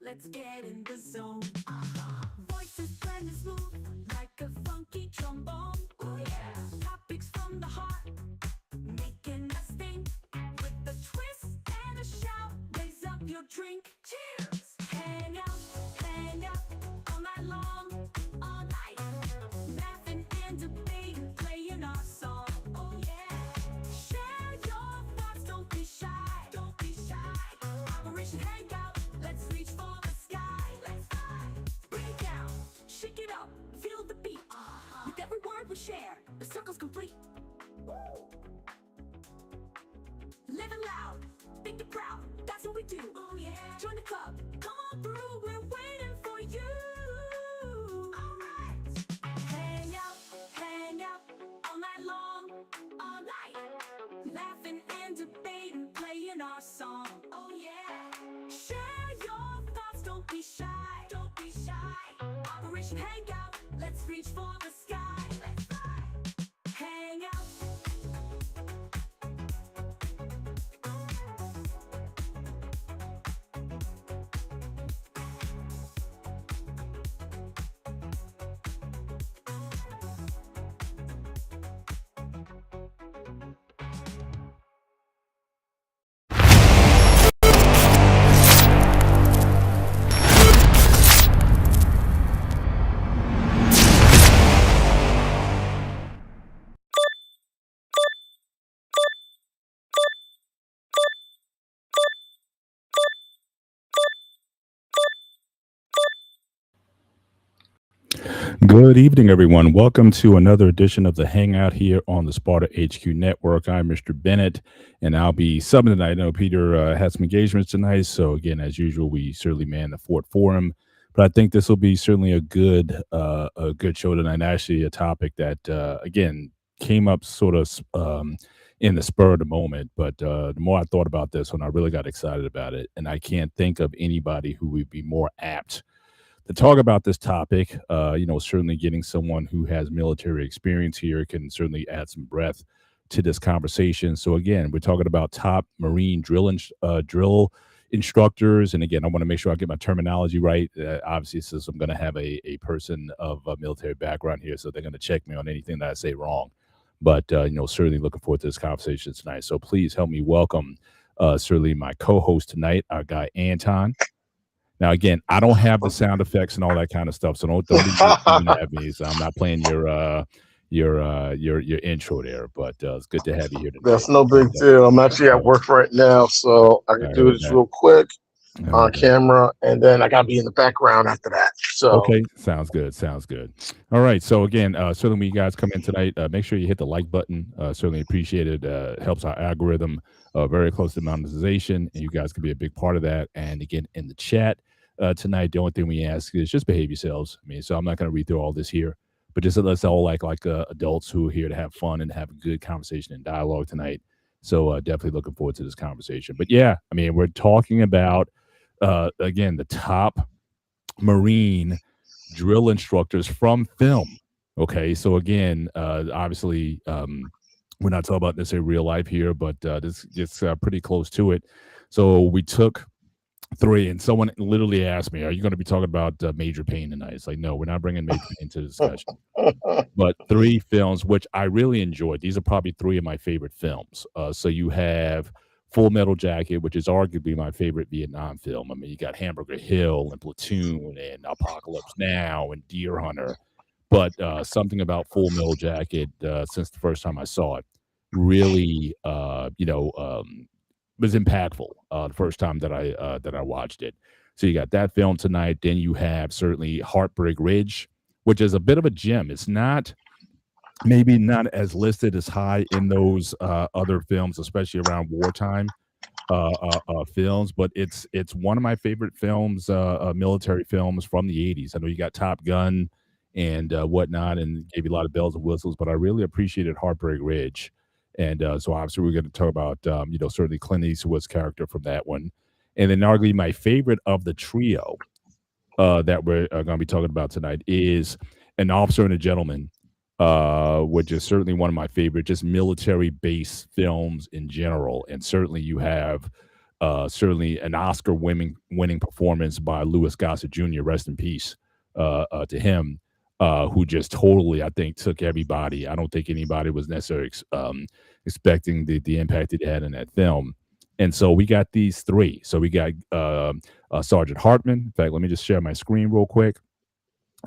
Let's get in the zone. Voices blending smooth like a funky trombone. Oh yeah. Topics from the heart, making us think. With a twist and a shout, raise up your drink. Cheers. Hang out all night long, all night. Laughing and debating, playing our song. Oh yeah. Share your thoughts, don't be shy. Don't be shy. Operation Hangout, let's reach for the sky. Let's fly. Bring it down, shake it up, feel the beat. With every word we share, the circle's complete. Living loud, think it proud, that's what we do. Oh yeah. Join the club, come on through, we're waiting for you. Alright. Hang out, all night long, all night. Laughing and debating, playing our song. Oh yeah. Share your thoughts, don't be shy. Don't be shy. Operation Hangout, let's reach for the sky. Let's fly. Hang out. Good evening, everyone. Welcome to another edition of the Hangout here on the Sparta HQ Network. I'm Mr. Bennett, and I'll be subbing tonight. I know Peter had some engagements tonight, so again, as usual, we certainly man the fort for him. But I think this will be certainly a good show tonight. Actually, a topic that again came up sort of in the spur of the moment. But the more I thought about this one, I really got excited about it, and I can't think of anybody who would be more apt to talk about this topic. Certainly getting someone who has military experience here can certainly add some breadth to this conversation. So again, we're talking about top Marine drill instructors, and again, I want to make sure I get my terminology right. Obviously, since I'm going to have a person of a military background here, so they're going to check me on anything that I say wrong. But certainly looking forward to this conversation tonight. So please help me welcome certainly my co-host tonight, our guy Anton. Now, again, I don't have the sound effects and all that kind of stuff, so don't even screaming at me. So I'm not playing your intro there, but it's good to have you here tonight. That's no big And, deal. I'm actually at work right now, so I I can do heard this that. real quick I on heard that. camera, and then I gotta be in the background after that. So Okay, sounds good. Sounds good. All right. So again, certainly when you guys come in tonight, make sure you hit the like button. Certainly appreciate it. Helps our algorithm very close to monetization, and you guys can be a big part of that. And again, in the chat tonight, the only thing we ask is just behave yourselves. I mean, so I'm not going to read through all this here, but just let's all like adults who are here to have fun and have a good conversation and dialogue tonight. So definitely looking forward to this conversation. But yeah, I mean, we're talking about again the top Marine drill instructors from film. Okay, so again, obviously, we're not talking about necessarily real life here, but this gets pretty close to it. So we took three, and someone literally asked me, "Are you going to be talking about Major Payne tonight?" It's like, no, we're not bringing Major Payne to the discussion. But three films which I really enjoyed. These are probably three of my favorite films. So you have Full Metal Jacket, which is arguably my favorite Vietnam film. I mean, you got Hamburger Hill and Platoon and Apocalypse Now and Deer Hunter. But something about Full Metal Jacket, since the first time I saw it, really, was impactful the first time that I watched it. So you got that film tonight. Then you have certainly Heartbreak Ridge, which is a bit of a gem. It's not maybe not as listed as high in those other films, especially around wartime films, but it's one of my favorite films, military films from the '80s. I know you got Top Gun and whatnot, and gave you a lot of bells and whistles, but I really appreciated Heartbreak Ridge, and so obviously we're going to talk about certainly Clint Eastwood's character from that one, and then arguably my favorite of the trio that we're going to be talking about tonight is An Officer and a Gentleman, which is certainly one of my favorite just military based films in general. And certainly you have certainly an Oscar winning performance by Louis Gossett Jr. Rest in peace to him, who just totally, I think, took everybody. I don't think anybody was necessarily expecting the impact it had in that film. And so we got these three. So we got Sergeant Hartman. In fact, let me just share my screen real quick,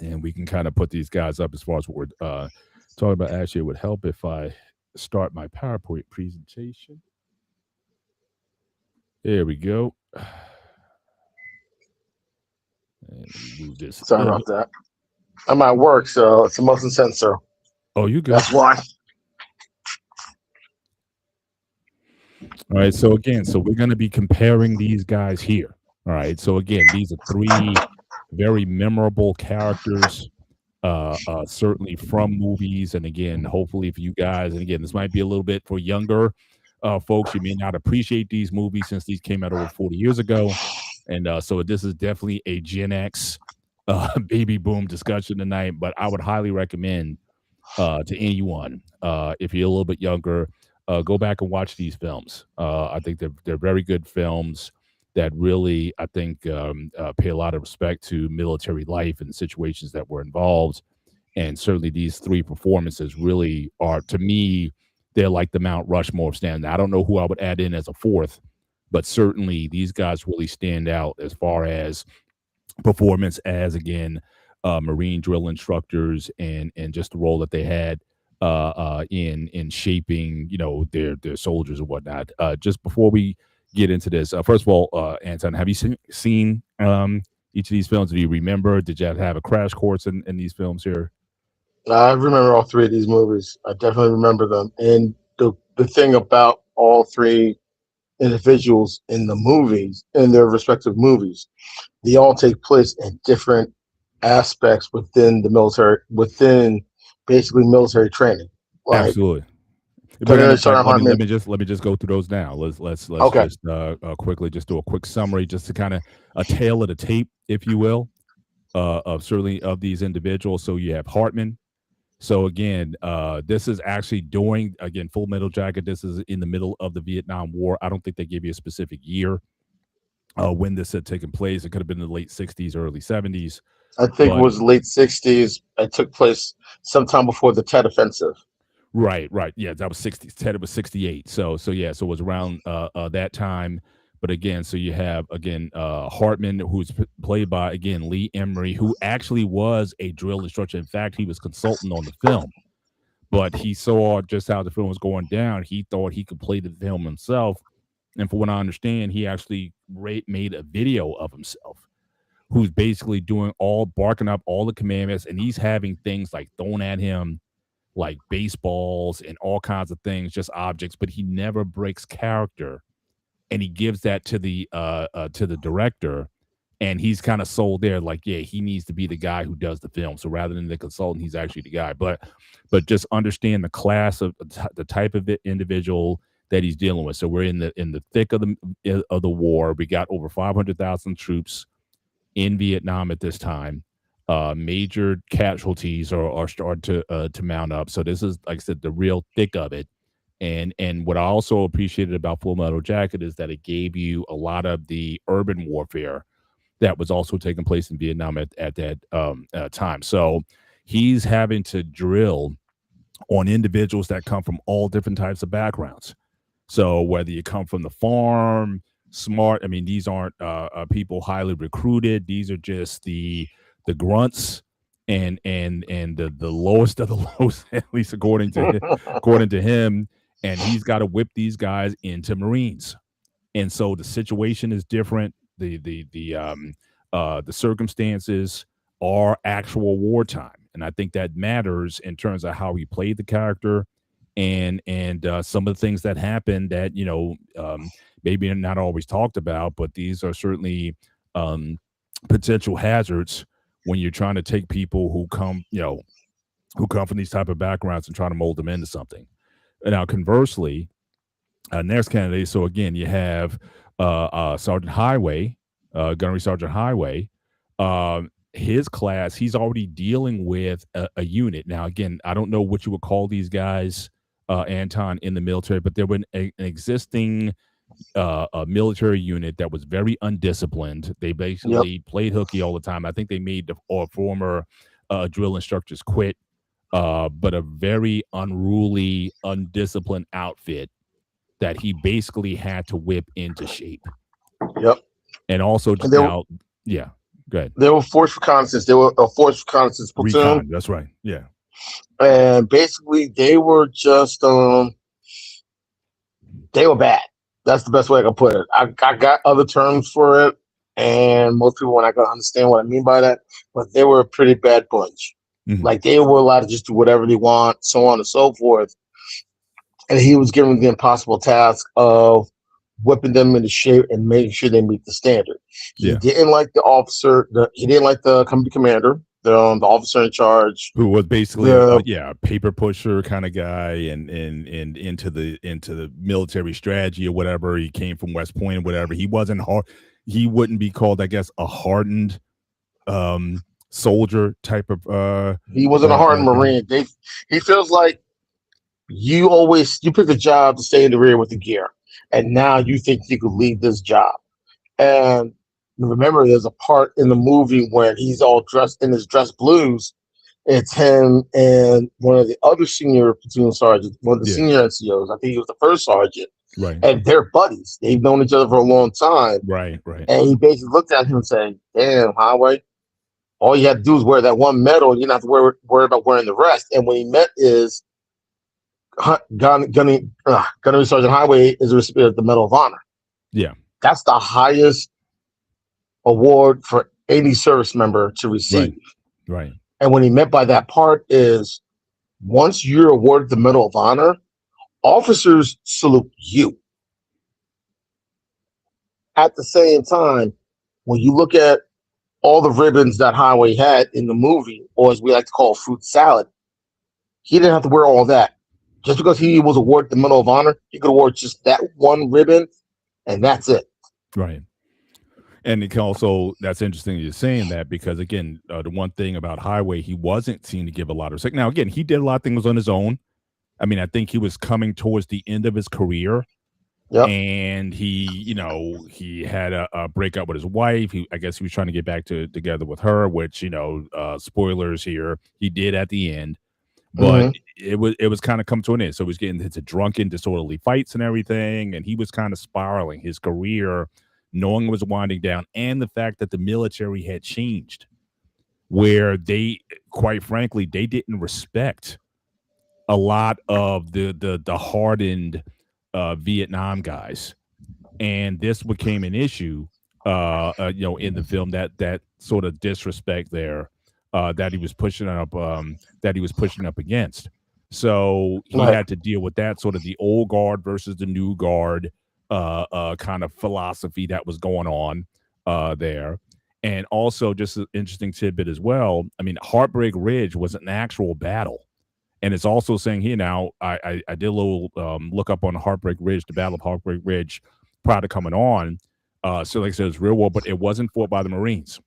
and we can kind of put these guys up as far as what we're talking about. Actually, it would help if I start my PowerPoint presentation. There we go. And move this. Sorry about that. I'm at work, so it's a motion sensor. Oh, you good? That's why. All right. So again, we're going to be comparing these guys here. All right. So again, these are three very memorable characters, certainly from movies. And again, hopefully for you guys, and again, this might be a little bit for younger folks. You may not appreciate these movies since these came out over 40 years ago. And so this is definitely a Gen X baby boom discussion tonight. But I would highly recommend to anyone, if you're a little bit younger, go back and watch these films. I think they're very good films that really, I think, pay a lot of respect to military life and the situations that were involved. And certainly these three performances really are, to me, they're like the Mount Rushmore of stand. I don't know who I would add in as a fourth, but certainly these guys really stand out as far as performance as, again, Marine drill instructors and just the role that they had in shaping, their soldiers and whatnot. Just before we get into this, first of all, Anton, have you seen each of these films? Do you remember? Did you have a crash course in these films here? I remember all three of these movies. I definitely remember them. And the thing about all three individuals in the movies, in their respective movies, they all take place in different aspects within the military, within basically military training. Like, absolutely. Let me just go through those now. Let's okay. just quickly just do a quick summary, just to kind of a tale of the tape, if you will, of certainly of these individuals. So you have Hartman. So again, this is actually during, again, Full Metal Jacket. This is in the middle of the Vietnam War. I don't think they gave you a specific year when this had taken place. It could have been in the late 60s, early 70s. I think it was late 60s. It took place sometime before the Tet Offensive. Right. Yeah, that was 60. Tet was 68. So it was around that time. But again, so you have, again, Hartman, who's played by, again, Lee Emery, who actually was a drill instructor. In fact, he was consultant on the film. But he saw just how the film was going down. He thought he could play the film himself. And from what I understand, he actually made a video of himself, who's basically barking up all the commandments. And he's having things like thrown at him, like baseballs and all kinds of things, just objects. But he never breaks character. And he gives that to the director, and he's kind of sold there, like, yeah, he needs to be the guy who does the film. So rather than the consultant, he's actually the guy. But just understand the class of the type of individual that he's dealing with. So we're in the thick of the war. We got over 500,000 troops in Vietnam at this time. Major casualties are starting to mount up. So this is, like I said, the real thick of it. And what I also appreciated about Full Metal Jacket is that it gave you a lot of the urban warfare that was also taking place in Vietnam at that time. So he's having to drill on individuals that come from all different types of backgrounds. So whether you come from the farm, smart, I mean, these aren't people highly recruited. These are just the grunts and the lowest of the lowest, at least according to him. And he's got to whip these guys into Marines. And so the situation is different. The circumstances are actual wartime. And I think that matters in terms of how he played the character and some of the things that happened that, maybe not always talked about, but these are certainly potential hazards when you're trying to take people who come from these type of backgrounds and try to mold them into something. Now, conversely, next candidate. So again, you have Sergeant Highway, Gunnery Sergeant Highway. His class, he's already dealing with a unit. Now, again, I don't know what you would call these guys, Anton, in the military, but there were an existing a military unit that was very undisciplined. They basically played hooky all the time. I think they made the former drill instructors quit, but a very unruly, undisciplined outfit that he basically had to whip into shape. Yep. And also And they were, yeah, go ahead. they were forced reconnaissance. They were a forced reconnaissance platoon. Recon, that's right. Yeah. And basically they were just they were bad. That's the best way I can put it. I got other terms for it, and most people are not going to understand what I mean by that, but they were a pretty bad bunch. Mhm. Like, they were allowed to just do whatever they want, so on and so forth. And he was given the impossible task of whipping them into shape and making sure they meet the standard. He didn't like the officer. He didn't like the company commander, the officer in charge, who was basically a paper pusher kind of guy, and into the military strategy or whatever. He came from West Point or whatever. He wasn't hard. He wouldn't be called, I guess, a hardened soldier type of. He wasn't a hardened Marine. He feels like you pick a job to stay in the rear with the gear, and now you think you could lead this job. And remember, there's a part in the movie when he's all dressed in his dress blues. It's him and one of the other senior platoon sergeants, one of the senior NCOs. I think he was the first sergeant. Right. And they're buddies. They've known each other for a long time. Right. And he basically looked at him and said, "Damn, Highway, all you have to do is wear that one medal, and you don't have to worry about wearing the rest." And when he met is Gunnery Sergeant Highway is a recipient of the Medal of Honor. Yeah. That's the highest award for any service member to receive. Right. And what he meant by that part is, once you're awarded the Medal of Honor, officers salute you. At the same time, when you look at all the ribbons that Highway had in the movie, or as we like to call fruit salad, he didn't have to wear all that. Just because he was awarded the Medal of Honor, he could award just that one ribbon, and that's it. Right. And it can also, that's interesting you're saying that, because again, the one thing about Highway, he wasn't seen to give a lot of respect. Now, again, he did a lot of things on his own. I mean, I think he was coming towards the end of his career. Yep. And he had a breakup with his wife. I guess he was trying to get back together with her, which, spoilers here, he did at the end. But it was kind of come to an end. So he was getting into drunken, disorderly fights and everything. And he was kind of spiraling his career, knowing it was winding down. And the fact that the military had changed, where they, quite frankly, they didn't respect a lot of the hardened Vietnam guys. And this became an issue, in the film, that sort of disrespect there. That he was pushing up against. So he had to deal with that sort of the old guard versus the new guard kind of philosophy that was going on there. And also, just an interesting tidbit as well, I mean, Heartbreak Ridge was an actual battle. And it's also saying here now, I did a little look up on Heartbreak Ridge, the Battle of Heartbreak Ridge, prior to coming on. So like I said, it's real war, but it wasn't fought by the Marines.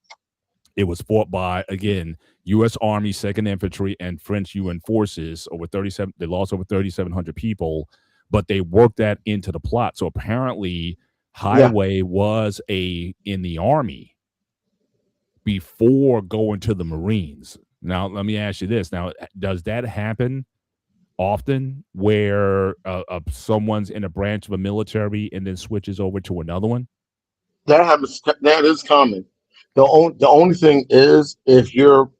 It was fought by, again, U.S. Army, 2nd Infantry, and French UN forces. They lost over 3,700 people, but they worked that into the plot. So apparently, Highway was in the Army before going to the Marines. Now, let me ask you this. Now, does that happen often, where someone's in a branch of a military and then switches over to another one? That happens. That is common. The only thing is, if you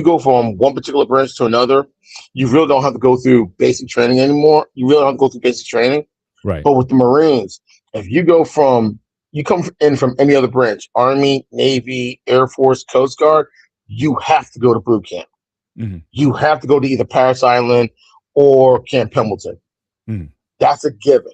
go from one particular branch to another, you really don't have to go through basic training anymore. You really don't have to go through basic training. Right. But with the Marines, if you come in from any other branch, Army, Navy, Air Force, Coast Guard, you have to go to boot camp. Mm-hmm. You have to go to either Parris Island or Camp Pendleton. Mm-hmm. That's a given.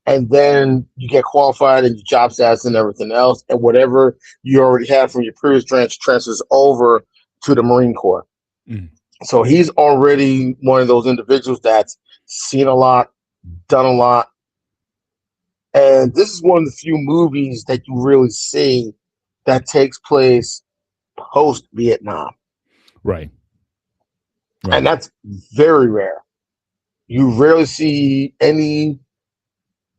And then you get qualified and your job stats and everything else, and whatever you already had from your previous branch transfers over to the Marine Corps. Mm. So he's already one of those individuals that's seen a lot, done a lot. And this is one of the few movies that you really see that takes place post-Vietnam. Right. And that's very rare. You rarely see any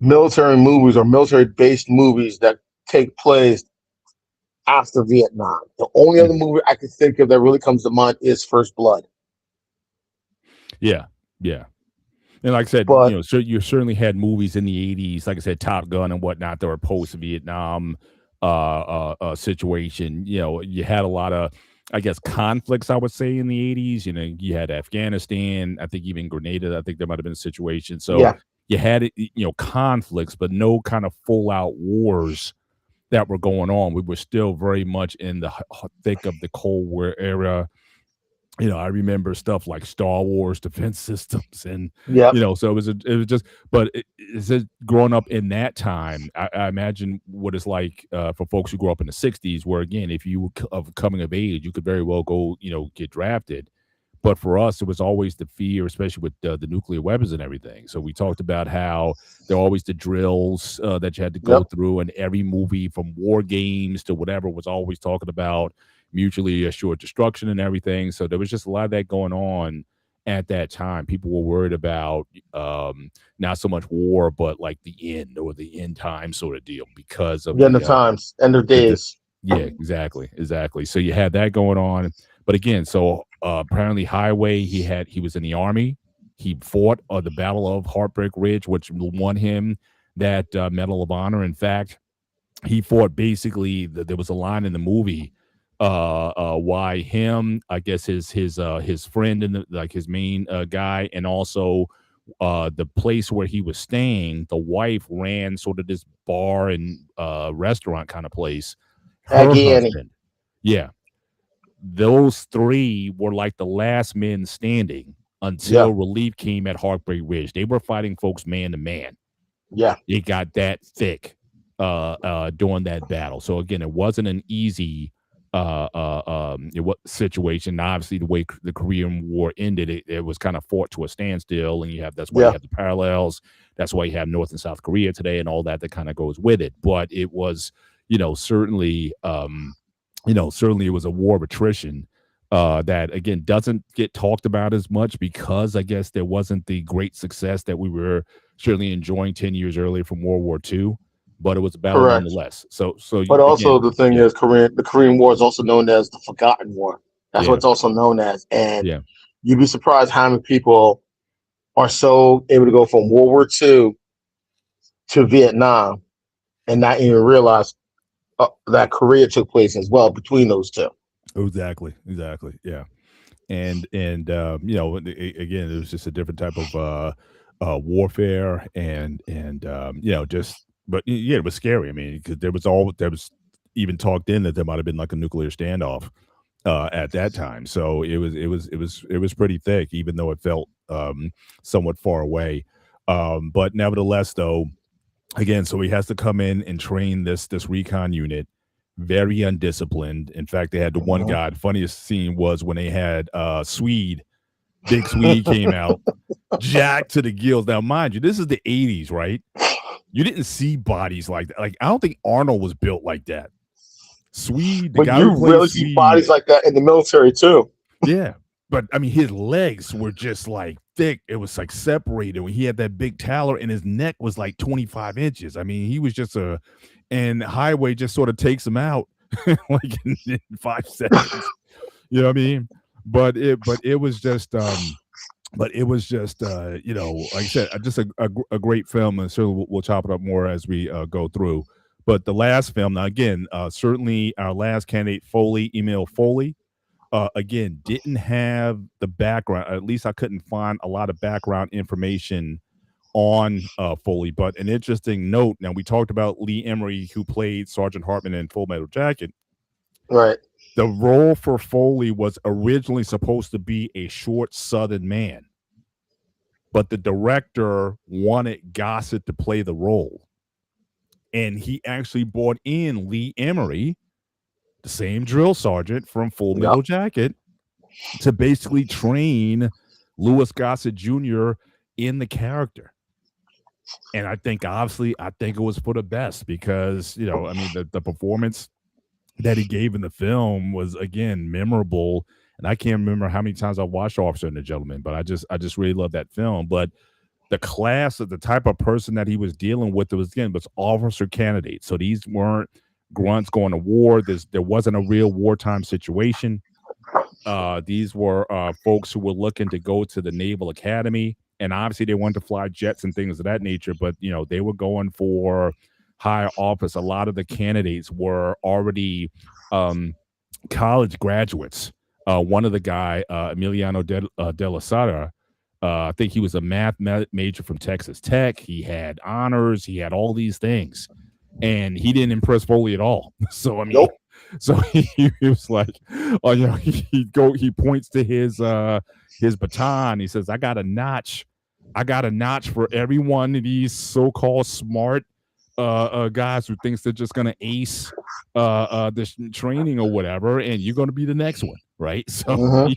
military movies or military based movies that take place after Vietnam. The only other Mhm. movie I can think of that really comes to mind is First Blood. Yeah, yeah. And like I said, But so you certainly had movies in the '80s, like I said, Top Gun and whatnot, that were post-Vietnam situation. You had a lot of, I guess, conflicts. I would say in the '80s, you had Afghanistan. I think even Grenada. I think there might have been a situation. So yeah, you had conflicts, but no kind of full-out wars that were going on. We were still very much in the thick of the Cold War era. I remember stuff like Star Wars defense systems, and yep, so it was just. But it's just growing up in that time. I imagine what it's like for folks who grew up in the '60s, where again, if you were of coming of age, you could very well go, get drafted. But for us, it was always the fear, especially with the nuclear weapons and everything. So we talked about how there are always the drills that you had to go yep, through, and every movie from war games to whatever was always talking about mutually assured destruction and everything. So there was just a lot of that going on at that time. People were worried about not so much war, but like the end or the end time sort of deal because of the end of times, end of the days. yeah, exactly. So you had that going on, but again, so apparently Highway, he was in the army. He fought the Battle of Heartbreak Ridge, which won him that Medal of Honor. In fact, he fought basically. There was a line in the movie why him, I guess his friend and like his main guy, and also the place where he was staying, the wife ran sort of this bar and restaurant kind of place. Her Aggie Annie. husband, yeah, those three were like the last men standing Yeah, until relief came at Heartbreak Ridge. They were fighting folks man to man. yeah, It got that thick during that battle. So again, it wasn't an easy situation. Obviously, the way the Korean War ended, it was kind of fought to a standstill, and that's why you yeah. have the parallels. That's why you have North and South Korea today, and all that kind of goes with it. But it was, certainly, certainly it was a war of attrition. That again doesn't get talked about as much because I guess there wasn't the great success that we were certainly enjoying 10 years earlier from World War II, but it was a battle Correct. nonetheless. So But also again, the thing yeah, is, the Korean War is also known as the Forgotten War. That's what yeah, it's also known as. And yeah, you'd be surprised how many people are so able to go from World War II to Vietnam and not even realize that Korea took place as well between those two. exactly, yeah. And again, it was just a different type of warfare, and just but yeah, it was scary. I mean, because there was even talked in that there might have been like a nuclear standoff at that time. So it was pretty thick, even though it felt somewhat far away. But nevertheless, though, again, so he has to come in and train this recon unit. Very undisciplined. In fact, they had the one Mhm. guy. The funniest scene was when they had Swede, Big Swede came out, jacked to the gills. Now, mind you, this is the '80s, right? You didn't see bodies like that. Like I don't think Arnold was built like that. Swede, the But guy who you plays really see Swede, bodies like that in the military too. yeah. But I mean, his legs were just like thick. It was like separated. When he had that big taller, and his neck was like 25 inches. I mean, he was just and Highway just sort of takes him out like in 5 seconds. You know what I mean? But it was just like I said, just a great film, and so we'll chop it up more as we go through. But the last film, now again, certainly our last candidate, Foley, Emil Foley, again, didn't have the background. At least I couldn't find a lot of background information on Foley. But an interesting note. Now we talked about Lee Emery, who played Sergeant Hartman in Full Metal Jacket. Right. The role for Foley was originally supposed to be a short Southern man, but the director wanted Gossett to play the role, and he actually brought in Lee Emery, the same drill sergeant from Full Yep. Metal Jacket, to basically train Louis Gossett Jr. in the character. And I think it was for the best because, I mean, the performance that he gave in the film was again memorable. And I can't remember how many times I watched Officer and the Gentleman, but I just really love that film. But the class of the type of person that he was dealing with was officer candidates. So these weren't grunts going to war. There wasn't a real wartime situation. These were folks who were looking to go to the Naval Academy, and obviously they wanted to fly jets and things of that nature. But they were going for higher office. A lot of the candidates were already college graduates. One of the guy, Emiliano de la Sara, I think he was a math major from Texas Tech. He had honors. He had all these things, and he didn't impress Foley at all. So I mean, Nope. so he was like, oh, he points to his baton. He says, I got a notch for every one of these so-called smart guys who thinks they're just gonna ace this training or whatever, and you're gonna be the next one, right? So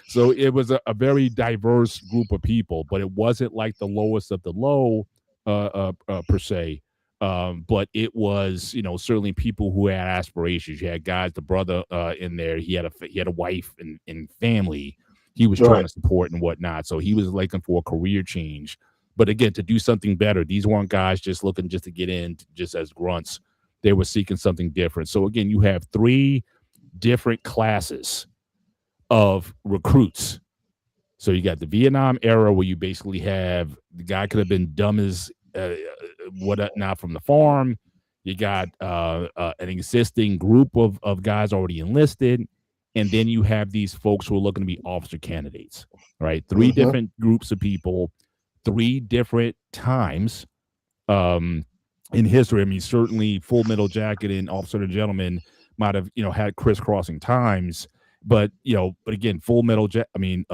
so it was a very diverse group of people, but it wasn't like the lowest of the low per se. But it was, certainly people who had aspirations. You had guys, the brother in there, he had a wife and family he was trying to support and whatnot. So he was looking for a career change. But again, to do something better. These weren't guys just looking just to get in just as grunts. They were seeking something different. So again, you have 3 different classes of recruits. So you got the Vietnam era, where you basically have the guy could have been dumb as whatnot from the farm. You got an existing group of guys already enlisted, and then you have these folks who are looking to be officer candidates. Right, 3 different groups of people, 3 different times in history. I mean, certainly Full Metal Jacket and Officer and Gentleman might have had crisscrossing times, but again, Full Metal Jacket. I mean,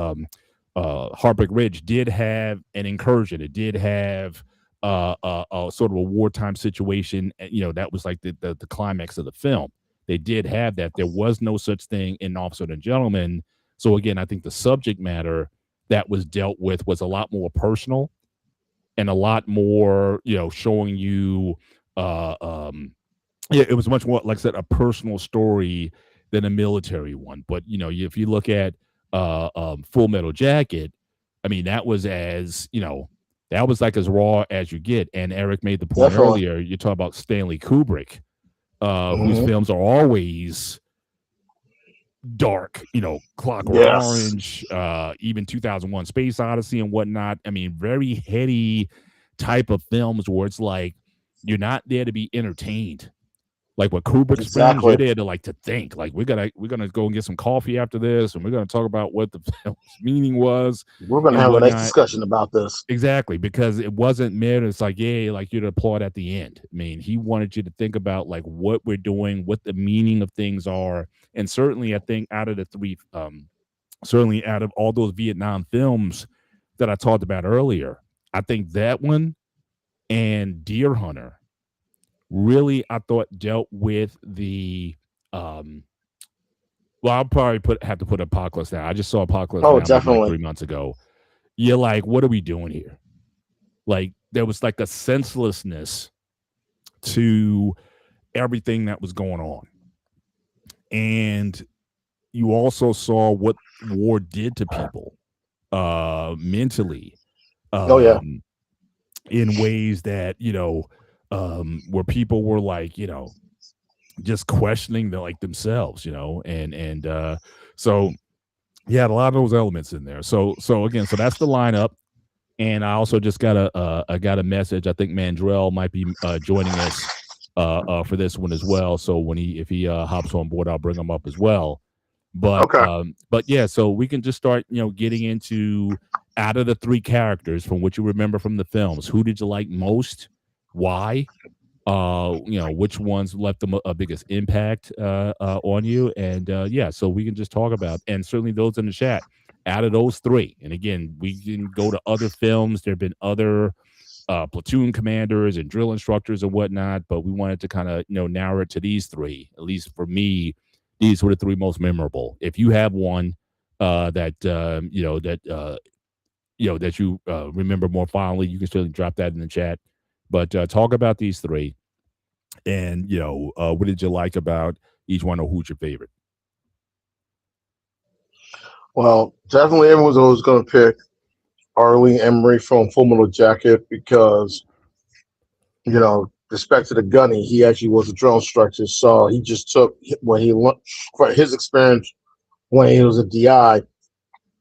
Heartbreak Ridge did have an incursion. It did have a sort of a wartime situation. That was like the climax of the film. They did have that. There was no such thing in Officer and Gentleman. So again, I think the subject matter that was dealt with was a lot more personal and a lot more, showing you, it was much more, like I said, a personal story than a military one. But, if you look at Full Metal Jacket, I mean, that was that was like as raw as you get. And Eric made the point earlier, you talk about Stanley Kubrick, whose films are always dark, Clockwork Orange, even 2001 Space Odyssey and whatnot. I mean, very heady type of films where it's like you're not there to be entertained. Like what Kubrick's films, you're there to think. Like we're gonna go and get some coffee after this, and we're gonna talk about what the film's meaning was. We're gonna have a nice discussion about this. Exactly, because it wasn't meant. It's like, yeah, like you'd applaud at the end. I mean, he wanted you to think about like what we're doing, what the meaning of things are, and certainly, I think out of the 3, certainly out of all those Vietnam films that I talked about earlier, I think that one and Deer Hunter really, I thought, dealt with the well, I'll probably have to put Apocalypse Now. I just saw Apocalypse Now definitely. like 3 months ago. You're like, what are we doing here? Like there was like a senselessness to everything that was going on. And you also saw what war did to people mentally. In ways that, where people were like, just questioning themselves, and so you had a lot of those elements in there. So again, so that's the lineup. And I also just got a message. I think Mandrell might be joining us for this one as well. So if he hops on board, I'll bring him up as well. But yeah, so we can just start, getting into, out of the 3 characters from what you remember from the films, who did you like most? Why? Which ones left the biggest impact on you? And yeah, so we can just talk about, and certainly those in the chat, out of those 3. And again, we can go to other films. There have been other platoon commanders and drill instructors and whatnot, but we wanted to kind of, narrow it to these 3. At least for me, these were the 3 most memorable. If you have one that you remember more fondly, you can certainly drop that in the chat. But talk about these 3, and what did you like about each one, or who's your favorite? Well, definitely everyone's always going to pick Arlie Emery from Full Metal Jacket because, respect to the gunny, he actually was a drill instructor. So he just took what he learned for his experience when he was a DI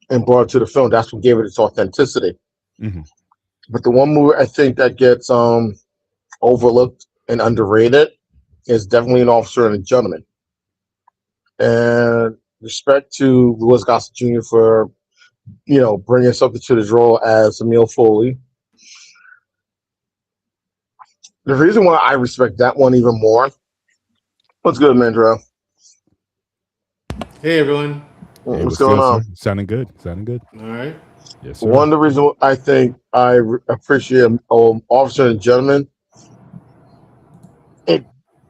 and brought it to the film. That's what gave it its authenticity. Mm-hmm. But the one movie I think that gets overlooked and underrated is definitely An Officer and a Gentleman. And respect to Louis Gossett Jr. for, bringing something to the role as Emil Foley. The reason why I respect that one even more, what's good, Mandrell? Hey, everyone. Hey, What's going on? Sir? Sounding good. All right. Yes, sir. One of the reasons I think I appreciate Officer and Gentleman, it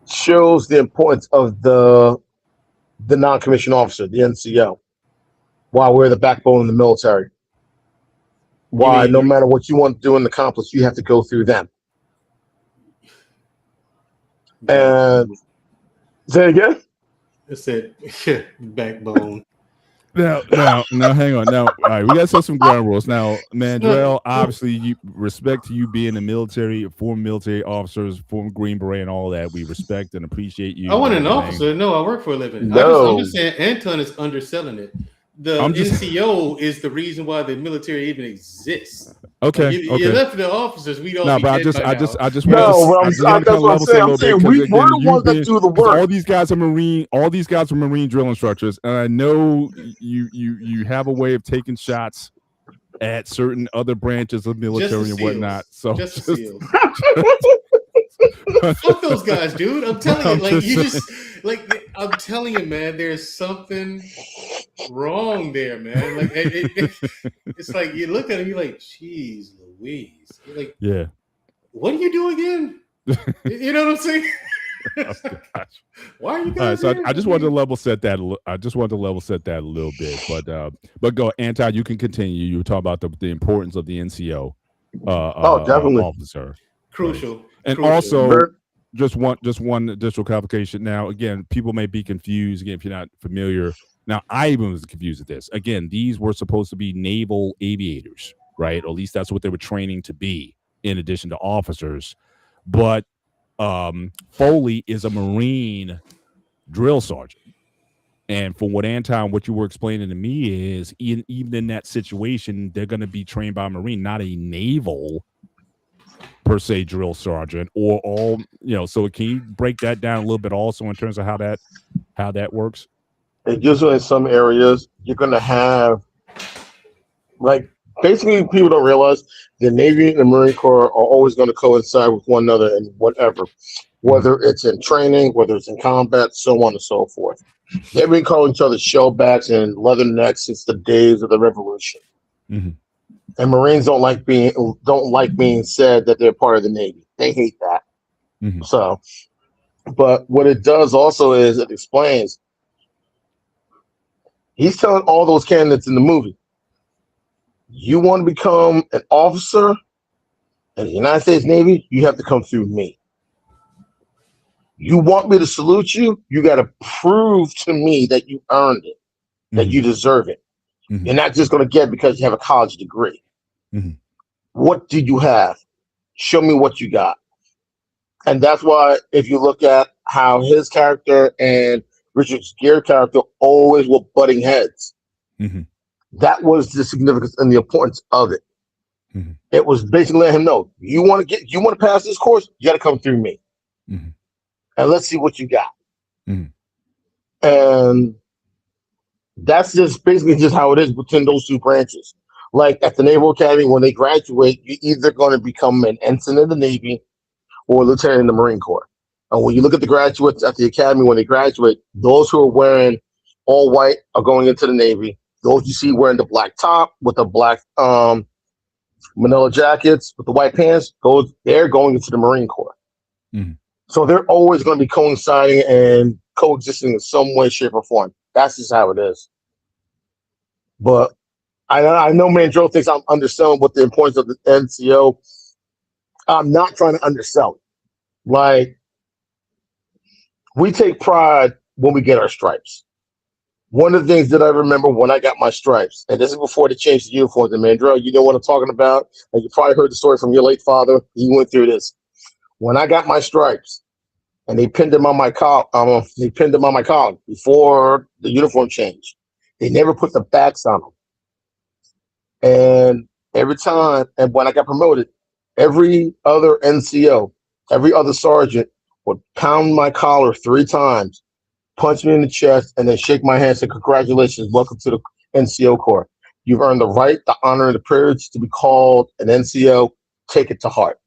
shows the importance of the non-commissioned officer, the NCO. Why we're the backbone of the military. Why no matter what you want to do and accomplish, you have to go through them. And say it again. I said backbone. Now, hang on. Now, all right, we got to set some ground rules. Now, Mandrell, obviously, you respect to you being a military, former military officers, former Green Beret, and all that. We respect and appreciate you. I wasn't an officer. No, I work for a living. No. I'm just saying Anton is underselling it. The NCO is the reason why the military even exists. Okay. You left the officers. We don't. No, but I just that's what I'm saying. I'm saying we're the ones that do the work. All these guys are Marine drill instructors, and I know you have a way of taking shots at certain other branches of military and whatnot. So just SEALs. Fuck those guys, dude. I'm telling you, I'm telling you, man. There's something wrong there, man. Like it's like you look at him, you're like, "Jeez, Louise." You're like, yeah. What do you do again? You know what I'm saying? Oh, why are you guys? So I just wanted to level set that. I just wanted to level set that a little bit, but go, Anton. You can continue. You were talking about the importance of the NCO. Definitely officer. Crucial. Right. And Crucial. also, just one additional clarification. Now, again, people may be confused. Again, if you're not familiar. Now, I even was confused at this. Again, these were supposed to be naval aviators, right? Or at least that's what they were training to be, in addition to officers. But Foley is a Marine drill sergeant. And from what you were explaining to me is, even in that situation, they're going to be trained by a Marine, not a naval per se drill sergeant or all, so can you break that down a little bit also in terms of how that works? It usually in some areas you're going to have, like, basically people don't realize the Navy and the Marine Corps are always going to coincide with one another in whatever, whether it's in training, whether it's in combat, so on and so forth. They've been calling each other shellbacks and leathernecks since the days of the Revolution. Mm-hmm. And Marines don't like being said that they're part of the Navy. They hate that. Mm-hmm. So, but what it does also is it explains. He's telling all those candidates in the movie, you want to become an officer in the United States Navy, you have to come through me. You want me to salute you, you got to prove to me that you earned it, that you deserve it. Mm-hmm. You're not just going to get it because you have a college degree. Mm-hmm. What do you have? Show me what you got. And that's why if you look at how his character and Richard Gere's character always were butting heads. Mm-hmm. That was the significance and the importance of it. Mm-hmm. It was basically letting him know, you want to pass this course, you got to come through me. Mm-hmm. And let's see what you got. Mm-hmm. And that's just basically just how it is between those two branches. Like at the Naval Academy, when they graduate, you're either going to become an ensign in the Navy or a lieutenant in the Marine Corps. And when you look at the graduates at the Academy, when they graduate, those who are wearing all white are going into the Navy. Those you see wearing the black top with the black manila jackets with the white pants, they're going into the Marine Corps. Mm-hmm. So they're always going to be coinciding and coexisting in some way, shape, or form. That's just how it is. But I know Mandrell thinks I'm underselling what the importance of the NCO. I'm not trying to undersell it. Like, we take pride when we get our stripes. One of the things that I remember when I got my stripes, and this is before they changed the uniforms, and Mandrell, you know what I'm talking about? And you probably heard the story from your late father. He went through this. When I got my stripes and they pinned them on my collar, before the uniform change. They never put the backs on them. And every time, and when I got promoted, every other NCO, every other sergeant would pound my collar 3 times, punch me in the chest, and then shake my hand and say, "Congratulations, welcome to the NCO Corps. You've earned the right, the honor, and the privilege to be called an NCO. Take it to heart."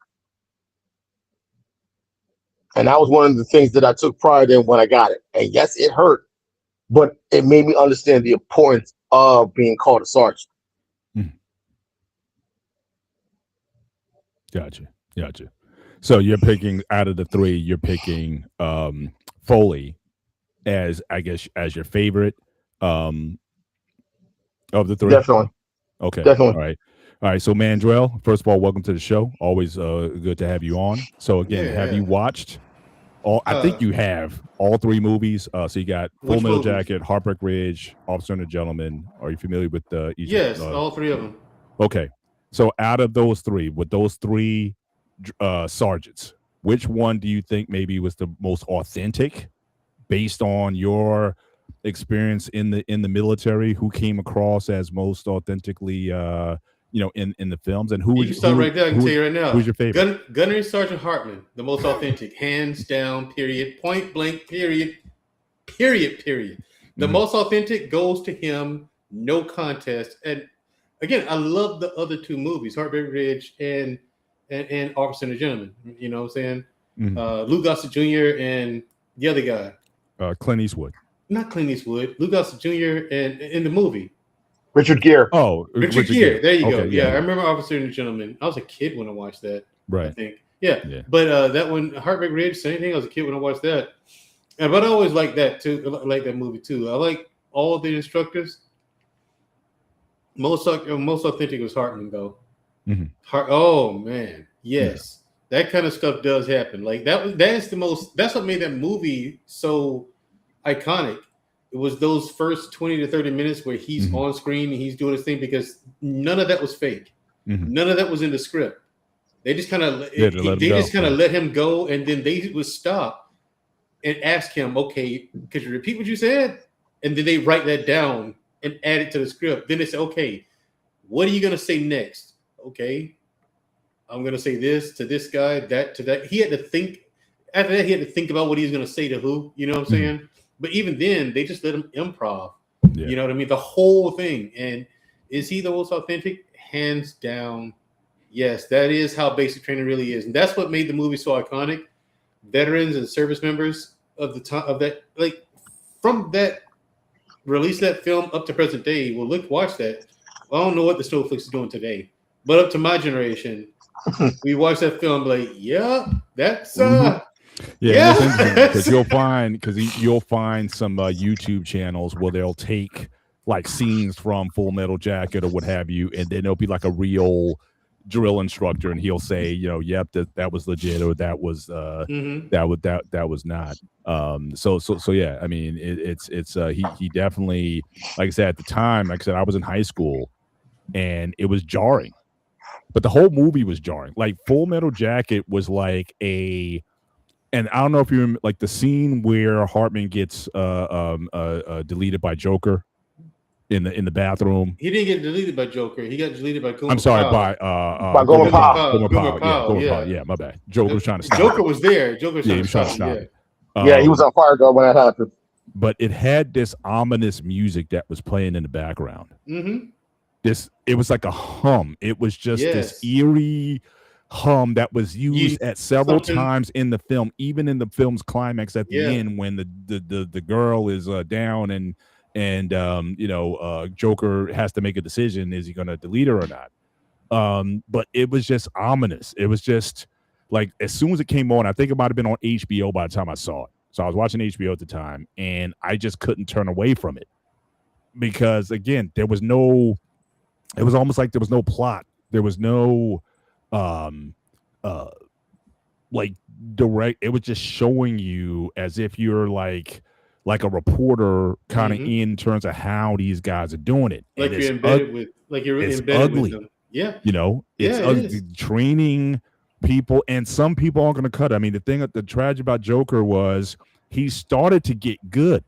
And that was one of the things that I took pride in when I got it. And yes, it hurt, but it made me understand the importance of being called a sergeant. Gotcha. So you're picking out of the 3, you're picking Foley as, I guess, as your favorite of the 3. Definitely. Okay. Definitely. All right. So Mandrell, first of all, welcome to the show. Always good to have you on. So again, have you watched all? I think you have all 3 movies. So you got Full Metal Jacket, Heartbreak Ridge, Officer and a Gentleman. Are you familiar with each? Yes, all 3 of them. Okay. So out of those 3, with those 3 sergeants, which one do you think maybe was the most authentic, based on your experience in the military? Who came across as most authentically, in the films? And who you was can start right there? I can tell you right now. Who's your favorite? Gunnery Sergeant Hartman, the most authentic, hands down. Period. Point blank. Period. The most authentic goes to him. No contest. And again, I love the other 2 movies, Heartbreak Ridge and Officer and a Gentleman. You know what I'm saying? Lou Gossett Jr. and the other guy. Clint Eastwood. Not Clint Eastwood. Lou Gossett Jr. and in the movie. Richard Gere. Oh, Richard Gere. There you go. Yeah, I remember Officer and a Gentleman. I was a kid when I watched that. Right. I think. Yeah. But that one, Heartbreak Ridge, same thing. I was a kid when I watched that. But I always liked that too. I like that movie too. I like all of the instructors. Most authentic was Hartman though. Oh man, yes, that kind of stuff does happen. Like that's what made that movie so iconic. It was those first 20 to 30 minutes where he's on screen and he's doing his thing, because none of that was fake. None of that was in the script. They just kind of let him go, and then they would stop and ask him, "Okay, could you repeat what you said?" And then they write that down and add it to the script. Then they say, "Okay, what are you going to say next?" "Okay, I'm going to say this to this guy, that to that." He had to think. After that, he had to think about what he was going to say to who. You know what I'm saying? But even then, they just let him improv. Yeah. You know what I mean? The whole thing. And is he the most authentic? Hands down, yes. That is how basic training really is, and that's what made the movie so iconic. Veterans and service members of the time of that, like from that release that film up to present day. Well, watch that. I don't know what the Snowflakes is doing today, but up to my generation, we watch that film like, yeah, that's because you'll find some YouTube channels where they'll take like scenes from Full Metal Jacket or what have you, and then there'll be like a real drill instructor, and he'll say, yep, that was legit, or that was that was not. So yeah, I mean, he definitely, like I said, at the time, like I said, I was in high school, and it was jarring, but the whole movie was jarring. Like Full Metal Jacket was like and I don't know if you remember, like the scene where Hartman gets deleted by Joker in the bathroom. He didn't get deleted by Joker. He got deleted by Gomer. I'm sorry, Powell. by Gomer Powell. Gomer Powell. Yeah, my bad. Joker was trying to stop. Joker was there. Joker was trying to stop it. Yeah, he was on fire guard when that happened. But it had this ominous music that was playing in the background. It was like a hum. It was just this eerie hum that was used at several times in the film, even in the film's climax at the end, when the girl is down and Joker has to make a decision: is he going to delete her or not? But it was just ominous. It was just like, as soon as it came on, I think it might have been on HBO by the time I saw it. So I was watching HBO at the time, and I just couldn't turn away from it, because again, it was almost like there was no plot. There was no like direct. It was just showing you as if you're like like a reporter kind of Mhm. in terms of how these guys are doing it. Like And you're it's embedded with, like you're it's embedded ugly. with them. Yeah. You know, it's Yeah, it is. training people, and some people aren't going to cut it. I mean, the tragedy about Joker was he started to get good.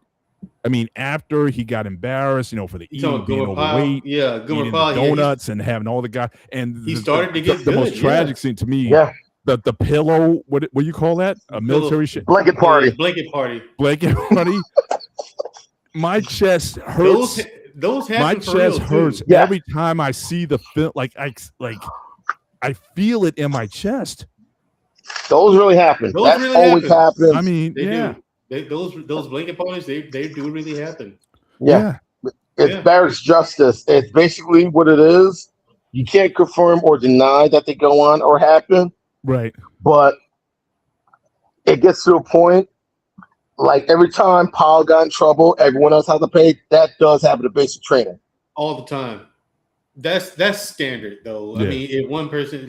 I mean, after he got embarrassed, you know, for the You talking being about Gomer Pyle? overweight, Yeah, Gomer eating the Pyle. Yeah, donuts and having all the guys, and he started to get the most good, tragic scene to me, Yeah. the pillow, what do you call that? A military shit, Blanket party. blanket party. blanket party. My chest hurts. Those My happen for real chest hurts too. Yeah. every time I see the film. Like I feel it in my chest. Those really happen. Those That's really always happen. happened. I mean, They yeah, do. Those blanket parties, they do really happen. Yeah. It's Yeah. Barrett's justice. It's basically what it is. You can't confirm or deny that they go on or happen, right. but it gets to a point. Like every time Paul got in trouble, everyone else has to pay. That does happen to basic training. All the time. That's standard though. Yeah. I mean, if one person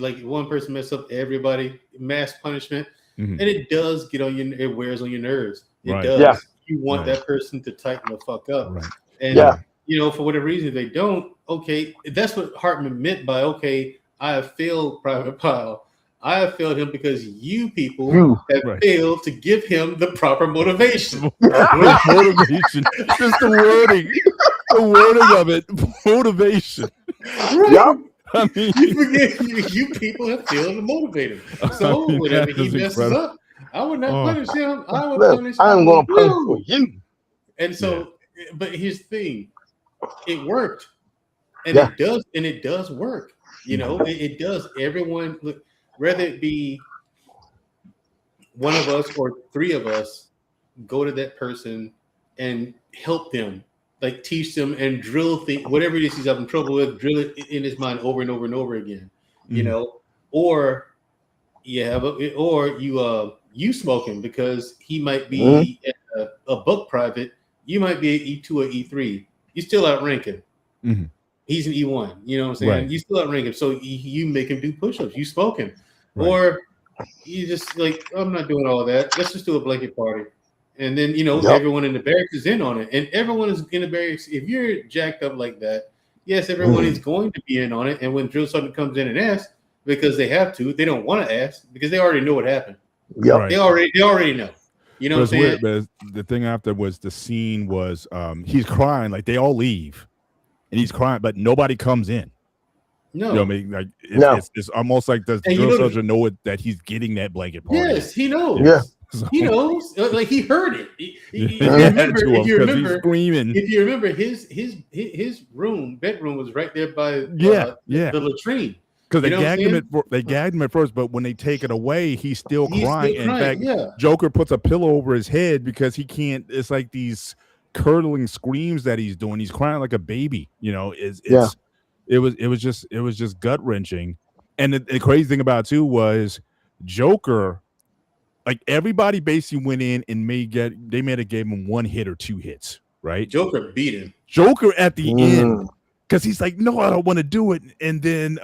mess up, everybody mass punishment, Mhm. and it does get on you. It wears on your nerves. It Right. does. Yeah. You want Right. that person to tighten the fuck up. Right. And Yeah. you know, for whatever reason they don't. Okay, that's what Hartman meant by okay. I have failed Private Pyle. I have failed him because you people You. have Right. failed to give him the proper motivation. Motivation. Just the wording of it. Motivation. Yep. I mean, You forget you people have failed to motivate him. So I mean, whenever that he is messes incredible. up, I would not Oh. punish him. I would Look, punish I'm going to punish you. for you. And so, but here's the thing: it worked, and Yeah. it does work. You know, it does. Everyone, look, whether it be one of us or three of us, go to that person and help them, like teach them and drill whatever it is he's having trouble with, drill it in his mind over and over and over again. You Mhm. know, or you smoke him because he might be a buck private. You might be an E2 or E3. You still outrank him. Mhm. He's an E1. You know what I'm saying? Right. You still outrank him. So you make him do push-ups. You smoke him. Right. Or you just like, I'm not doing all that. Let's just do a blanket party. And then, you know, Yep. everyone in the barracks is in on it. And everyone is in the barracks. If you're jacked up like that, yes, everyone is going to be in on it. And when drill sergeant comes in and asks, because they have to, they don't want to ask because they already know what happened. Yep. Right. They already know. You know But what I'm it's saying? weird, but the thing after was the scene was he's crying, like they all leave and he's crying, but nobody comes in. No. You know what I mean? Like No. it's almost like the And you drill know sergeant know it, that he's getting that blanket party. Yes, he knows. Yeah. So- He knows. Like he heard it. He had to If you him 'cause he's remember, screaming. if you remember, his bedroom was right there by Yeah. the latrine. Because they You know what I'm gagged him at first, but when they take it away, he's still He's crying. still In crying, fact, yeah. Joker puts a pillow over his head because he can't. It's like these curdling screams that he's doing. He's crying like a baby. You know, it was just gut wrenching. And the crazy thing about it too was Joker, like everybody basically went in and may have gave him one hit or two hits, right? Joker beat him. Joker at the end, because he's like, no, I don't want to do it. And then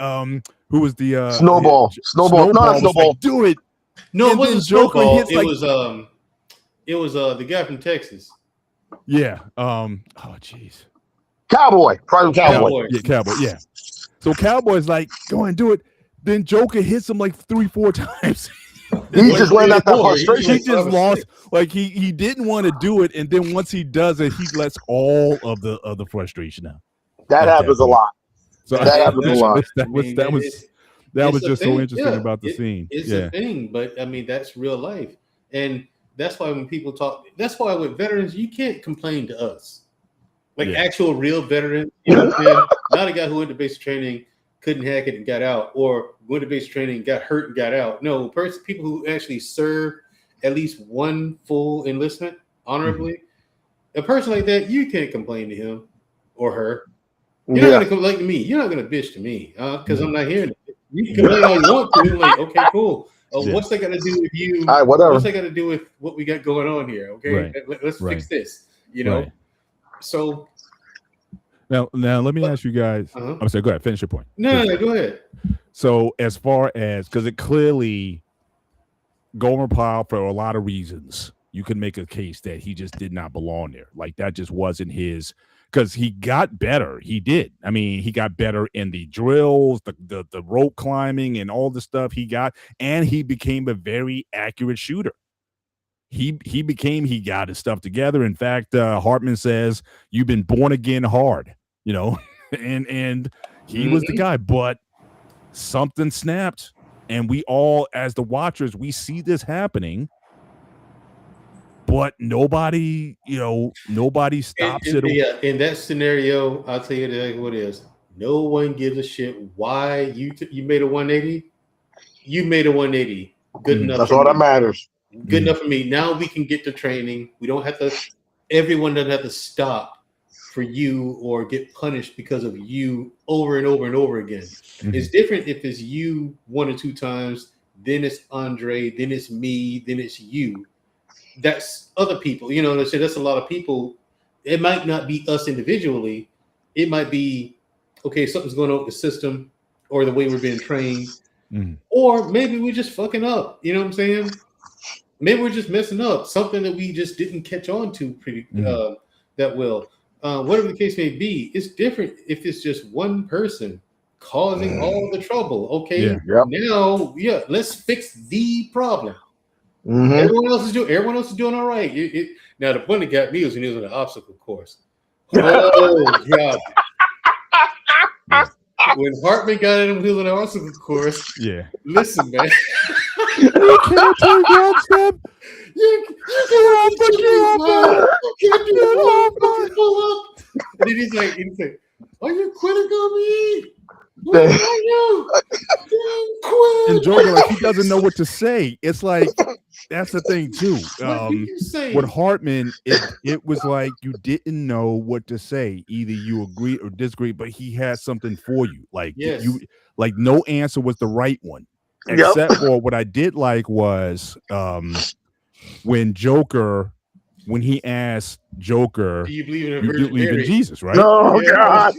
who was the Snowball. Snowball. No, not was Snowball. like, do it. No, And it wasn't then Joker Snowball. hits, It like- was the guy from Texas. Yeah. Oh jeez. Cowboy. Private Cowboy. Cowboy. Yeah, Cowboy. Yeah. So Cowboy's like, go and do it. Then Joker hits him like 3-4 times. He just letting out that He frustration. He just lost. Like he didn't want to do it, and then once he does it, he lets all of the frustration out. That At happens that a point. lot. So That happens a lot. That was It's a just so thing. interesting Yeah, about the scene. It's Yeah. a thing, but I mean that's real life, and that's why when people talk, that's why with veterans you can't complain to us, like Yeah. actual real veterans. You know what I'm saying? Not a guy who went to basic training, couldn't hack it and got out, or went to basic training, got hurt and got out. No, people who actually serve at least one full enlistment honorably. Mm-hmm. A person like that, you can't complain to him or her. You're not Yeah. gonna complain to me. You're not gonna bitch to me because I'm not hearing it. You can complain all you want to. Like, okay, cool. Yeah. What's that got to do with you? All right, whatever. What's that got to do with what we got going on here? Okay, Right. Let's Right. fix this. You know. Right. So Now let me ask you guys. Uh-huh. I'm sorry. Go ahead. Finish your point. no, go ahead. So as far as, because it clearly Gomer Pyle, for a lot of reasons, you can make a case that he just did not belong there. Like that just wasn't his, because he got better. He did. I mean, he got better in the drills, the rope climbing and all the stuff he got, and he became a very accurate shooter. He got his stuff together. In fact, Hartman says, "You've been born again hard," you know, and he was the guy, but something snapped, and we all, as the watchers, we see this happening, but nobody stops it. Yeah, in that scenario, I'll tell you exactly what it is. No one gives a shit why you made a 180. You made a 180. Good enough. That's all that matters. Good enough for me. Now we can get to training. We don't have to. Everyone doesn't have to stop for you or get punished because of you over and over and over again. It's different if it's you 1 or 2 times, then it's Andre, then it's me, then it's you. That's other people. You know, that's a lot of people. It might not be us individually. It might be, okay, something's going on with the system or the way we're being trained. Or maybe we're just fucking up. You know what I'm saying? Maybe we're just messing up. Something that we just didn't catch on to pretty that well. Whatever the case may be, it's different if it's just one person causing all the trouble. Okay, now, let's fix the problem. Everyone else is doing all right. Now the one that got me was when he was on the obstacle course. Oh God! When Hartman got in, he was on the obstacle course. Yeah, listen, man. You can't take one step. You can't do it. And then he's like, "Are you quitting on me? What are you? Quit." And Joker, like, he doesn't know what to say. It's like, that's the thing too. With Hartman, it was like you didn't know what to say. Either you agree or disagree, but he had something for you. Like no answer was the right one. Except for what I did like was when he asked Joker, "Do you believe in Jesus?" Right? Oh God!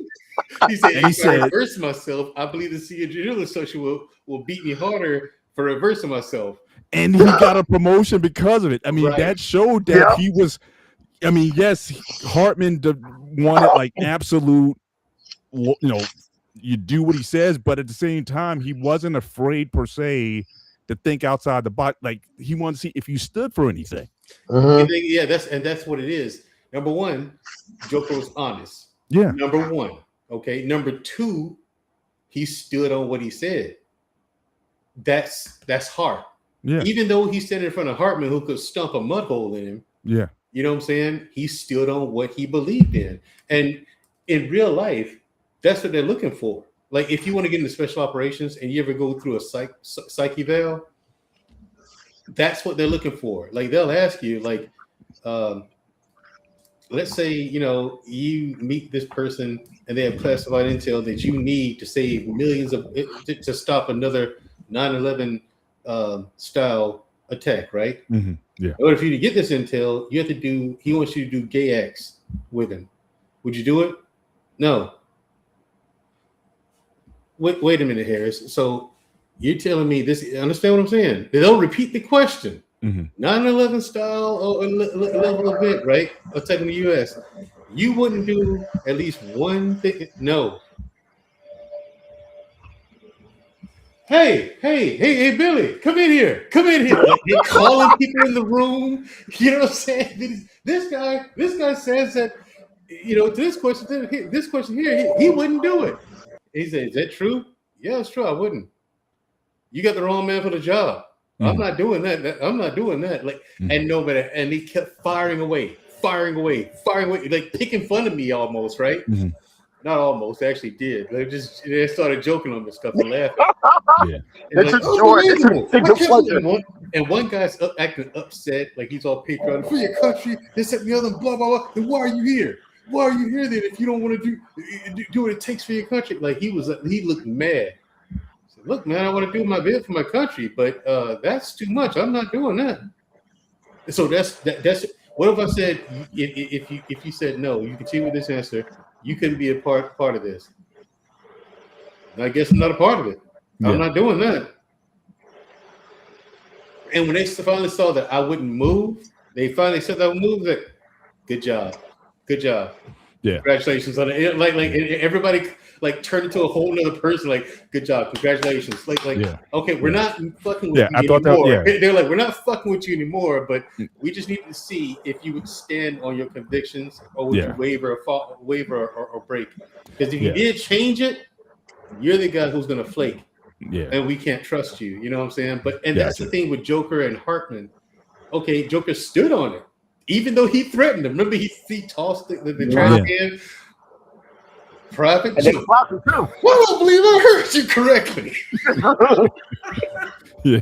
He said, "If I reverse myself, I believe the Sea of Drill Association will beat me harder for reversing myself." And he got a promotion because of it. I mean, that showed that he was. I mean, yes, Hartman wanted like absolute, you do what he says, but at the same time, he wasn't afraid per se to think outside the box. Like he wanted to see if you stood for anything. Yeah, that's what it is. Number one, Joker was honest. Yeah. Number one. Okay. Number two, he stood on what he said. That's hard. Yeah. Even though he stood in front of Hartman, who could stump a mud hole in him. Yeah. You know what I'm saying? He stood on what he believed in. And in real life, that's what they're looking for. Like if you want to get into special operations and you ever go through a psych eval, that's what they're looking for. Like they'll ask you, like, let's say, you meet this person and they have classified intel that you need to save millions to stop another 9/11 style attack, right? Yeah. But if you get this intel, he wants you to do gay acts with him. Would you do it? No. Wait a minute, Harris. So you're telling me this? Understand what I'm saying? They'll repeat the question. 9/11 style or level event, right? Attack in the U.S. You wouldn't do at least one thing? No. Hey, Billy, come in here. Like, they're calling people in the room. You know what I'm saying? This guy says that, to this question here, he wouldn't do it. He said, "Is that true?" "Yeah, it's true. I wouldn't." "You got the wrong man for the job. I'm not doing that. I'm not doing that." Like, and nobody, and he kept firing away, like picking fun of me almost, right? Not almost, they actually did. They started joking on this stuff and laughing. Yeah. And one guy's acting upset, like he's all patriotic for your country. This and the other, blah blah blah. Then why are you here? Why are you here then if you don't want to do what it takes for your country? Like he looked mad. I said, "Look, man, I want to do my bit for my country, but that's too much. I'm not doing that." So that's what if I said if you said no, you continue with this answer, you couldn't be a part of this. I guess I'm not a part of it. I'm not doing that. And when they finally saw that I wouldn't move, They finally said that move. Like, good job. Yeah. Congratulations on it. Like everybody like turned into a whole nother person. Like, good job, congratulations. Like, Yeah. okay, we're not fucking with Yeah, you I thought that- anymore. yeah. They're like, we're not fucking with you anymore, but we just need to see if you would stand on your convictions or would you waver or break. Because if you did change it, you're the guy who's gonna flake. Yeah. And we can't trust you. You know what I'm saying? That's the thing with Joker and Hartman. Okay, Joker stood on it. Even though he threatened him. Remember, he tossed the trash can. Private And they joke. slapped him too. Well, I don't believe I heard you correctly. Yeah.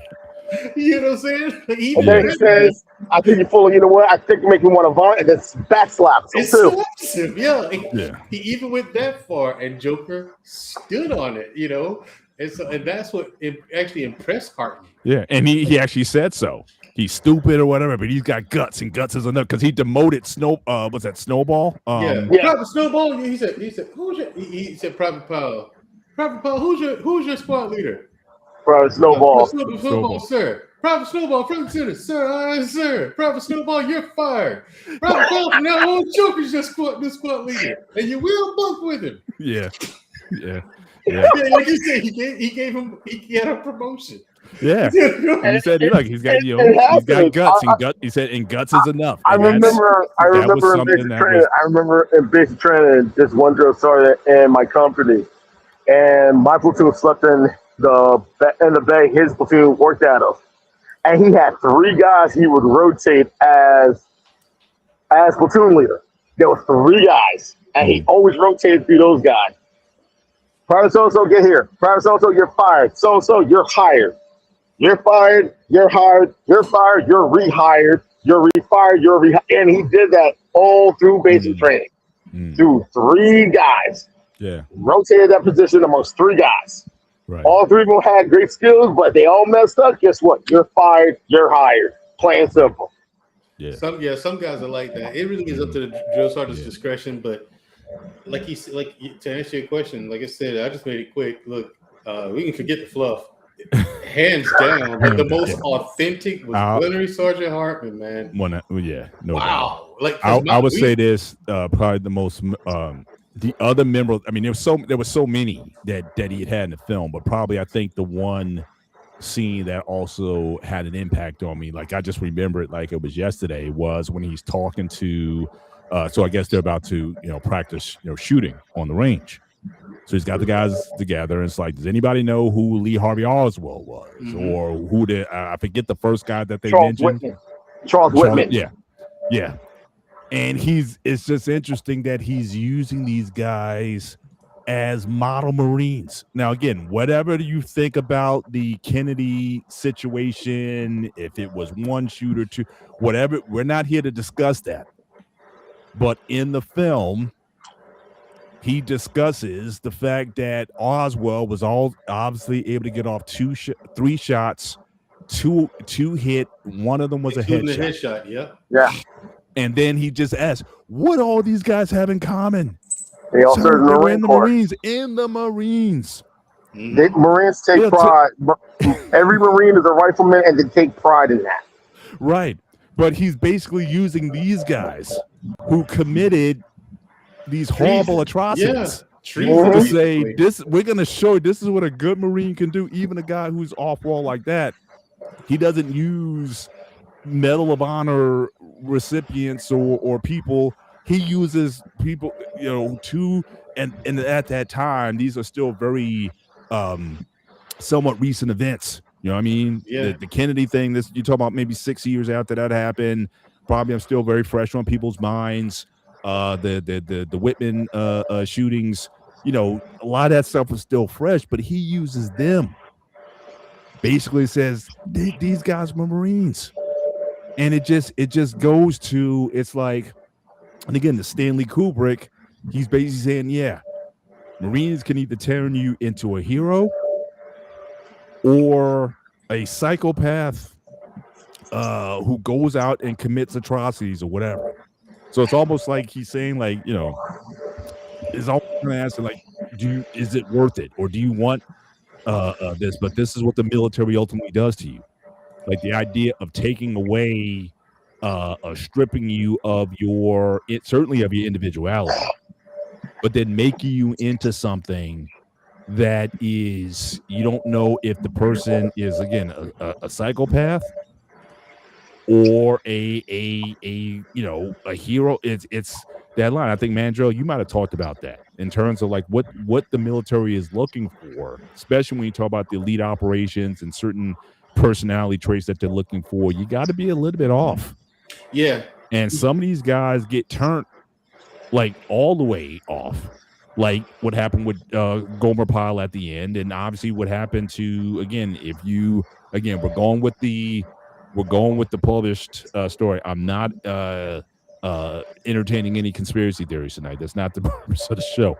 You know what I'm saying? Like, And then he says, I think you're full of, you know what? I think you make me want to vomit, and then back slaps him it too. slaps him. Yeah. He even went that far, and Joker stood on it, you know? And that's what actually impressed Hartman. Yeah. And he actually said so. He's stupid or whatever, but he's got guts, and guts is enough because he demoted what's that, Snowball? Private Snowball. He said, who's your? He said, Private Powell. Private Powell, who's your squad leader? Private Snowball. Snowball, sir. Private Snowball, front and center, sir. Sir. Private Snowball, you're fired. Private Powell, from now on, Joker's your squad leader, and you will bunk with him. Yeah. Like you said, he had a promotion. Yeah. He said, look, he's got guts. He said, and guts is enough. I remember in basic training, this one drill sergeant in my company, and my platoon slept in the bay his platoon worked out of, and he had 3 guys he would rotate as platoon leader. There were 3 guys, and he always rotated through those guys. Private so-and-so, get here. Private so-and-so, you're fired. So-and-so, you're hired. You're fired, you're hired, you're fired, you're rehired, you're refired, you're rehired. And he did that all through basic training. Through 3 guys. Yeah. Rotated that position amongst 3 guys. Right. All 3 of them had great skills, but they all messed up. Guess what? You're fired, you're hired. Plain and simple. Yeah. Some guys are like that. It really is up to the drill sergeant's discretion, but like to answer your question, like I said, I just made it quick. Look, we can forget the fluff. Hands down, like the most authentic was Gunnery Sergeant Hartman, man. Wow. Like I would say this probably the most the other member. I mean, there were so many that he had in the film, but probably I think the one scene that also had an impact on me, like I just remember it like it was yesterday, was when he's talking to so I guess they're about to practice shooting on the range. So he's got the guys together, and it's like, does anybody know who Lee Harvey Oswald was, or who I forget the first guy that they mentioned? Charles Whitman. Yeah. And it's just interesting that he's using these guys as model Marines. Now, again, whatever you think about the Kennedy situation, if it was 1 shooter, 2, whatever, we're not here to discuss that. But in the film, he discusses the fact that Oswald was obviously able to get off 3 shots, 2 hit. One of them was a headshot. Yeah. And then he just asked, what all these guys have in common? They all served in the Marine Corps. In the Marines. Marines take pride. Every Marine is a rifleman, and they take pride in that. Right. But he's basically using these guys who committed these horrible atrocities to say, we're going to show you this is what a good Marine can do. Even a guy who's off-wall like that, he doesn't use Medal of Honor recipients or people. He uses people, and at that time, these are still very somewhat recent events. You know what I mean? Yeah. The Kennedy thing, you talk about maybe 6 years after that happened. Probably I'm still very fresh on people's minds. The Whitman shootings, a lot of that stuff was still fresh, but he uses them. Basically says these guys were Marines. And it just goes to, it's like, and again, the Stanley Kubrick, he's basically saying, yeah, Marines can either turn you into a hero or a psychopath who goes out and commits atrocities or whatever. So it's almost like he's saying, like, is almost going to ask, like, is it worth it, or do you want this? But this is what the military ultimately does to you. Like the idea of taking away stripping you of certainly of your individuality, but then making you into something that is, you don't know if the person is, again, a psychopath or a hero. It's that line. I think, Mandrell, you might have talked about that in terms of like what the military is looking for, especially when you talk about the elite operations and certain personality traits that they're looking for. You got to be a little bit off, Yeah. and some of these guys get turned like all the way off, like what happened with Gomer Pyle at the end, and obviously what happened to, again, if you, again, we're going with the published story. I'm not entertaining any conspiracy theories tonight. That's not the purpose of the show,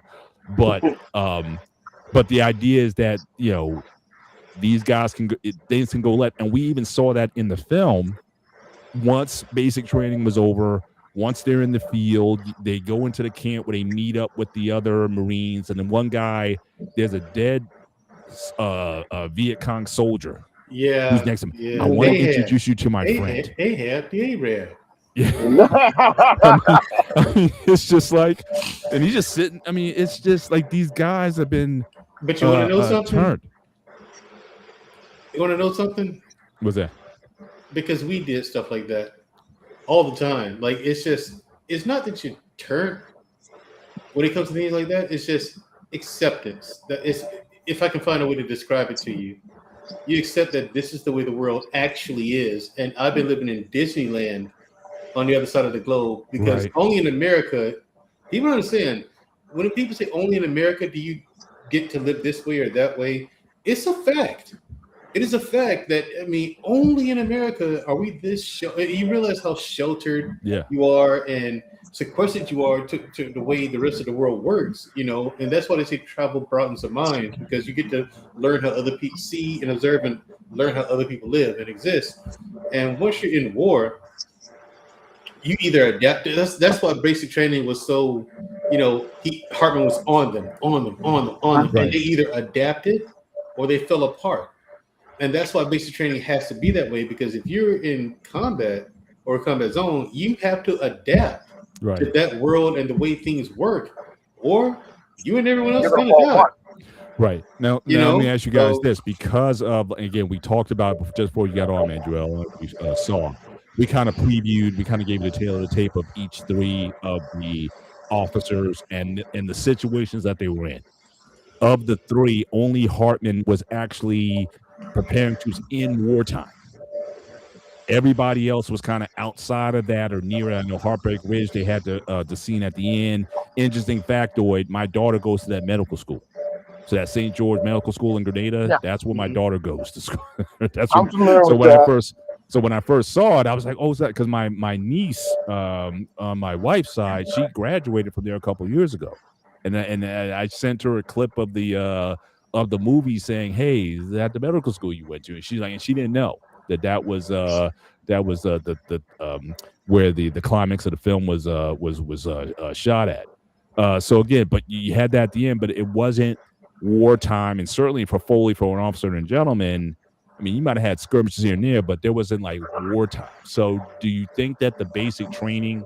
but the idea is that, these guys things can go left, and we even saw that in the film. Once basic training was over, once they're in the field, they go into the camp where they meet up with the other Marines, and then one guy, there's a dead Viet Cong soldier who's Yeah. next to him. Yeah. I want to introduce you to my friend. They had the Arab. Yeah. I mean, it's just like, and he's just sitting. I mean, it's just like these guys have been. But you want to know something? Turned. You want to know something? What's that? Because we did stuff like that all the time. Like, it's not that you turn when it comes to things like that. It's just acceptance. That is, if I can find a way to describe it to you, you accept that this is the way the world actually is. And I've been living in Disneyland on the other side of the globe, because only in America, people understand, when people say only in America do you get to live this way or that way, it's a fact. It is a fact that, I mean, only in America are we this you realize how sheltered you are and sequestered you are to the way the rest of the world works, and that's why they say travel broadens the mind, because you get to learn how other people see and observe and learn how other people live and exist. And once you're in war, you either adapt. That's why basic training was so, Hartman was on them, and they either adapted or they fell apart. And that's why basic training has to be that way, because if you're in combat or a combat zone, you have to adapt to that world and the way things work, or you and everyone else are going to die. Right. Now let me ask you guys this, because of, again, we talked about just before you got on, Mandrell, we saw, we kind of previewed, we kind of gave you the tail of the tape of each three of the officers and the situations that they were in. Of the three, only Hartman was actually preparing troops in wartime. Everybody else was kind of outside of that or near it. I know Heartbreak Ridge, they had the scene at the end. Interesting factoid, my daughter goes to that medical school. So that St. George Medical School in Grenada, that's where my daughter goes to school. When I first saw it, I was like, oh, is that because my niece on my wife's side, she graduated from there a couple of years ago. And I sent her a clip of the movie saying, "Hey, is that the medical school you went to?" And she's like, and she didn't know that was where the climax of the film was shot at. So again, but you had that at the end, but it wasn't wartime, and certainly for Foley, for an officer and gentleman, I mean, you might have had skirmishes here and there, but there wasn't like wartime. So do you think that the basic training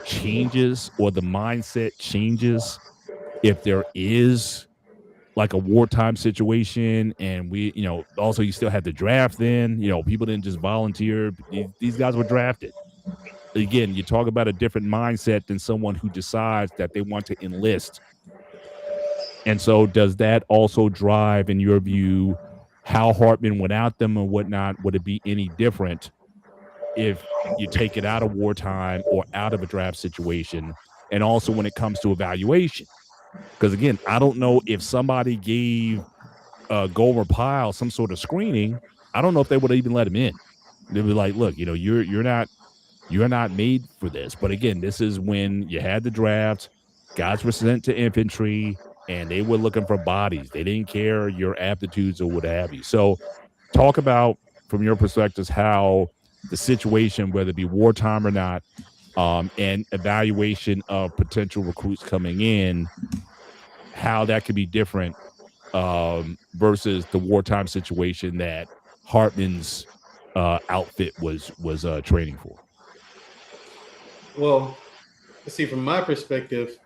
changes or the mindset changes if there is like a wartime situation? And we, also you still had the draft then, people didn't just volunteer. These guys were drafted. Again, you talk about a different mindset than someone who decides that they want to enlist. And so does that also drive, in your view, how Hartman went out them and whatnot? Would it be any different if you take it out of wartime or out of a draft situation? And also when it comes to evaluation, because again, I don't know if somebody gave Gomer Pyle some sort of screening, I don't know if they would even let him in. They'd be like, look, you're not made for this. But again, this is when you had the draft, guys were sent to infantry, and they were looking for bodies. They didn't care your aptitudes or what have you. So talk about, from your perspectives, how the situation, whether it be wartime or not, and evaluation of potential recruits coming in, how that could be different versus the wartime situation that Hartman's outfit was training for? Well, let's see. From my perspective,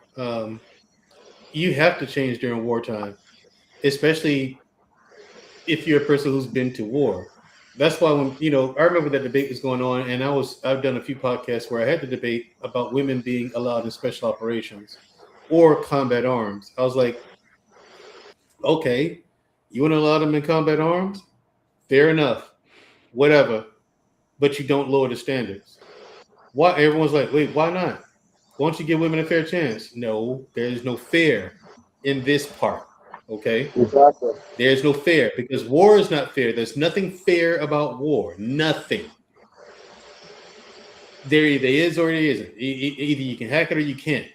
you have to change during wartime, especially if you're a person who's been to war. That's why when I remember that debate was going on, and I've done a few podcasts where I had the debate about women being allowed in special operations or combat arms. I was like, okay, you want to allow them in combat arms? Fair enough, whatever, but you don't lower the standards. Why? Everyone's like, wait, why not? Why don't you give women a fair chance? No, there is no fair in this part. Okay. Exactly. There's no fair because war is not fair. There's nothing fair about war. Nothing. There either is or it isn't. Either you can hack it or you can't.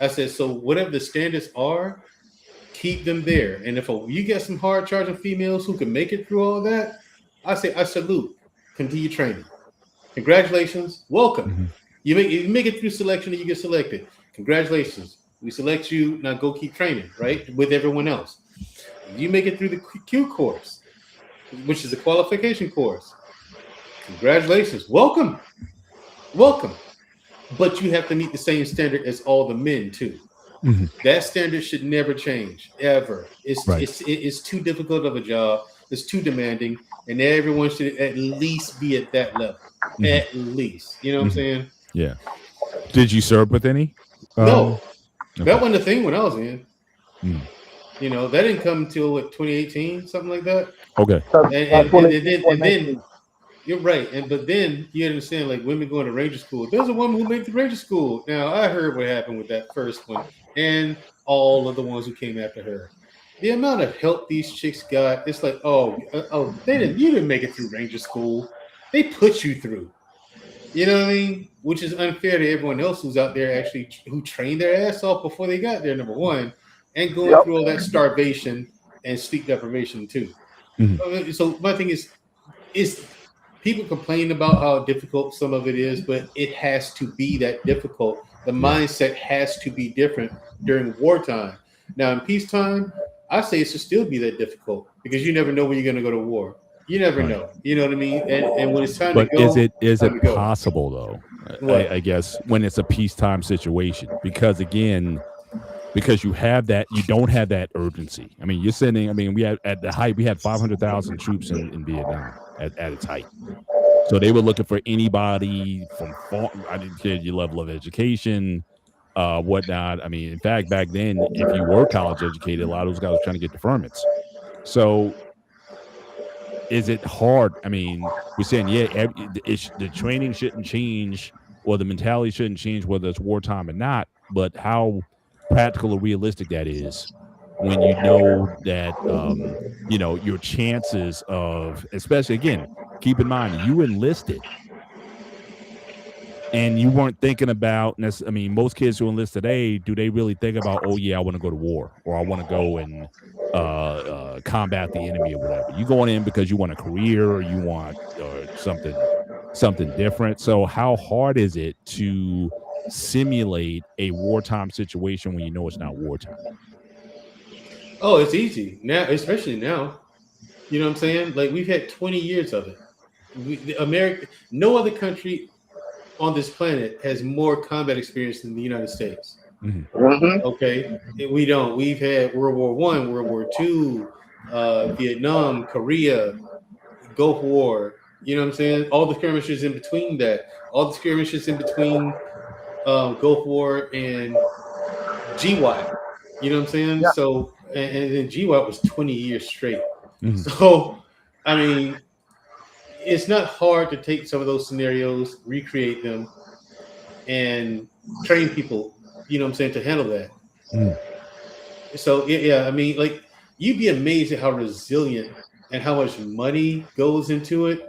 I said, so whatever the standards are, keep them there. And if you get some hard charging females who can make it through all that, I say I salute. Continue training. Congratulations. Welcome. Mm-hmm. You make it through selection and you get selected. Congratulations. We select you. Now go keep training, right? With everyone else. You make it through the Q course, which is a qualification course. Congratulations. Welcome. Welcome. But you have to meet the same standard as all the men too. Mm-hmm. That standard should never change, ever. Right. It's too difficult of a job. It's too demanding. And everyone should at least be at that level. Mm-hmm. At least. You know what I'm saying? Yeah. Did you serve with any? No. Okay. That wasn't a thing when I was in. Mm. That didn't come until 2018, something like that. Okay. And then you're right. But then you understand, like women going to Ranger School. There's a woman who made the Ranger School. Now I heard what happened with that first one and all of the ones who came after her. The amount of help these chicks got, it's like, you didn't make it through Ranger School. They put you through. You know what I mean? Which is unfair to everyone else who's out there who trained their ass off before they got there, number one, and going through all that starvation and sleep deprivation too. Mm-hmm. So my thing is people complain about how difficult some of it is, but it has to be that difficult. The mindset has to be different during wartime. Now in peacetime, I say it should still be that difficult because you never know when you're going to go to war. You never know. You know what I mean? And when it's time to go. But is it possible though? I guess when it's a peacetime situation, because you have that, you don't have that urgency. I mean, you're sending. I mean, we had at the height, we had 500,000 troops in Vietnam at its height. So they were looking for anybody from. I didn't care your level of education, whatnot. I mean, in fact, back then, if you were college educated, a lot of those guys were trying to get deferments. So. Is it hard? I mean, we're saying, the training shouldn't change or the mentality shouldn't change whether it's wartime or not, but how practical or realistic that is when you know that, your chances of, especially, again, keep in mind, you enlisted and you weren't thinking about, I mean, most kids who enlist today, do they really think about, oh, yeah, I want to go to war or I want to go and combat the enemy or whatever? You going in because you want a career or you want something different. So how hard is it to simulate a wartime situation when you know it's not wartime? Oh, it's easy now, especially now. You know what I'm saying? Like we've had 20 years of it. No other country on this planet has more combat experience than the United States. Mm-hmm. Okay, we don't. We've had World War I, World War II, Vietnam, Korea, Gulf War. You know what I'm saying? All the skirmishes in between that. All the skirmishes in between Gulf War and GWAT. You know what I'm saying? Yeah. So, and then GWAT was 20 years straight. Mm-hmm. So, I mean, it's not hard to take some of those scenarios, recreate them, and train people, you know what I'm saying, to handle that. Mm. So, yeah, I mean, like, you'd be amazed at how resilient and how much money goes into it.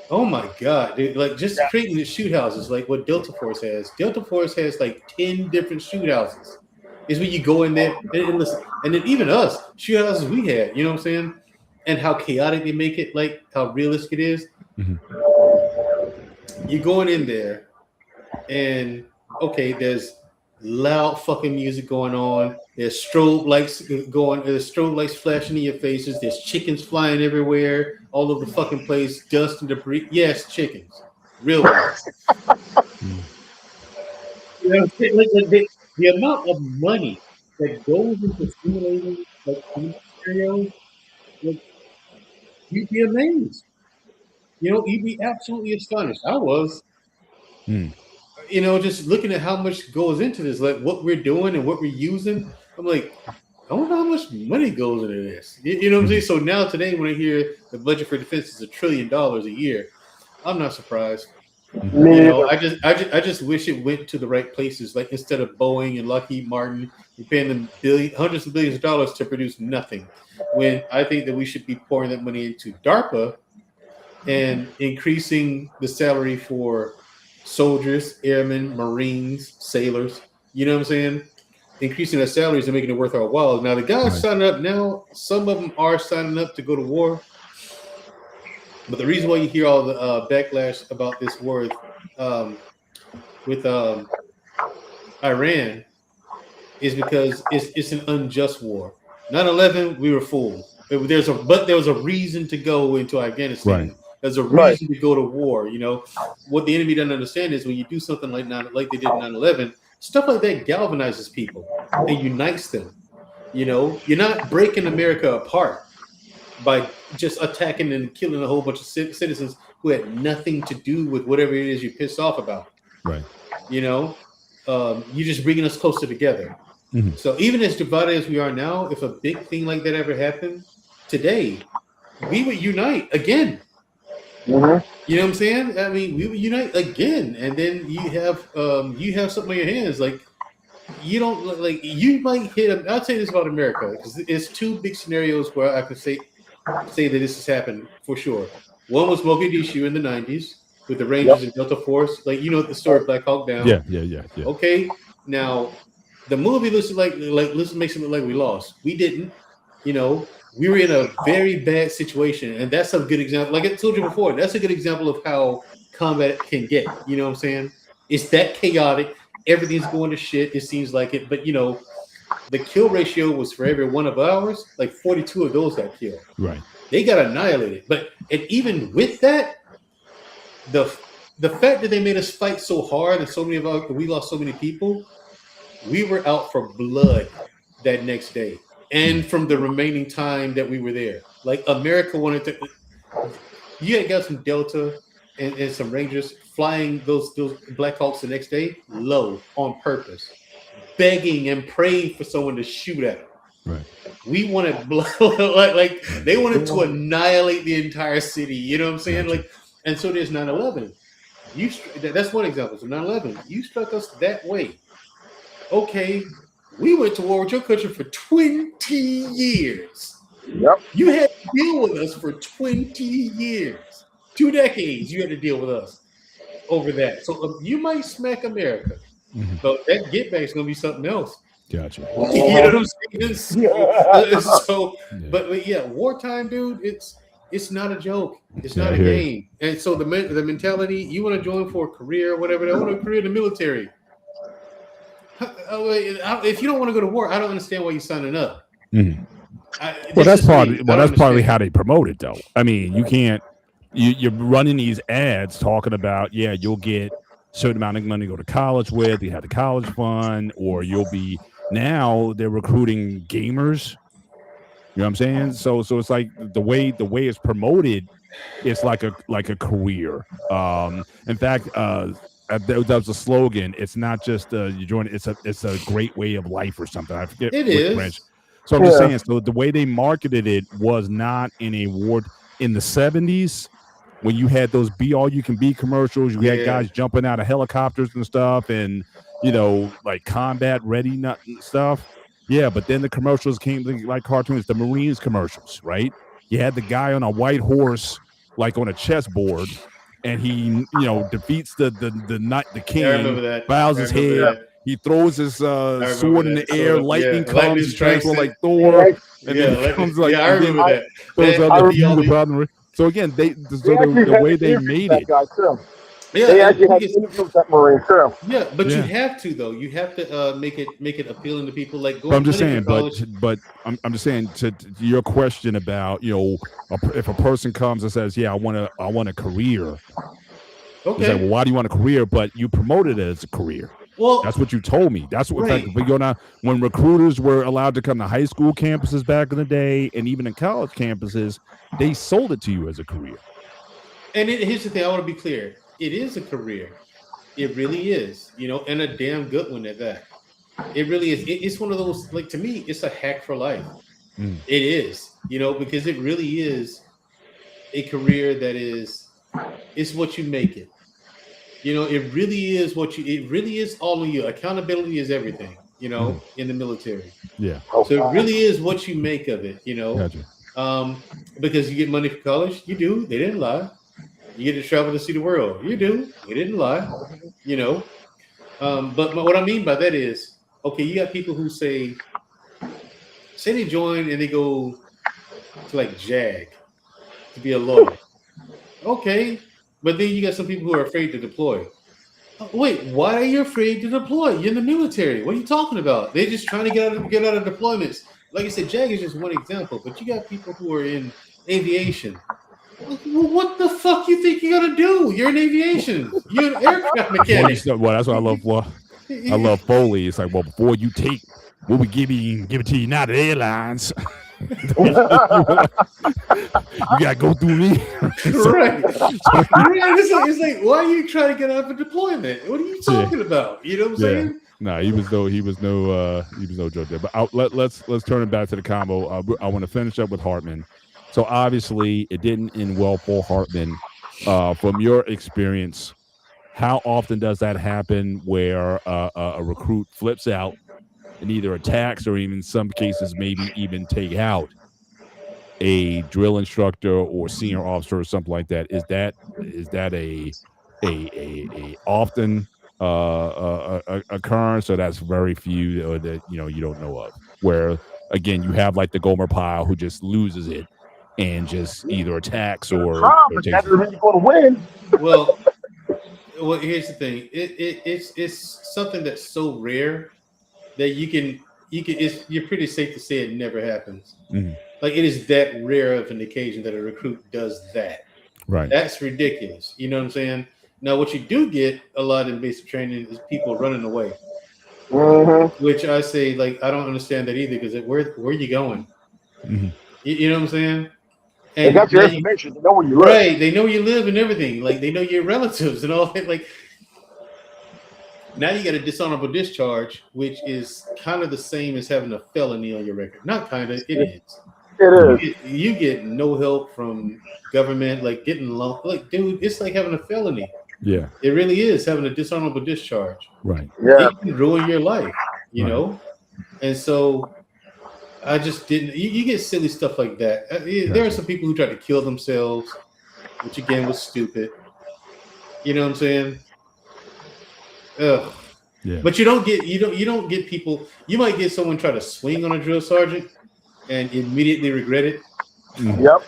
Oh, my God, dude. Like, just creating the shoot houses, like what Delta Force has. Delta Force has, like, 10 different shoot houses. It's when you go in there and listen. And then even us, shoot houses we had, you know what I'm saying? And how chaotic they make it, like how realistic it is. Mm-hmm. You're going in there and, okay, there's loud fucking music going on. There's strobe lights going. There's strobe lights flashing in your faces. There's chickens flying everywhere, all over the fucking place. Dust and debris. Yes, chickens, real ones. You know, the amount of money that goes into simulating like these scenarios, like, you'd be amazed. You know, you'd be absolutely astonished. I was. You know, just looking at how much goes into this, like what we're doing and what we're using. I'm like, I wonder how much money goes into this. You know what I'm saying? So now today, when I hear the budget for defense is $1 trillion a year, I'm not surprised. Me You know, neither. I just wish it went to the right places. Like instead of Boeing and Lockheed Martin, you're paying them hundreds of billions of dollars to produce nothing. When I think that we should be pouring that money into DARPA and increasing the salary for soldiers, airmen, Marines, sailors. You know what I'm saying? Increasing their salaries and making it worth our while. Now the guys Right. signing up now, some of them are signing up to go to war. But the reason why you hear all the backlash about this war with Iran is because it's an unjust war. 9/11, we were fooled. There was a reason to go into Afghanistan. Right. There's a Right. reason to go to war. You know what the enemy doesn't understand is when you do something like they did in 9/11, stuff like that galvanizes people and unites them. You know, you're not breaking America apart by just attacking and killing a whole bunch of citizens who had nothing to do with whatever it is you're pissed off about. Right. You know, you're just bringing us closer together. Mhm. So even as divided as we are now, if a big thing like that ever happened today, we would unite again. Mhm. You know what I'm saying? I mean, we would unite again, and then you have something on your hands. Like you don't like you might hit. I'll say this about America because it's two big scenarios where I could say that this has happened for sure. One was Mogadishu in the 90s with the Rangers and Delta Force. Like you know the story of Black Hawk Down. Yeah. Okay, now the movie looks like makes it look like we lost. We didn't. You know, we were in a very bad situation, and that's a good example. Like I told you before, that's a good example of how combat can get. You know what I'm saying? It's that chaotic. Everything's going to shit. It seems like it, but you know, the kill ratio was for every one of ours. Like 42 of those got killed. Right. They got annihilated. But and even with that, the fact that they made us fight so hard and we lost so many people, we were out for blood that next day. And from the remaining time that we were there. Like America wanted to you had got some Delta and some Rangers flying those Black Hawks the next day low on purpose, begging and praying for someone to shoot at them. Right. We wanted blood, like they wanted to annihilate the entire city. You know what I'm saying? Gotcha. Like, and so there's 9/11. That's one example. So 9/11, you struck us that way. Okay, we went to war with your country for 20 years. Yep. You had to deal with us for 20 years. 2 decades you had to deal with us over that. So you might smack America, but that get back is going to be something else. Gotcha. You know what I'm saying? So, Yeah. but yeah, wartime, dude, it's not a joke. It's Yeah, not I a hear you. game. And so the mentality, you want to join for a career or whatever, I want a career in the military. If you don't want to go to war, I don't understand why you're signing up. Mhm. Well, that's partly how they promote it, though. I mean, you can't. You're running these ads talking about, yeah, you'll get a certain amount of money to go to college with. You have the college fund, or you'll be. Now they're recruiting gamers. You know what I'm saying? So it's like the way it's promoted, it's like a career. In fact, that was a slogan. It's not just you join. It's a great way of life or something. I forget. It which is. branch. So I'm just saying. So the way they marketed it was not in a war in the 70s when you had those be all you can be commercials. You had guys jumping out of helicopters and stuff, and like combat ready stuff. Yeah, but then the commercials came like cartoons, the Marines commercials, right? You had the guy on a white horse, like on a chessboard, and he, defeats the king. I remember that. Bows his head. That. He throws his sword in the air. Lightning comes, he strikes like Thor, and then it comes like I remember that. So again, the way they made it. Guy too. Yeah, They and actually you had get, interviews with that Marine too. yeah, but you Yeah. have to though. You have to make it appealing to people. Like But I'm just studying for saying, college. but I'm just saying to your question about if a person comes and says, yeah, I want a career. It's like, Okay. well, why do you want a career? But you promoted it as a career. That's Well, what you told me. That's what, in fact, right. if we go now, when recruiters were allowed to come to high school campuses back in the day, and even in college campuses, they sold it to you as a career. And here's the thing. I want to be clear. It is a career. It really is. And a damn good one at that. It really is. It's one of those. Like to me, it's a hack for life. Mm. It is. Because it really is a career that is. It's what you make it. It really is it really is all of you. Accountability is everything, in the military. Yeah, So it really is what you make of it, gotcha. because you get money for college. You do. They didn't lie. You get to travel to see the world. You do. They didn't lie, you know. But what I mean by that is, okay, you got people who say they join and they go to like JAG to be a lawyer. Okay. But then you got some people who are afraid to deploy. Wait, why are you afraid to deploy? You're in the military. What are you talking about? They're just trying to get out of deployments. Like I said, JAG is just one example, but you got people who are in aviation. Well, what the fuck you think you're gonna do? You're in aviation. You're an aircraft mechanic. Well, that's what I love. Well, I love Foley. It's like, well, before you take what we give it to United Airlines. You gotta go through me. Right. It's like, why are you trying to get out of deployment? What are you talking about? You know what I'm saying? No, he was no joke there. But let's turn it back to the combo. I want to finish up with Hartman. So obviously, it didn't end well for Hartman. From your experience, how often does that happen where a recruit flips out and either attacks or even in some cases maybe even take out a drill instructor or senior officer or something like that? Is that a often occurrence, or that's very few, or that you don't know of? Where again, you have like the Gomer Pyle who just loses it and just either attacks or but takes that doesn't mean you're going to win. Well, here's the thing. It's something that's so rare that you're pretty safe to say it never happens. Mhm. Like it is that rare of an occasion that a recruit does that. Right. That's ridiculous. You know what I'm saying? Now, what you do get a lot in basic training is people running away, which I say like I don't understand that either because where are you going? Mhm. You know what I'm saying? They And got your now information. They know where you live. right, they know where you live and everything. Like they know your relatives and all that. Like now you got a dishonorable discharge, which is kind of the same as having a felony on your record. Not kind of, it is. It is. You get no help from government, like getting loan. Like, dude, it's like having a felony. Yeah. It really is having a dishonorable discharge. Right. Yeah. It can ruin your life, you Right. know? And so I just didn't. You get silly stuff like that. There are some people who try to kill themselves, which again was stupid. You know what I'm saying? Ugh. Yeah. But you don't get people. You might get someone try to swing on a drill sergeant and immediately regret it. Yep.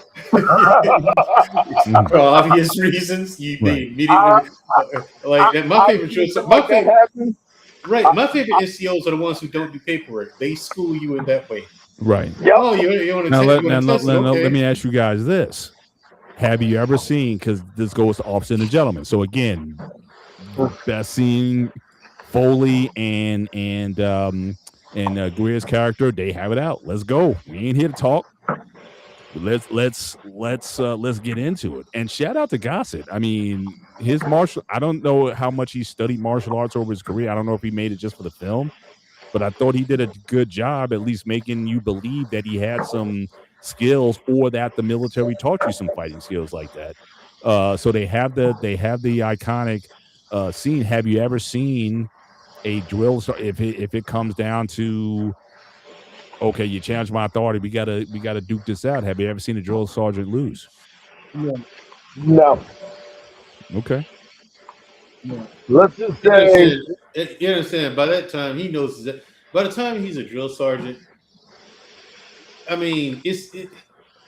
For obvious reasons, they immediately like my favorite drill sergeant. My favorite NCOs are the ones who don't do paperwork. They school you in that way. Right. Yep. Oh, you want to Now, test? let me ask you guys this: have you ever seen? Because this goes to officer and the gentleman. So again, best scene, Foley and Greer's character, they have it out. Let's go. We ain't here to talk. Let's get into it. And shout out to Gossett. I mean, his martial. I don't know how much he studied martial arts over his career. I don't know if he made it just for the film, but I thought he did a good job at least making you believe that he had some skills or that the military taught you some fighting skills like that. So they have the iconic scene. Have you ever seen a drill? If it comes down to, okay, you challenge my authority, we gotta duke this out. Have you ever seen a drill sergeant lose? No. Okay. Let's just say. You understand? By that time, he knows that. By the time he's a drill sergeant, I mean,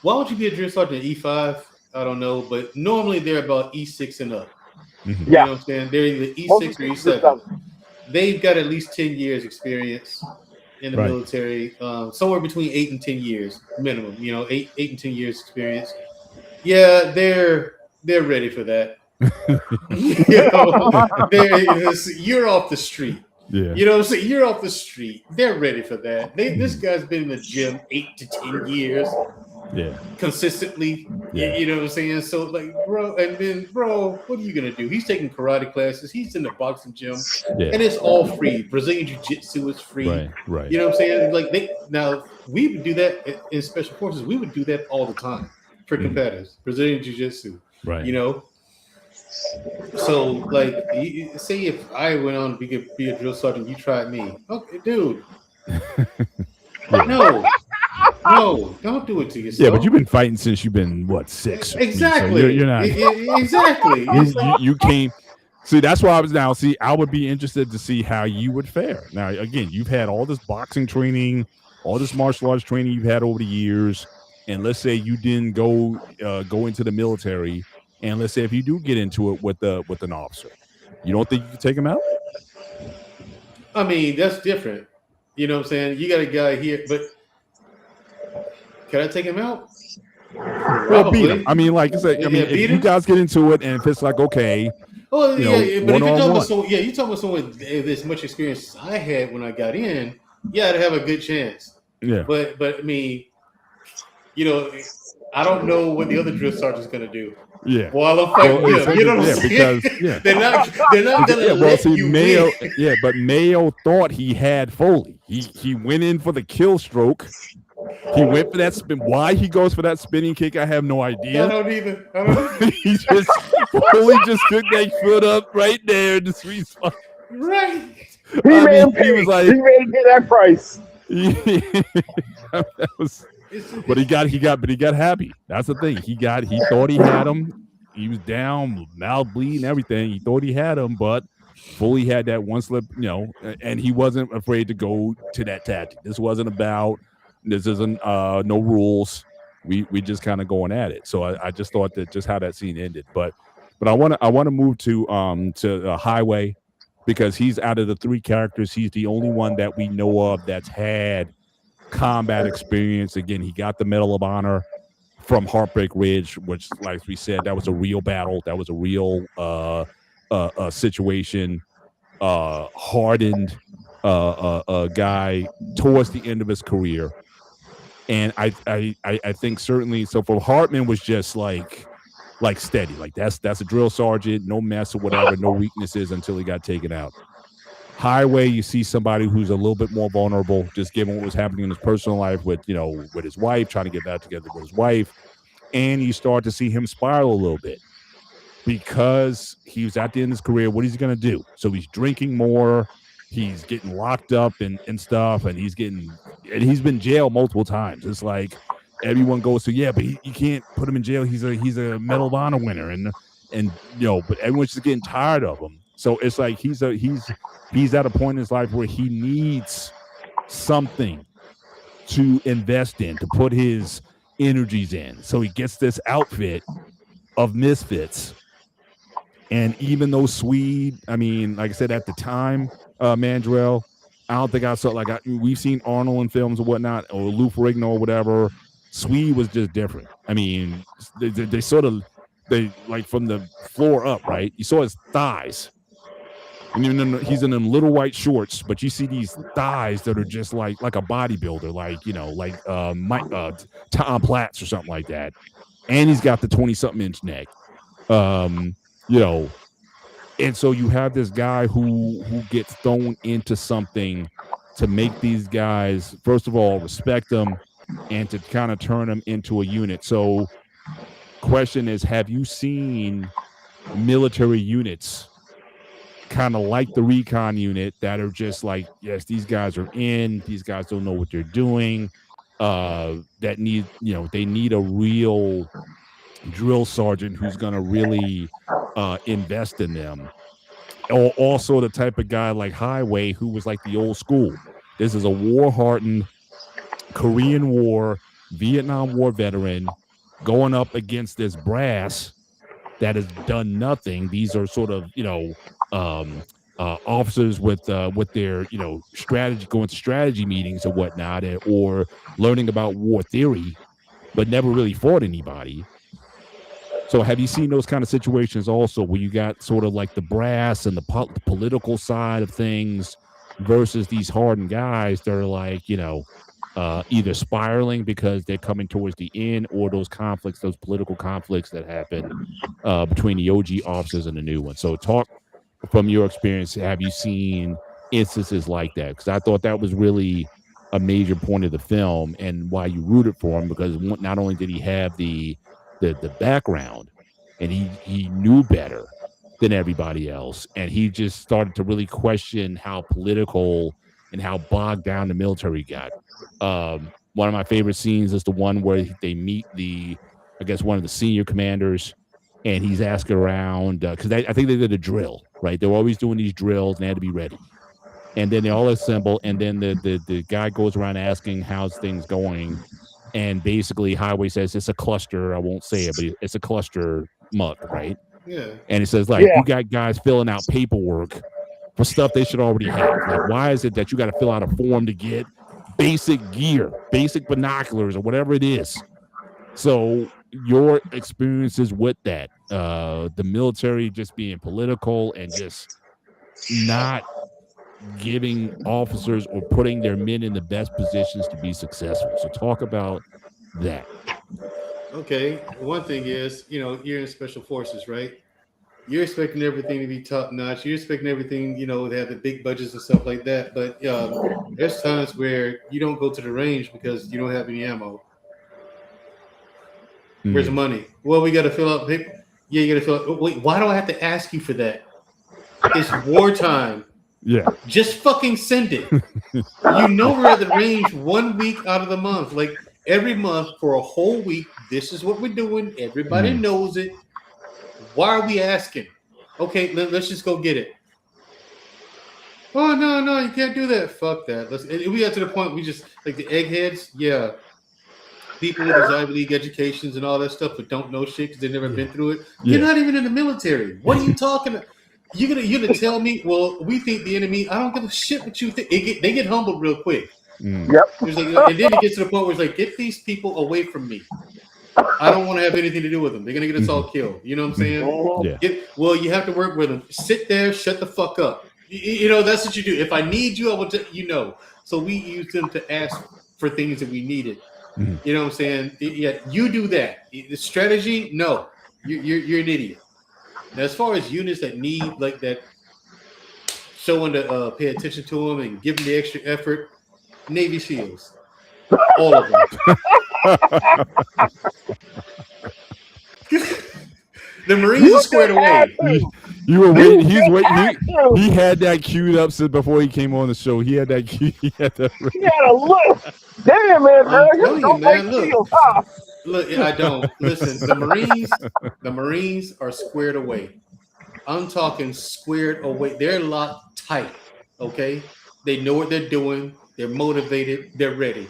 why would you be a drill sergeant at E5? I don't know, but normally they're about E6 and up. Mhm. You know what I'm saying? They're either Most E6 or of these E7. systems. They've got at least 10 years experience in the Right. military, somewhere between 8 and 10 years minimum. You know, eight and 10 years experience. Yeah, they're ready for that. You know, you're off the street. Yeah. You know what I'm saying? You're off the street. They're ready for that. This Mhm. guy's been in the gym 8 to 10 years Yeah. consistently. Yeah. You know what I'm saying? So, like, bro, and then, bro, what are you gonna do? He's taking karate classes. He's in the boxing gym, Yeah. and it's all free. Brazilian jiu-jitsu is free. Right. Right. You know what I'm saying? Like we would do that in special forces. We would do that all the time for Mhm. competitors. Brazilian jiu-jitsu. Right. You know. So, like, say if I went on to be a drill sergeant, you tried me. Okay, dude. Yeah. No, don't do it to yourself. Yeah, but you've been fighting since you've been what, 6? Exactly. So you're not. Exactly. It's like, You came. See, that's why I was now. See, I would be interested to see how you would fare. Now, again, you've had all this boxing training, all this martial arts training you've had over the years, and let's say you didn't go into the military, and let's say if you do get into it with an officer, you don't think you could take him out? I mean, that's different. You know what I'm saying? You got a guy here, but can I take him out? Well, beat him. I mean, like I said, if beat you him? guys get into it, and if it's like, okay, Oh, you know, yeah, but if you're talking one-on-one. about you're talking about someone with as much experience as I had when I got in, yeah, I'd have a good chance. Yeah. But I mean, you know, I don't know what the other drill sergeant's gonna do. Yeah. While I'm fighting Well, him, you know what I'm saying? because yeah. they're not gonna Yeah, well, let see, you Mayo, win. yeah, but Mayo thought he had Foley. He went in for the kill stroke. He went for that spin. Why he goes for that spinning kick, I have no idea. I don't either. He just Foley just took that foot up right there in the sweet spot. Right. He made him pay that price. That was, but he got happy. That's the thing. He thought he had him. He was down, mouth bleeding, everything. He thought he had him, but Foley had that one slip, and he wasn't afraid to go to that tactic. This isn't no rules. We just kind of going at it. So I just thought that just how that scene ended. But I want to move to Highway, because he's out of the 3 characters, he's the only one that we know of that's had combat experience. Again, he got the Medal of Honor from Heartbreak Ridge, which, like we said, that was a real battle. That was a real situation. Hardened a guy towards the end of his career. And I think certainly, so for Hartman was just like steady, like that's a drill sergeant, no mess or whatever, no weaknesses until he got taken out. Highway, you see somebody who's a little bit more vulnerable, just given what was happening in his personal life with his wife, trying to get back together with his wife, and you start to see him spiral a little bit because he was at the end of his career. What is he going to do? So he's drinking more. He's getting locked up and stuff, and he's been jailed multiple times. It's like everyone goes to, yeah, but you can't put him in jail. He's a Medal of Honor winner, and but everyone's just getting tired of him. So it's like he's at a point in his life where he needs something to invest in, to put his energies in. So he gets this outfit of misfits. And even though Swede, I mean, like I said, at the time, Mandrell, I don't think I saw, we've seen Arnold in films or whatnot, or Lou Ferrigno or whatever. Swede was just different. I mean, they sort of, like from the floor up, right? You saw his thighs. And even though he's in them little white shorts, but you see these thighs that are just like a bodybuilder, like Tom Platz or something like that. And he's got the 20-something inch neck. And so you have this guy who gets thrown into something to make these guys, first of all, respect them and to kind of turn them into a unit. So question is, have you seen military units kind of like the recon unit that are just like, yes, these guys are in, these guys don't know what they're doing, that need, they need a real drill sergeant who's going to really invest in them? Or also the type of guy like Highway, who was like the old school. This is a war-hardened Korean War, Vietnam War veteran going up against this brass that has done nothing. These are sort of, officers with their, strategy, going to strategy meetings and whatnot, or learning about war theory, but never really fought anybody. So have you seen those kind of situations also where you got sort of like the brass and the political side of things versus these hardened guys that are like, either spiraling because they're coming towards the end, or those conflicts, those political conflicts that happen between the OG officers and the new ones. So talk from your experience. Have you seen instances like that? Because I thought that was really a major point of the film and why you rooted for him, because not only did he have the background, and he knew better than everybody else, and he just started to really question how political and how bogged down the military got. One of my favorite scenes is the one where they meet one of the senior commanders, and he's asking around because I think they did a drill, right? They were always doing these drills and they had to be ready. And then they all assemble, and then the guy goes around asking how's things going, and basically Highway says it's a cluster. I won't say it, but it's a cluster muck, right? Yeah. And it says like you got guys filling out paperwork for stuff they should already have. Like, why is it that you got to fill out a form to get basic gear, basic binoculars, or whatever it is? So your experiences with that, the military just being political and just not giving officers or putting their men in the best positions to be successful. So talk about that. Okay. One thing is, you're in special forces, right? You're expecting everything to be top notch. You're expecting everything, to have the big budgets and stuff like that. But there's times where you don't go to the range because you don't have any ammo. Where's the money? Well, we got to fill out paper. Yeah, you got to fill out. Wait, why do I have to ask you for that? It's wartime. Yeah. Just fucking send it. We're at the range 1 week out of the month. Like every month for a whole week, this is what we're doing. Everybody knows it. Why are we asking? Okay, let's just go get it. Oh, no, you can't do that. Fuck that. We got to the point we just, like the eggheads, yeah. People with these Ivy League educations and all that stuff but don't know shit because they've never been through it. You're not even in the military. What are you talking about? You're gonna tell me, well, we think the enemy, I don't give a shit what you think. They get humbled real quick. Yep. And then it gets to the point where it's like, get these people away from me. I don't want to have anything to do with them. They're going to get us all killed. You know what I'm saying? Yeah. Well, you have to work with them. Sit there, shut the fuck up. That's what you do. If I need you, I will So we use them to ask for things that we needed. You know what I'm saying? Yeah, you do that. The strategy, no. You're an idiot. Now, as far as units that need like that, showing to pay attention to them and give them the extra effort, Navy SEALs. All of them. The Marines are squared away. You were waiting. He had that queued up since before he came on the show. He had that queued. He had a list. Damn, man, you don't make SEALs, huh? Look, I don't. Listen, the Marines are squared away. I'm talking squared away. They're locked tight, okay? They know what they're doing. They're motivated. They're ready.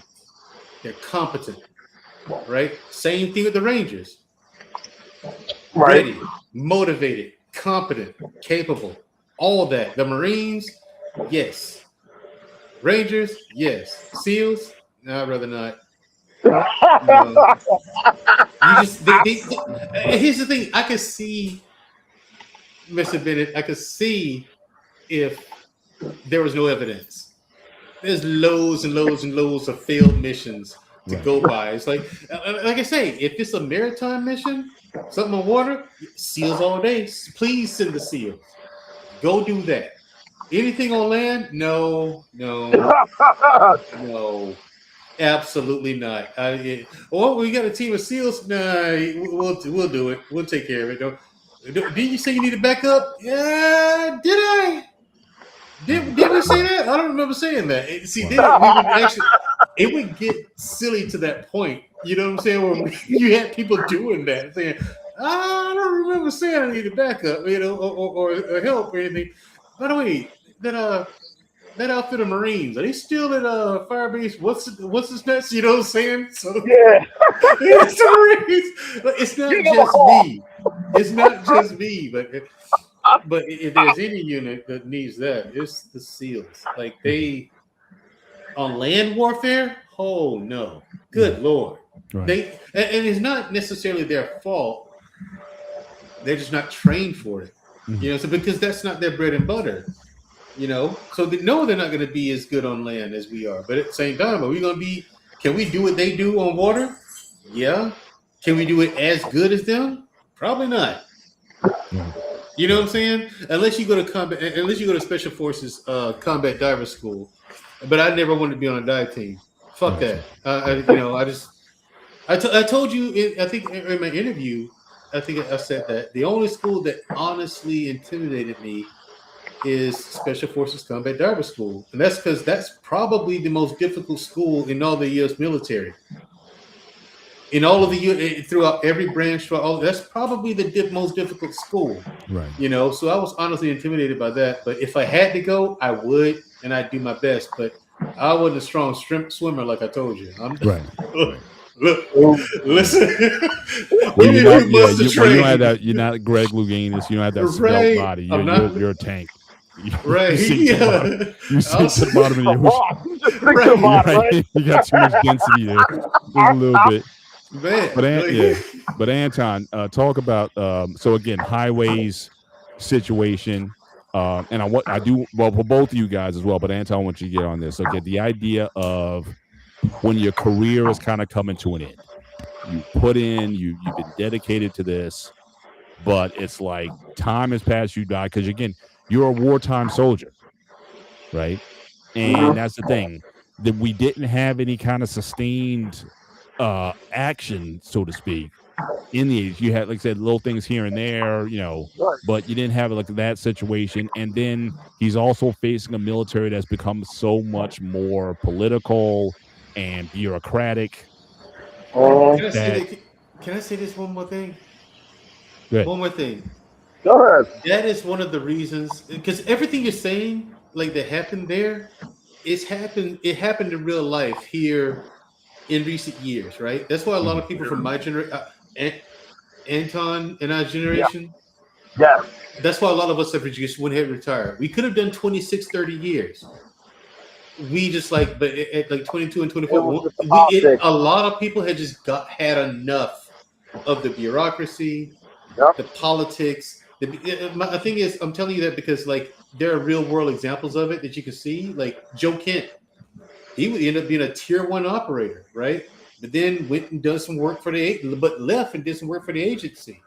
They're competent, right? Same thing with the Rangers. Right. Ready, motivated, competent, capable. All that. The Marines, yes. Rangers, yes. SEALs, no, I'd rather not. Here's the thing. I could see, Mr. Bennett, I could see if there was no evidence. There's loads and loads and loads of failed missions to go by. It's like I say, if it's a maritime mission, something on water, SEALs all day. Please send the SEALs. Go do that. Anything on land? No. Absolutely not. We got a team of SEALs. Nah, we'll do it. We'll take care of it. Did you say you need a backup? Yeah, did I? Did we say that? I don't remember saying that. See, it would get silly to that point. You know what I'm saying? When you had people doing that, saying, I don't remember saying I need a backup, or help or anything. By the way, that outfit of Marines, are they still at Firebase? What's his next? You know what I'm saying? So yeah. it's the Marines. It's not just me. It's not just me, but if there's any unit that needs that, it's the SEALs. Like they on land warfare. Oh no, good lord! Right. They and it's not necessarily their fault. They're just not trained for it. You know, so because that's not their bread and butter. You know, so they know they're not going to be as good on land as we are. But at the same time, are we going to be? Can we do what they do on water? Yeah. Can we do it as good as them? Probably not. You know what I'm saying? Unless you go to Special Forces Combat Diver School. But I never wanted to be on a dive team. Fuck that. I told you. I think in my interview, I think I said that the only school that honestly intimidated me is Special Forces Combat Diver School, and that's because that's probably the most difficult school in all the U.S. military. In all of the throughout every branch, that's probably the most difficult school. Right. You know, so I was honestly intimidated by that. But if I had to go, I would, and I'd do my best. But I wasn't a strong swimmer, like I told you. Right. Look, listen. Well, you don't have that. You're not Greg Louganis. You don't have that svelte body. You're a tank. Right. You sink to the bottom of your right. You got too much density there. Just a little bit. Man. But Anton, talk about so again, highways situation. And I do well for both of you guys as well, but Anton, I want you to get on this. Okay, the idea of when your career is kind of coming to an end. You put in, you've been dedicated to this, but it's like time has passed, you die, because again, you're a wartime soldier, right? And that's the thing, that we didn't have any kind of sustained action, so to speak, in the 80s. You had, like I said, little things here and there, you know, but you didn't have like that situation. And then he's also facing a military that's become so much more political and bureaucratic. Can I say this one more thing? One more thing. Go ahead. That is one of the reasons, because everything you're saying, like that happened there, it happened in real life here in recent years, right? That's why a lot of people from my generation, Anton and our generation, that's why a lot of us have just went ahead and retired. We could have done 26, 30 years. We just but at like 22 and 24, a lot of people had just had enough of the bureaucracy, the politics. My thing is, I'm telling you that because like there are real world examples of it that you can see. Like Joe Kent, he would end up being a tier 1 operator, right? But then went and done some work for but left and did some work for the agency.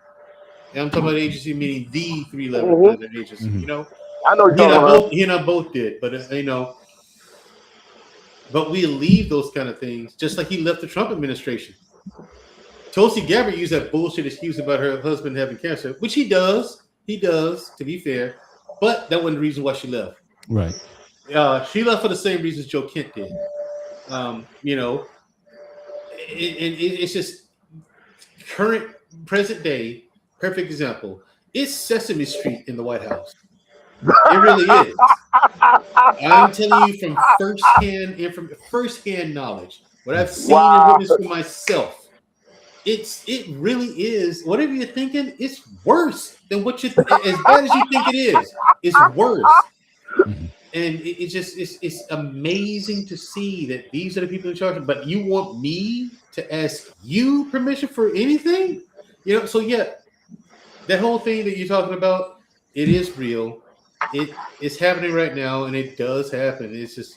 And I'm talking about agency meaning the 311 agency. You know, I know he and I both did, but you know. But we leave those kind of things, just like he left the Trump administration. Tulsi Gabbard used that bullshit excuse about her husband having cancer, which he does. He does, to be fair. But that wasn't the reason why she left. Right. She left for the same reasons Joe Kent did. You know, it's just present day, perfect example. It's Sesame Street in the White House. It really is. I'm telling you from firsthand knowledge, what I've seen and witnessed for myself. It really is. Whatever you're thinking, it's worse than what as bad as you think it is. It's worse. And it's amazing to see that these are the people in charge. But you want me to ask you permission for anything? You know, so yeah, that whole thing that you're talking about, it is real. It's happening right now, and it does happen. It's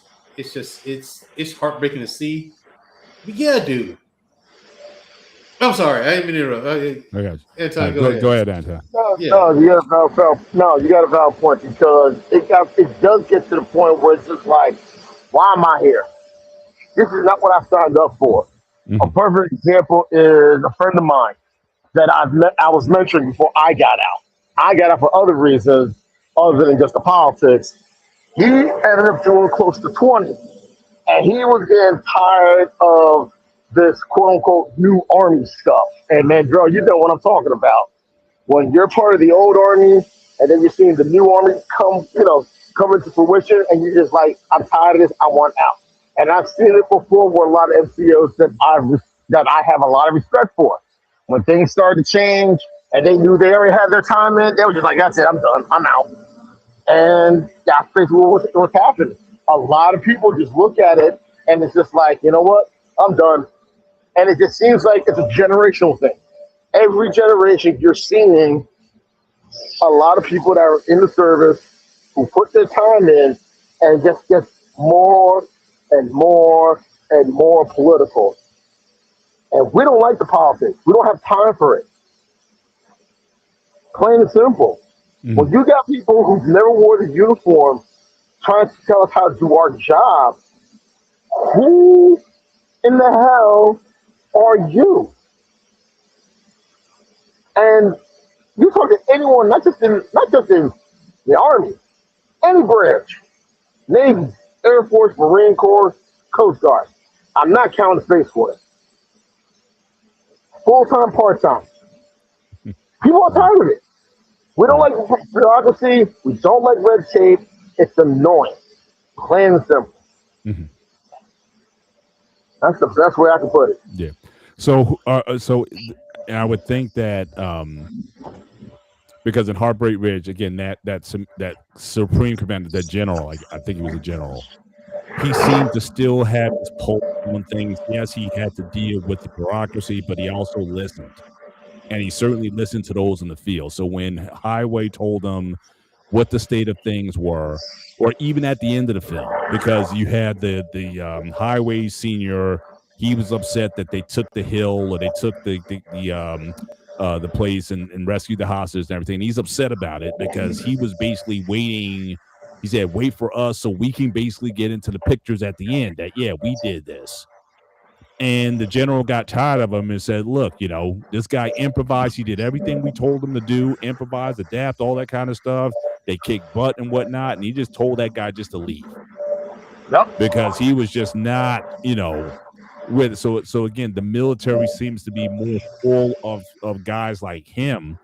heartbreaking to see. But yeah, dude. I'm sorry, I didn't mean to interrupt. I got you. Anton, go ahead, Anton. No, you got a valid point because it does get to the point where it's just like, why am I here? This is not what I signed up for. A perfect example is a friend of mine that I was mentoring before I got out. I got out for other reasons other than just the politics. He ended up doing close to 20, and he was getting tired of this quote unquote new army stuff. And man, girl, you know what I'm talking about. When you're part of the old army and then you're seeing the new army come into fruition, and you're just like, I'm tired of this, I want out. And I've seen it before with a lot of MCOs that I have a lot of respect for. When things start to change and they knew they already had their time in. They were just like, "That's it, I'm done, I'm out." And that's basically what's happening. A lot of people just look at it and it's just like, you know what, I'm done. And it just seems like it's a generational thing. Every generation, you're seeing a lot of people that are in the service who put their time in and just get more and more and more political. And we don't like the politics. We don't have time for it. Plain and simple. When you got people who've never worn a uniform trying to tell us how to do our job, who in the hell are you? And you talk to anyone, not just in the Army, any branch, Navy, Air Force, Marine Corps, Coast Guard. I'm not counting the Space Force. Full time, part time. People are tired of it. We don't like bureaucracy. We don't like red tape. It's annoying. Plain and simple. That's the best way I can put it. Yeah. So and I would think that because in Heartbreak Ridge, again, that supreme commander, that general, I think he was a general, he seemed to still have his pulse on things. Yes, he had to deal with the bureaucracy, but he also listened. And he certainly listened to those in the field. So when Highway told him what the state of things were, or even at the end of the film, because you had the Highway senior, he was upset that they took the hill or they took the place and rescued the hostages and everything. And he's upset about it because he was basically waiting. He said, "Wait for us so we can basically get into the pictures at the end that, yeah, we did this." And the general got tired of him and said, "Look, this guy improvised. He did everything we told him to do, improvise, adapt, all that kind of stuff. They kicked butt and whatnot." And he just told that guy just to leave. Yep. Because he was just not, with it. So again, the military seems to be more full of guys like him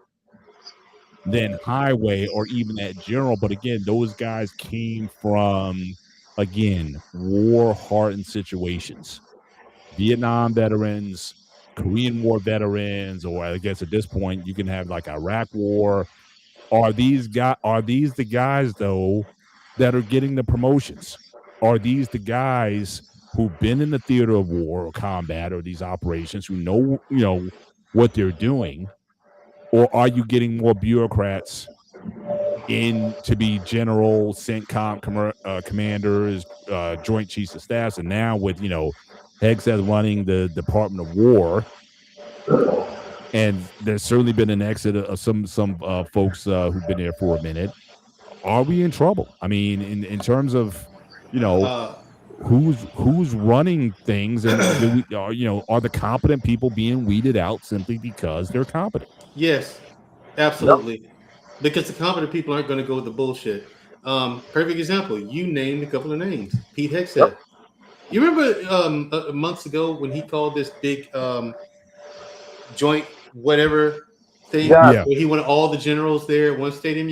than Highway or even that general. But again, those guys came from, again, war-hardened situations. Vietnam veterans, Korean War veterans, or I guess at this point you can have like Iraq War. Are these the guys though that are getting the promotions? Are these the guys who've been in the theater of war or combat or these operations, who know what they're doing? Or are you getting more bureaucrats in to be general, CENTCOM commanders, Joint Chiefs of Staffs, and now with Heggs as running the Department of War, and there's certainly been an exit of some folks who've been there for a minute. Are we in trouble? I mean, in terms of who's running things, and are the competent people being weeded out simply because they're competent? Yes, absolutely. Yep. Because the competent people aren't going to go with the bullshit. Perfect example. You named a couple of names. Pete Hegseth. Yep. You remember months ago when he called this big joint whatever thing where he wanted all the generals there at one stadium?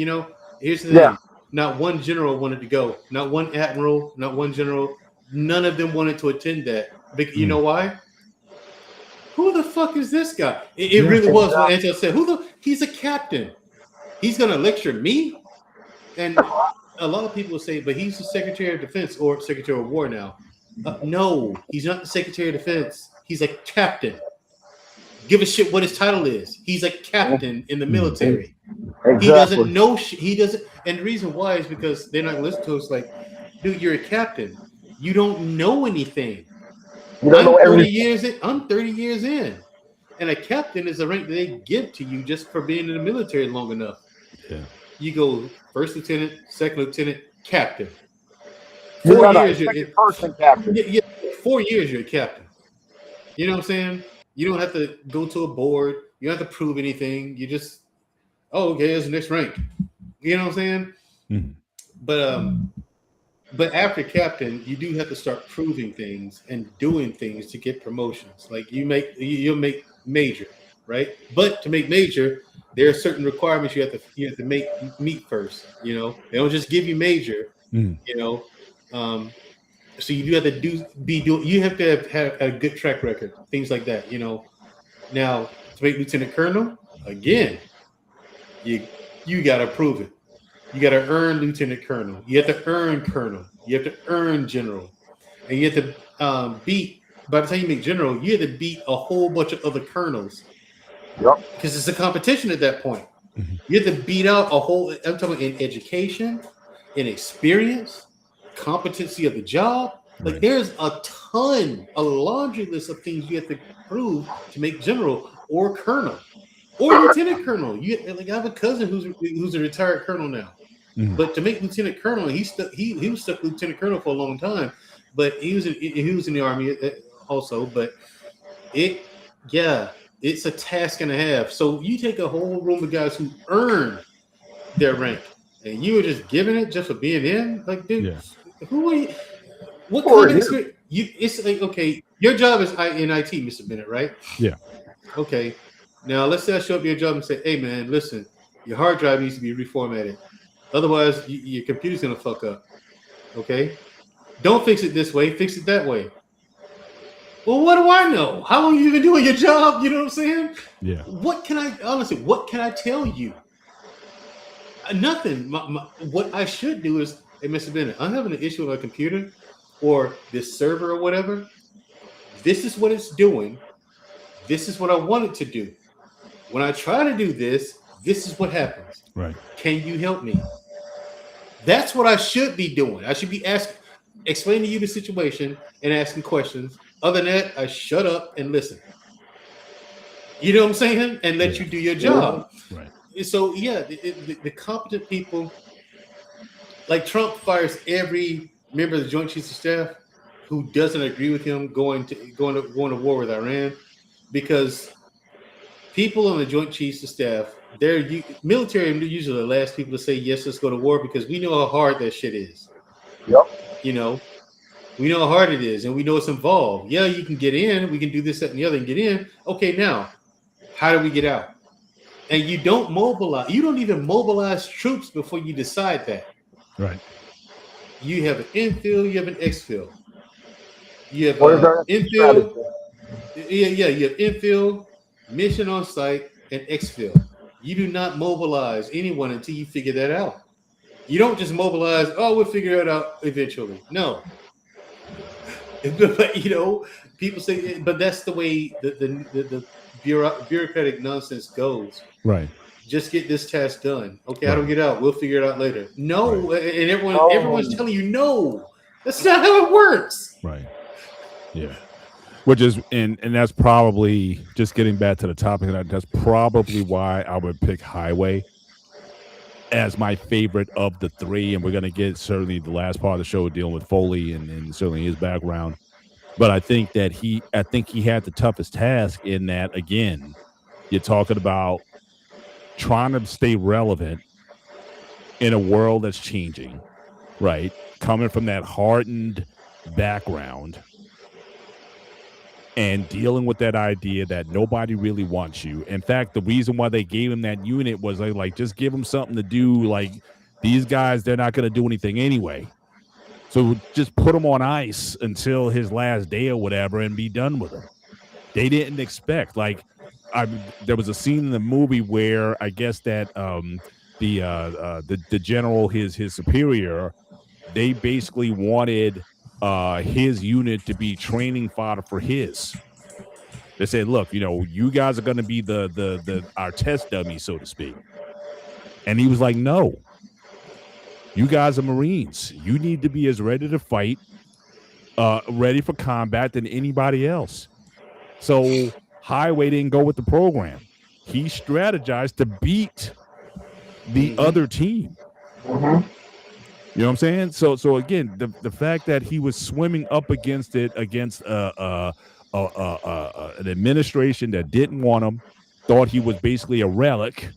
Here's the thing. Not one general wanted to go. Not one admiral, not one general. None of them wanted to attend that. But you know why? Who the fuck is this guy? It really was what Angel said. He's a captain. He's going to lecture me? And a lot of people will say, but he's the Secretary of Defense or Secretary of War now. No, he's not the Secretary of Defense. He's a captain. Give a shit what his title is. He's a captain in the military. Exactly. He doesn't know. He doesn't. And the reason why is because they're not listening to us. Like, dude, you're a captain. You don't know anything. I'm 30 years in, and a captain is a rank that they give to you just for being in the military long enough. Yeah. You go first lieutenant, second lieutenant, captain. 4 years, you're captain. Yeah, 4 years you're a captain. You know what I'm saying? You don't have to go to a board. You don't have to prove anything. You just, okay, there's the next rank. You know what I'm saying? Mm-hmm. But after captain, you do have to start proving things and doing things to get promotions. Like you'll make major, right? But to make major, there are certain requirements you have to meet first. They don't just give you major. So you do have to you have to have a good track record, things like that. Now to make lieutenant colonel, again, you got to prove it. You got to earn lieutenant colonel. You have to earn colonel. You have to earn general, and you have to beat. By the time you make general, you have to beat a whole bunch of other colonels Yep. because it's a competition at that point. Mhm. You have to beat out a whole. I'm talking in education, in experience, competency of the job. Like Right. there's a laundry list of things you have to prove to make general or colonel or lieutenant colonel. I have a cousin who's a retired colonel now. Mhm. But to make lieutenant colonel, he was stuck lieutenant colonel for a long time. But he was in the army also. But it's a task and a half. So you take a whole room of guys who earned their rank, and you were just giving it just for being in. Like, dude, Yeah. who are you? What Who are kind of you? experience? It's like, okay, your job is in IT, Mr. Bennett, right? Yeah. Okay. Now let's say I show up at your job and say, "Hey, man, listen, your hard drive needs to be reformatted. Otherwise, your computer's gonna fuck up. Okay? Don't fix it this way. Fix it that way." Well, what do I know? How long you been doing your job? You know what I'm saying? Yeah. What can I tell you? Nothing. What I should do is, hey, Mr. Bennett, I'm having an issue with my computer or this server or whatever. This is what it's doing. This is what I want it to do. When I try to do this, this is what happens. Right. Can you help me? That's what I should be doing. I should be explaining to you the situation and asking questions. Other than that, I shut up and listen. You know what I'm saying? And let Yeah. you do your job. Right. So yeah, the competent people, like Trump fires every member of the Joint Chiefs of Staff who doesn't agree with him going to war with Iran, because people on the Joint Chiefs of Staff, they're military are usually the last people to say yes, let's go to war, because we know how hard that shit is. Yep. You know, we know how hard it is, and we know it's involved. Yeah, you can get in, we can do this, that, and the other, and get in. Okay, now, how do we get out? And you don't mobilize. You don't even mobilize troops before you decide that. Right. You have an infill, you have an exfil. You have What is that infill. strategy? Yeah. You have infill, mission on site, and exfil. You do not mobilize anyone until you figure that out. You don't just mobilize. Oh, we'll figure it out eventually. No. But people say, but that's the way the bureaucratic nonsense goes. Right. Just get this task done. Okay, Right. how do we get out? We'll figure it out later. No, and No. everyone's telling you no. That's not how it works. Right. Yeah. Which is and that's probably, just getting back to the topic, that's probably why I would pick Highway as my favorite of the three. And we're gonna get certainly the last part of the show dealing with Foley and certainly his background. But I think he had the toughest task in that, again, you're talking about trying to stay relevant in a world that's changing, right? Coming from that hardened background and dealing with that idea that nobody really wants you. In fact, the reason why they gave him that unit was like just give him something to do. Like, these guys, they're not going to do anything anyway. So just put him on ice until his last day or whatever and be done with him. They didn't expect, like, there was a scene in the movie where I guess that the general, his superior, they basically wanted his unit to be training fodder for his. They said, look, you guys are going to be our test dummy, so to speak. And he was like, no, you guys are Marines. You need to be as ready to fight, ready for combat than anybody else. So Highway didn't go with the program. He strategized to beat the other team. Mm-hmm. You know what I'm saying? So again, the fact that he was swimming up against an administration that didn't want him, thought he was basically a relic.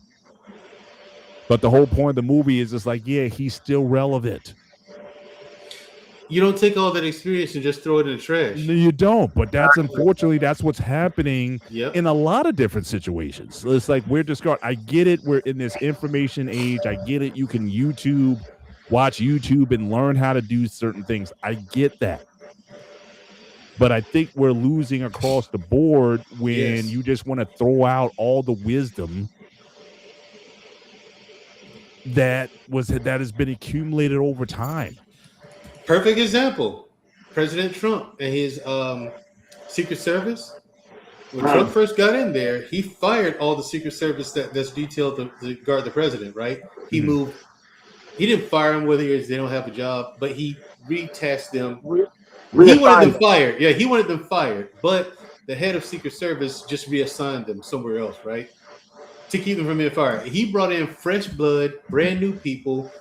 But the whole point of the movie is just like, yeah, he's still relevant. You don't take all that experience and just throw it in the trash. No, you don't. But unfortunately, that's what's happening Yep. in a lot of different situations. It's like, we're discarding. I get it. We're in this information age. I get it. You can watch YouTube and learn how to do certain things. I get that. But I think we're losing across the board when you just want to throw out all the wisdom that has been accumulated over time. Perfect example. President Trump and his Secret Service. When Trump first got in there, he fired all the Secret Service that's detailed to guard the president, right? He moved. He didn't fire them whether they don't have a job, but he retasked them. He wanted them fired. Yeah, he wanted them fired. But the head of Secret Service just reassigned them somewhere else, right? To keep them from being fired. He brought in fresh blood, brand new people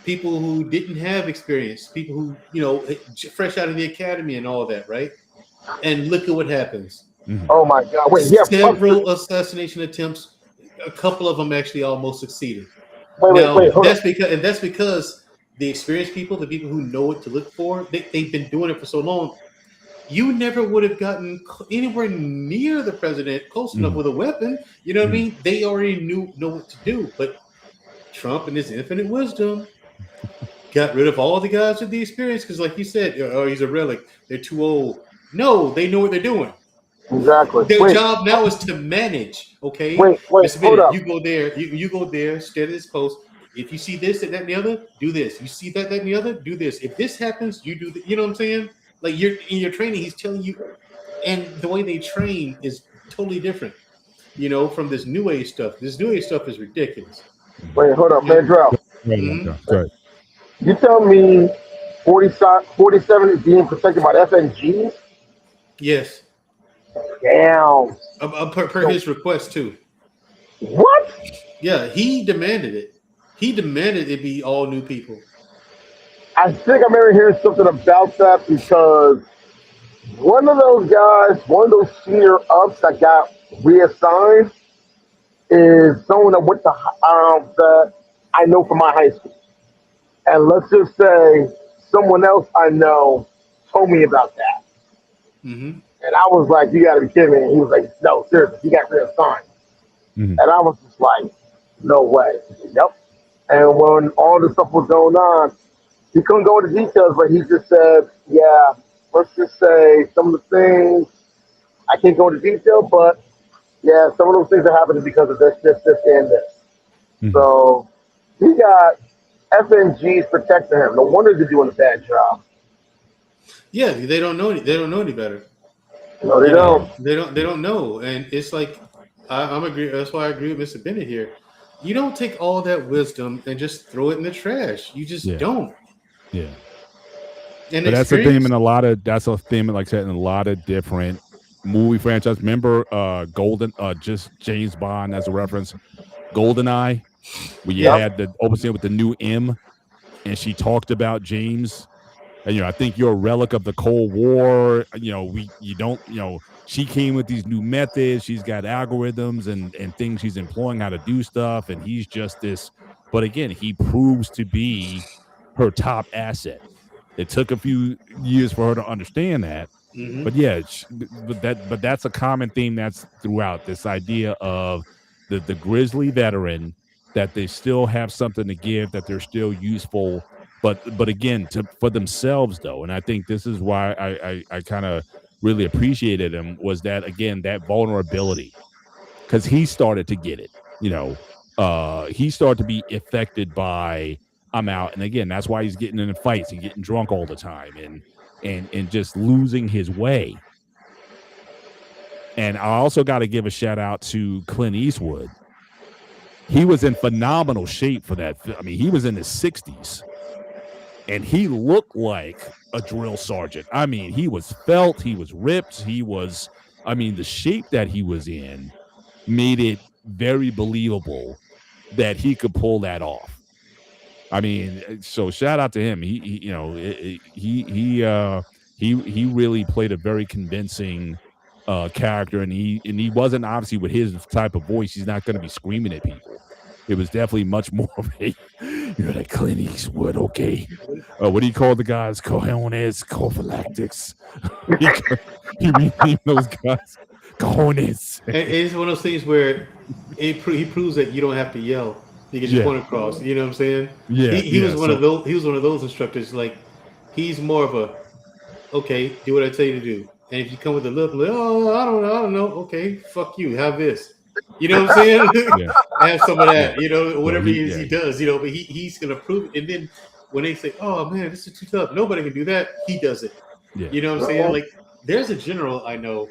who didn't have experience, people who, fresh out of the academy and all that, right? And look at what happens. Oh my God! Wait, several assassination attempts. A couple of them actually almost succeeded. Wait, that's because the experienced people, the people who know what to look for, they've been doing it for so long. You never would have gotten anywhere near the president close enough with a weapon. You know what I mean? They already know what to do. But Trump, in his infinite wisdom, got rid of all the guys with the experience because, like you said, oh, he's a relic. They're too old. No, they know what they're doing. Exactly. Their job now is to manage. Okay. Wait, hold up. You go there. You go there. Stay at this post. If you see this, that, and the other, do this. You see that, and the other, do this. If this happens, you do. You know what I'm saying? Like you're in your training, he's telling you, and the way they train is totally different. From this new age stuff. This new age stuff is ridiculous. Wait, hold up, Mandrell. Go ahead. You tell me 47 is being protected by FNGs? Yes. Damn. Per his request too. What? Yeah, he demanded it. He demanded it be all new people. I think I'm ever hearing something about that because one of those senior ups that got reassigned is someone that went to that I know from my high school. And let's just say someone else I know told me about that. Mm-hmm. And I was like, you got to be kidding me. And he was like, no, seriously, he got reassigned. And I was just like, no way. Yep. And when all this stuff was going on, he couldn't go into details, but he just said, yeah, let's just say some of the things, I can't go into detail, but yeah, some of those things are happening because of this, and this. So he got FNGs protecting him. No wonder they're doing a bad job. Yeah, they don't know any better. No, they don't. They don't know. And it's like I'm agree. That's why I agree with Mr. Bennett here. You don't take all that wisdom and just throw it in the trash. You just don't. Yeah. And but that's a theme in like I said, in a lot of different movie franchises. Remember just James Bond as a reference, GoldenEye, where you had the open scene with the new M, and she talked about James. And I think you're a relic of the Cold War. She came with these new methods. She's got algorithms and things she's employing how to do stuff. And he's just this. But again, he proves to be her top asset. It took a few years for her to understand that. But yeah, but that's a common theme that's throughout this idea of the grizzly veteran, that they still have something to give, that they're still useful. But again, for themselves though, and I think this is why I kind of really appreciated him, was that again, that vulnerability, because he started to get it. He started to be affected by I'm out, and again, that's why he's getting in fights and getting drunk all the time and just losing his way. And I also got to give a shout out to Clint Eastwood. He was in phenomenal shape for that. I mean, he was in his 60s. And he looked like a drill sergeant. I mean, he was felt, he was ripped, the shape that he was in made it very believable that he could pull that off. I mean, so shout out to him. He really played a very convincing character, and he wasn't, obviously with his type of voice, he's not going to be screaming at people. It was definitely much more of a, that Clint Eastwood, okay. What do you call the guys? Cojones, prophylactics. he renamed those guys cojones. It's one of those things where he proves that you don't have to yell. You can just point across. You know what I'm saying? Yeah. He was one of those. He was one of those instructors. Like, he's more of a, okay, do what I tell you to do. And if you come with a look, like, oh, I don't know. Okay, fuck you. Have this. You know what I'm saying? Yeah. Have some of that, you know, whatever he- it is he does, you know, but he's gonna prove it. And then when they say, "Oh man, this is too tough, nobody can do that," he does it. Yeah. You know what I'm saying? Like there's a general I know.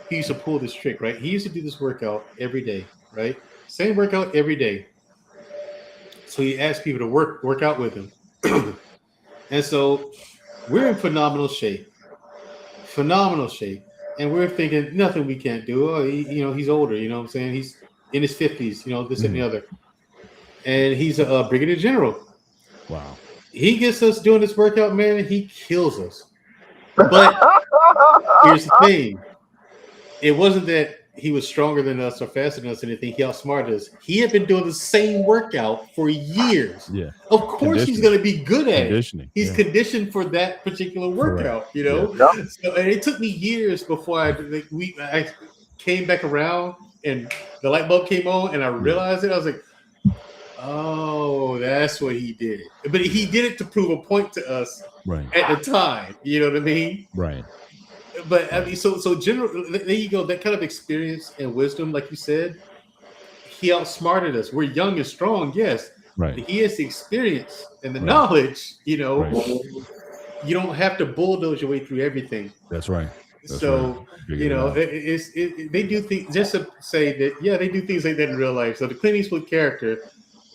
He used to pull this trick, right? He used to do this workout every day, right? Same workout every day. So he asked people to work out with him. And so we're in phenomenal shape, and we're thinking nothing we can't do. Oh, you know, he's older. You know what I'm saying? He's in his 50s. You know, this and the other, and he's a brigadier general. Wow. He gets us doing this workout, man. He kills us. But here's the thing: it wasn't that he was stronger than us or faster than us or anything. He outsmarted us. He had been doing the same workout for years. Yeah. Of course, he's going to be good at it. Conditioning. He's Yeah. conditioned for that particular workout, Correct. you know. Yeah. So, and it took me years before I came back around and the light bulb came on and I realized it. I was like, oh, that's what he did. But he did it to prove a point to us Right. at the time. You know what I mean? Right. But I mean, so general. There you go. That kind of experience and wisdom, like you said, he outsmarted us. We're young and strong, yes. Right. But he has the experience and the Right. knowledge. You know, Right. you don't have to bulldoze your way through everything. That's right. That's so right. Figure you it know, out. they do things. Just to say that, yeah, they do things like that in real life. So the Clint Eastwood character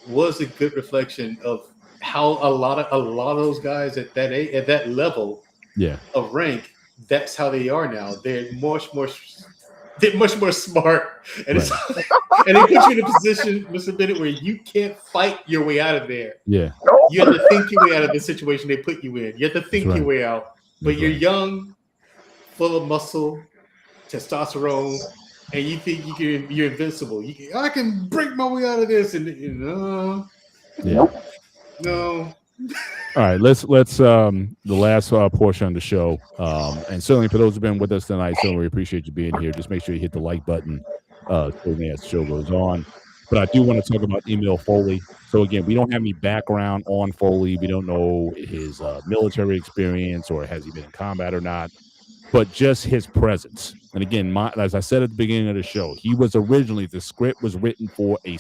was a good reflection of how a lot of those guys at that level Yeah. of rank, that's how they are now. They're much more smart, and Right. and they put you in a position, Mr. Bennett, where you can't fight your way out of there. Yeah. You have to think your way out of the situation they put you in. You have to think That's your right. way out. But That's you're right. young, full of muscle, testosterone, and you think you're invincible. I can break my way out of this, and Yeah. no. All right, let's the last portion of the show, and certainly for those who've been with us tonight, certainly we appreciate you being here. Just make sure you hit the like button, certainly as the show goes on. But I do want to talk about Emil Foley. So again, we don't have any background on Foley. We don't know his military experience or has he been in combat or not, but just his presence. And again, as I said at the beginning of the show, he was originally, the script was written for a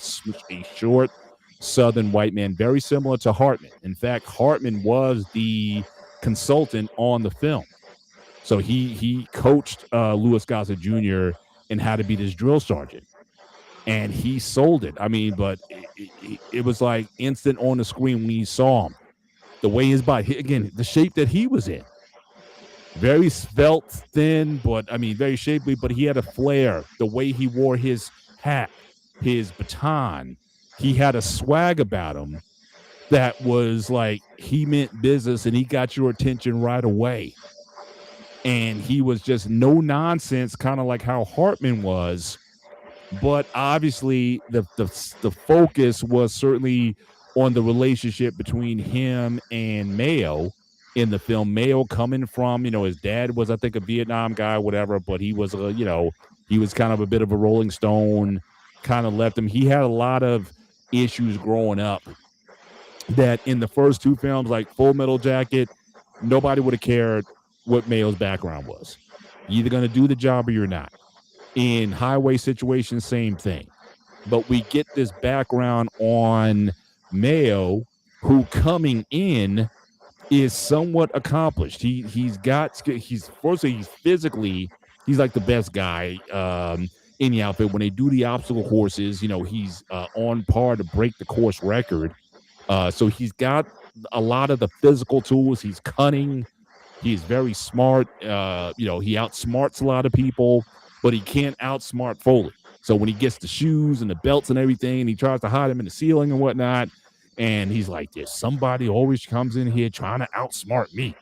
short Southern white man, very similar to Hartman. In fact, Hartman was the consultant on the film. So he coached Louis Gossett Jr. in how to be this drill sergeant. And he sold it. I mean, but it was like instant on the screen when you saw him. The way his body, again, the shape that he was in. Very svelte, thin, but I mean, very shapely, but he had a flair. The way he wore his hat, his baton, he had a swag about him that was like he meant business and he got your attention right away. And he was just no nonsense, kind of like how Hartman was. But obviously, the focus was certainly on the relationship between him and Mayo in the film. Mayo coming from, his dad was, I think, a Vietnam guy, whatever, but he was, he was kind of a bit of a Rolling Stone, kind of left him. He had a lot of issues growing up that in the first two films, like Full Metal Jacket, nobody would have cared what Mayo's background was. You're either going to do the job or you're not. In Highway Situation, same thing. But we get this background on Mayo, who coming in is somewhat accomplished. He's physically, he's like the best guy in the outfit. When they do the obstacle courses, he's on par to break the course record. So he's got a lot of the physical tools. He's cunning. He's very smart. He outsmarts a lot of people, but he can't outsmart Foley. So when he gets the shoes and the belts and everything, he tries to hide them in the ceiling and whatnot. And he's like, there's somebody always comes in here trying to outsmart me,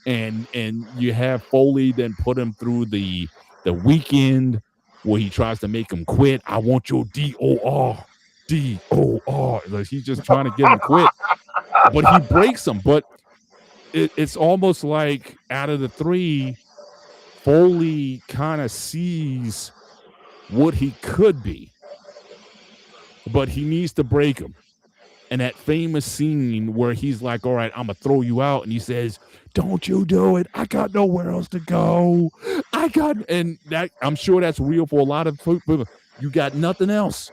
and you have Foley then put him through the weekend where he tries to make him quit. I want your DOR. Like he's just trying to get him quit, but he breaks him. But it's almost like out of the three, Foley kind of sees what he could be, but he needs to break him. And that famous scene where he's like, all right, I'm going to throw you out. And he says, don't you do it. I got nowhere else to go. And that, I'm sure that's real for a lot of people. You got nothing else.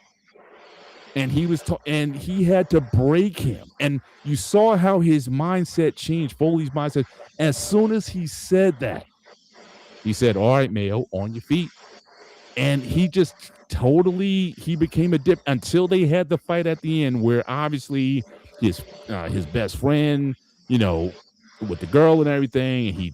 And he was, and he had to break him. And you saw how his mindset changed, Foley's mindset. As soon as he said that, he said, "All right, Mayo, on your feet." And he just totally, he became a dip until they had the fight at the end, where obviously his best friend, you know, with the girl and everything, and he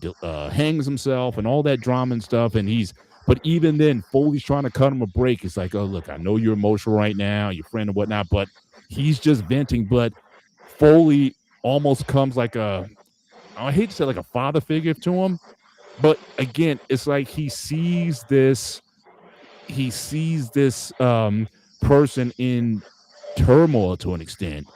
hangs himself and all that drama and stuff. And but even then, Foley's trying to cut him a break. It's like, "Oh, look, I know you're emotional right now, your friend and whatnot," but he's just venting. But Foley almost comes like I hate to say like a father figure to him, but again, it's like he sees this person in turmoil to an extent,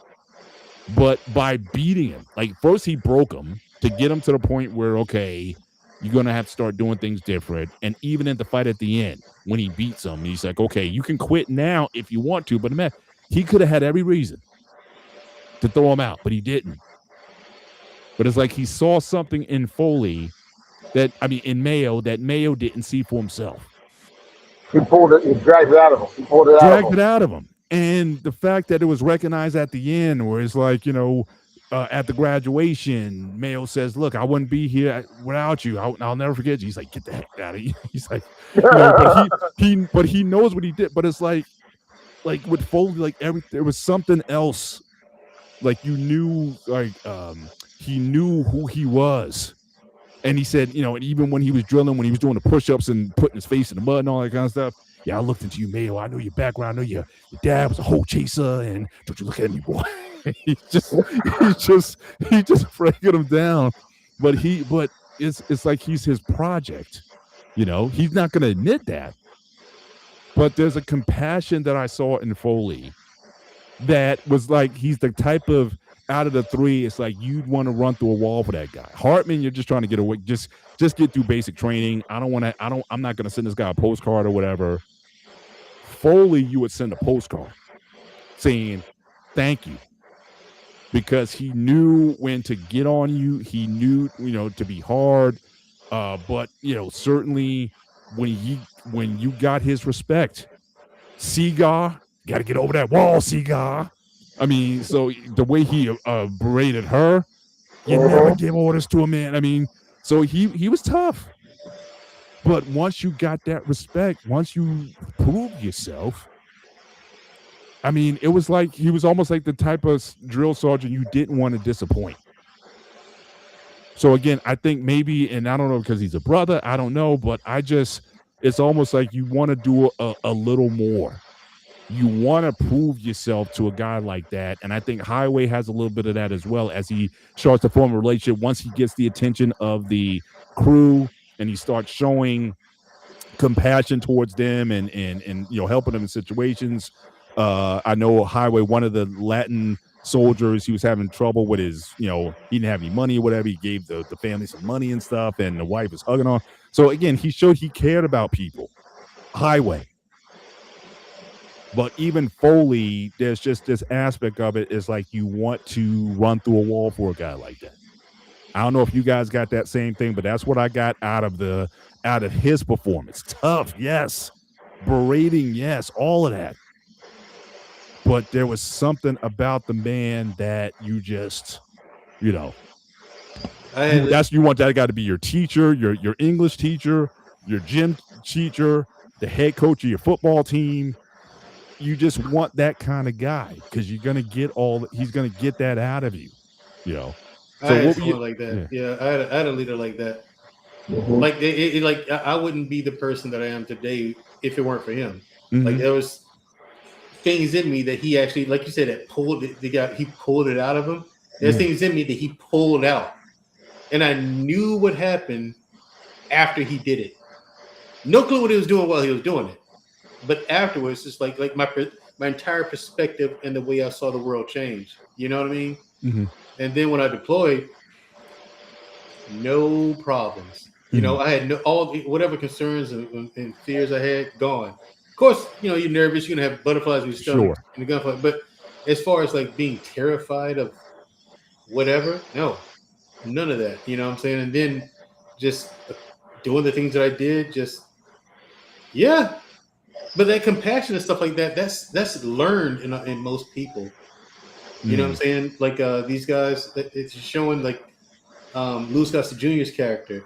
but by beating him, like first he broke him to get him to the point where, okay, you're gonna have to start doing things different. And even in the fight at the end, when he beats him, he's like, "Okay, you can quit now if you want to," but man, he could have had every reason to throw him out, but he didn't. But it's like he saw something in Foley in Mayo, that Mayo didn't see for himself. He pulled it. He dragged it out of him. He pulled it out of him. And the fact that it was recognized at the end, where it's like, at the graduation, Mayo says, "Look, I wouldn't be here without you. I'll never forget you." He's like, "Get the heck out of here." He's like, but he knows what he did. But it's like with Foley, like there was something else. Like you knew, he knew who he was. And he said, and even when he was drilling, when he was doing the push-ups and putting his face in the mud and all that kind of stuff, "Yeah, I looked into you, Mayo. I know your background. I know your dad was a hole chaser, and don't you look at me, boy." he just breaking him down. But it's like he's his project. He's not going to admit that. But there's a compassion that I saw in Foley that was like, he's the type of, out of the three, it's like you'd want to run through a wall for that guy. Hartman, you're just trying to get away, just get through basic training. I'm not going to send this guy a postcard or whatever. Foley, you would send a postcard saying thank you, because he knew when to get on you. He knew, to be hard. But certainly when you got his respect, Seagar, got to get over that wall, Seagar. I mean, so the way he berated her, you never give orders to a man. I mean, so he was tough. But once you got that respect, once you proved yourself, I mean, it was like he was almost like the type of drill sergeant you didn't want to disappoint. So again, I think maybe, and I don't know, because he's a brother, I don't know, but it's almost like you want to do a little more. You want to prove yourself to a guy like that. And I think Highway has a little bit of that as well, as he starts to form a relationship. Once he gets the attention of the crew and he starts showing compassion towards them and helping them in situations. I know Highway, one of the Latin soldiers, he was having trouble with his, he didn't have any money or whatever. He gave the family some money and stuff, and the wife was hugging on. So again, he showed he cared about people. Highway. But even Foley, there's just this aspect of it is like you want to run through a wall for a guy like that. I don't know if you guys got that same thing, but that's what I got out of his performance. Tough, yes. Berating, yes. All of that. But there was something about the man that you just, you want that guy to be your teacher, your English teacher, your gym teacher, the head coach of your football team. You just want that kind of guy, because you're gonna get he's gonna get that out of you. So I had someone like that. Yeah, I had a leader like that. Mm-hmm. Like I wouldn't be the person that I am today if it weren't for him. Mm-hmm. Like there was things in me that he actually, like you said, that pulled it. He pulled it out of him. There's things in me that he pulled out, and I knew what happened after he did it. No clue what he was doing while he was doing it. But afterwards, it's like my entire perspective and the way I saw the world change. You know what I mean? Mm-hmm. And then when I deployed, no problems. Mm-hmm. I had whatever concerns and fears I had gone. Of course, you're nervous. You're gonna have butterflies in your stomach in the gunfight. But as far as like being terrified of whatever, no, none of that. You know what I'm saying? And then just doing the things that I did, But that compassion and stuff like that, that's learned in most people. You know what I'm saying? Like these guys, it's showing like Louis Gossett Jr.'s character.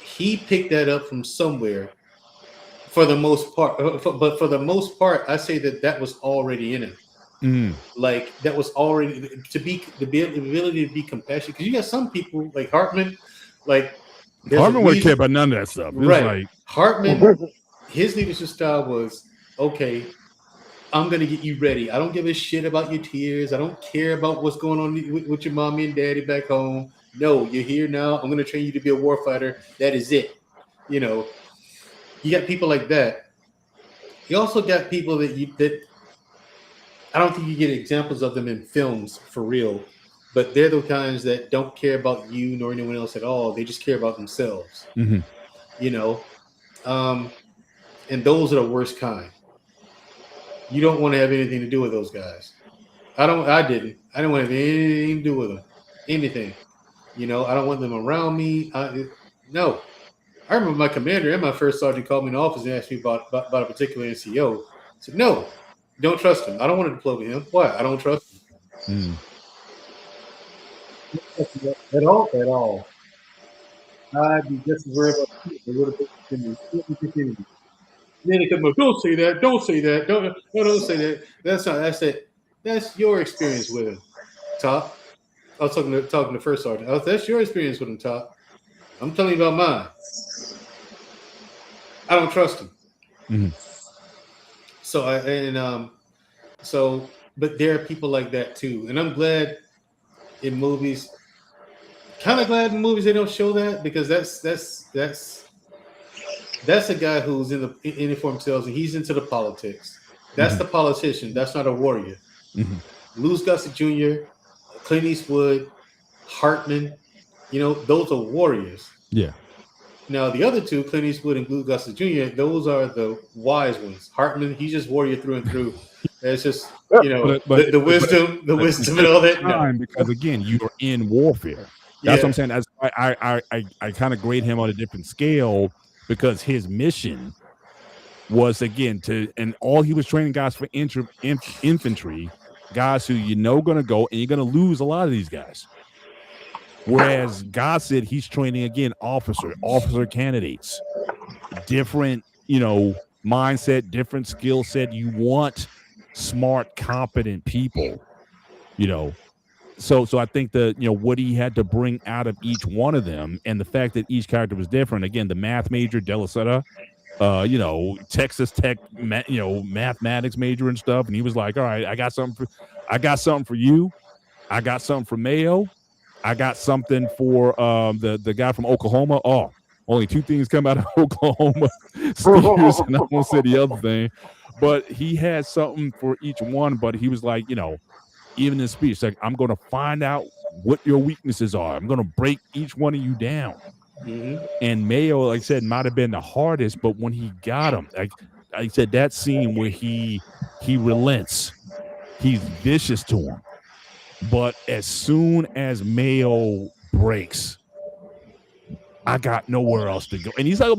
He picked that up from somewhere for the most part. But for the most part, I say that was already in him. Like that was already the ability to be compassionate. Because you got some people like Hartman, like Hartman wouldn't care about none of that stuff. It was right? like Hartman, his leadership style was okay. I'm gonna get you ready. I don't give a shit about your tears. I don't care about what's going on with your mommy and daddy back home. No, you're here now. I'm gonna train you to be a warfighter. That is it. You know, you got people like that. You also got people that I don't think you get examples of them in films for real, but they're the kinds that don't care about you nor anyone else at all. They just care about themselves. You know, and those are the worst kind. You don't want to have anything to do with those guys. I didn't want to have anything to do with them. Anything. You know, I don't want them around me. No. I remember my commander and my first sergeant called me in the office and asked me about a particular NCO. I said, no, don't trust him. I don't want to deploy with him. Why? I don't trust him. At all. I'd be just as worried about people. Then they come up, don't say that, don't say that, don't say that. That's it. That's your experience with him, Top. I was talking to first sergeant. That's your experience with him, Top. I'm telling you about mine. I don't trust him. But there are people like that too, and I'm glad in movies. Kind of glad in movies they don't show that, because that's a guy who's in it for himself, and he's into the politics. That's the politician. That's not a warrior. Louis Gossett Jr., Clint Eastwood, Hartman, you know, those are warriors. Yeah. Now the other two, Clint Eastwood and Louis Gossett Jr., those are the wise ones. Hartman, he's just warrior through and through. It's just, you know, the wisdom and all that. No. Because again, you are in warfare. That's what I'm saying. I kind of grade him on a different scale, because his mission was, again, and all he was training guys for infantry, guys who going to go, and you're going to lose a lot of these guys. Whereas Gossett, he's training, again, officer candidates, different, mindset, different skill set. You want smart, competent people, So I think that, what he had to bring out of each one of them, and the fact that each character was different. Again, the math major, De La Seta, Texas Tech, mathematics major and stuff. And he was like, all right, I got something for you. I got something for Mayo. I got something for the guy from Oklahoma. Oh, only two things come out of Oklahoma. Spears, and I won't say the other thing. But he had something for each one. But he was like, even in speech, like, I'm going to find out what your weaknesses are. I'm going to break each one of you down. And Mayo, like I said, might have been the hardest, but when he got him, like I said, that scene where he relents, he's vicious to him. But as soon as Mayo breaks, I got nowhere else to go. And he's like,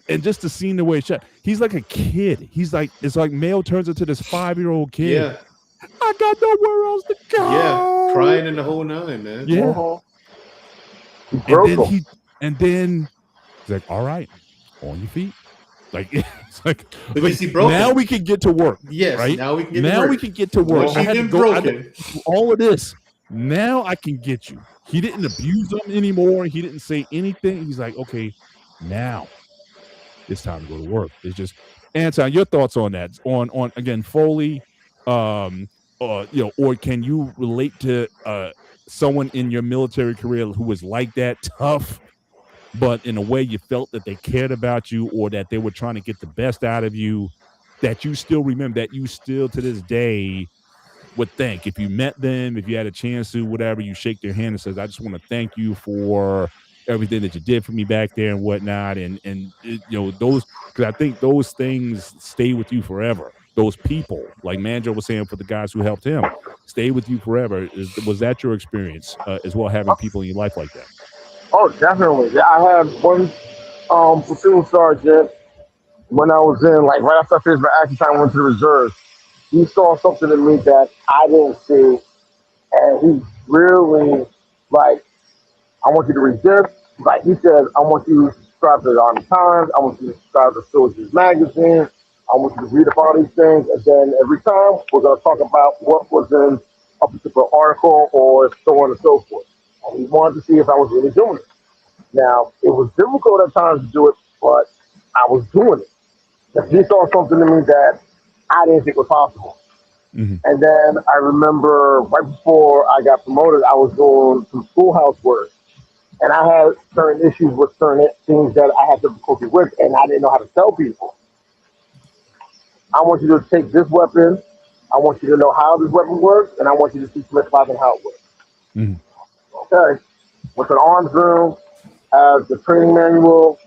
and just the scene, the way it's shot, he's like a kid. He's like, it's like Mayo turns into this 5-year-old kid. Yeah. I got nowhere else to go. Yeah, crying in the whole nine, man. Yeah. And then he's like, all right, on your feet. Like, it's like, because he broke now we can get to work. Yes, right? Now we can get to work. I had to go all of this. Now I can get you. He didn't abuse them anymore. He didn't say anything. He's like, okay, now it's time to go to work. It's just, Anton, your thoughts on that? On again, Foley, or can you relate to someone in your military career who was like that, tough, but in a way you felt that they cared about you, or that they were trying to get the best out of you, that you still remember, that you still to this day would thank if you met them, if you had a chance to, whatever, you shake their hand and says, I just want to thank you for everything that you did for me back there and whatnot. And those, because I think those things stay with you forever. Those people, like Manjo was saying, for the guys who helped him, stay with you forever. Was that your experience as well, having people in your life like that? Oh, definitely. I had one platoon sergeant when I was in, like, right after I finished my acting time, I went to the reserves. He saw something in me that I didn't see, and he really, like, I want you to read this. Like he said, I want you to subscribe to the Army Times. I want you to subscribe to Soldiers Magazine. I want you to read about these things. And then every time we're going to talk about what was in a particular article or so on and so forth. And he wanted to see if I was really doing it. Now, it was difficult at times to do it, but I was doing it. Because he saw something in me that I didn't think was possible. Hmm. And then I remember right before I got promoted, I was doing some schoolhouse work and I had certain issues with certain things that I had difficulty with, and I didn't know how to tell people. I want you to take this weapon. I want you to know how this weapon works, and I want you to teach Smith Class how it works. Hmm. Okay. With an arms room, as the training manual,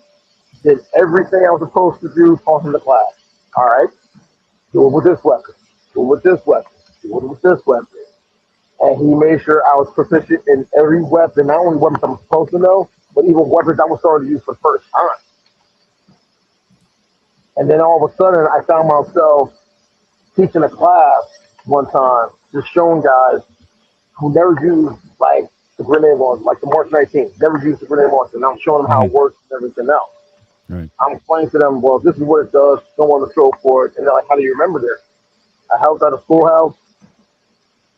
did everything I was supposed to do, taught in the class. All right. Do it with this weapon. Do it with this weapon. Do it with this weapon. And he made sure I was proficient in every weapon, not only weapons I'm supposed to know, but even weapons I was starting to use for the first time. And then all of a sudden, I found myself teaching a class one time, just showing guys who never used like the grenade launcher, like the Mark 19, never used the grenade launcher. And I'm showing them how Hmm. it works and everything else. Right. I'm explaining to them, well, this is what it does, so on and so forth. And they're like, how do you remember this? I helped at a schoolhouse.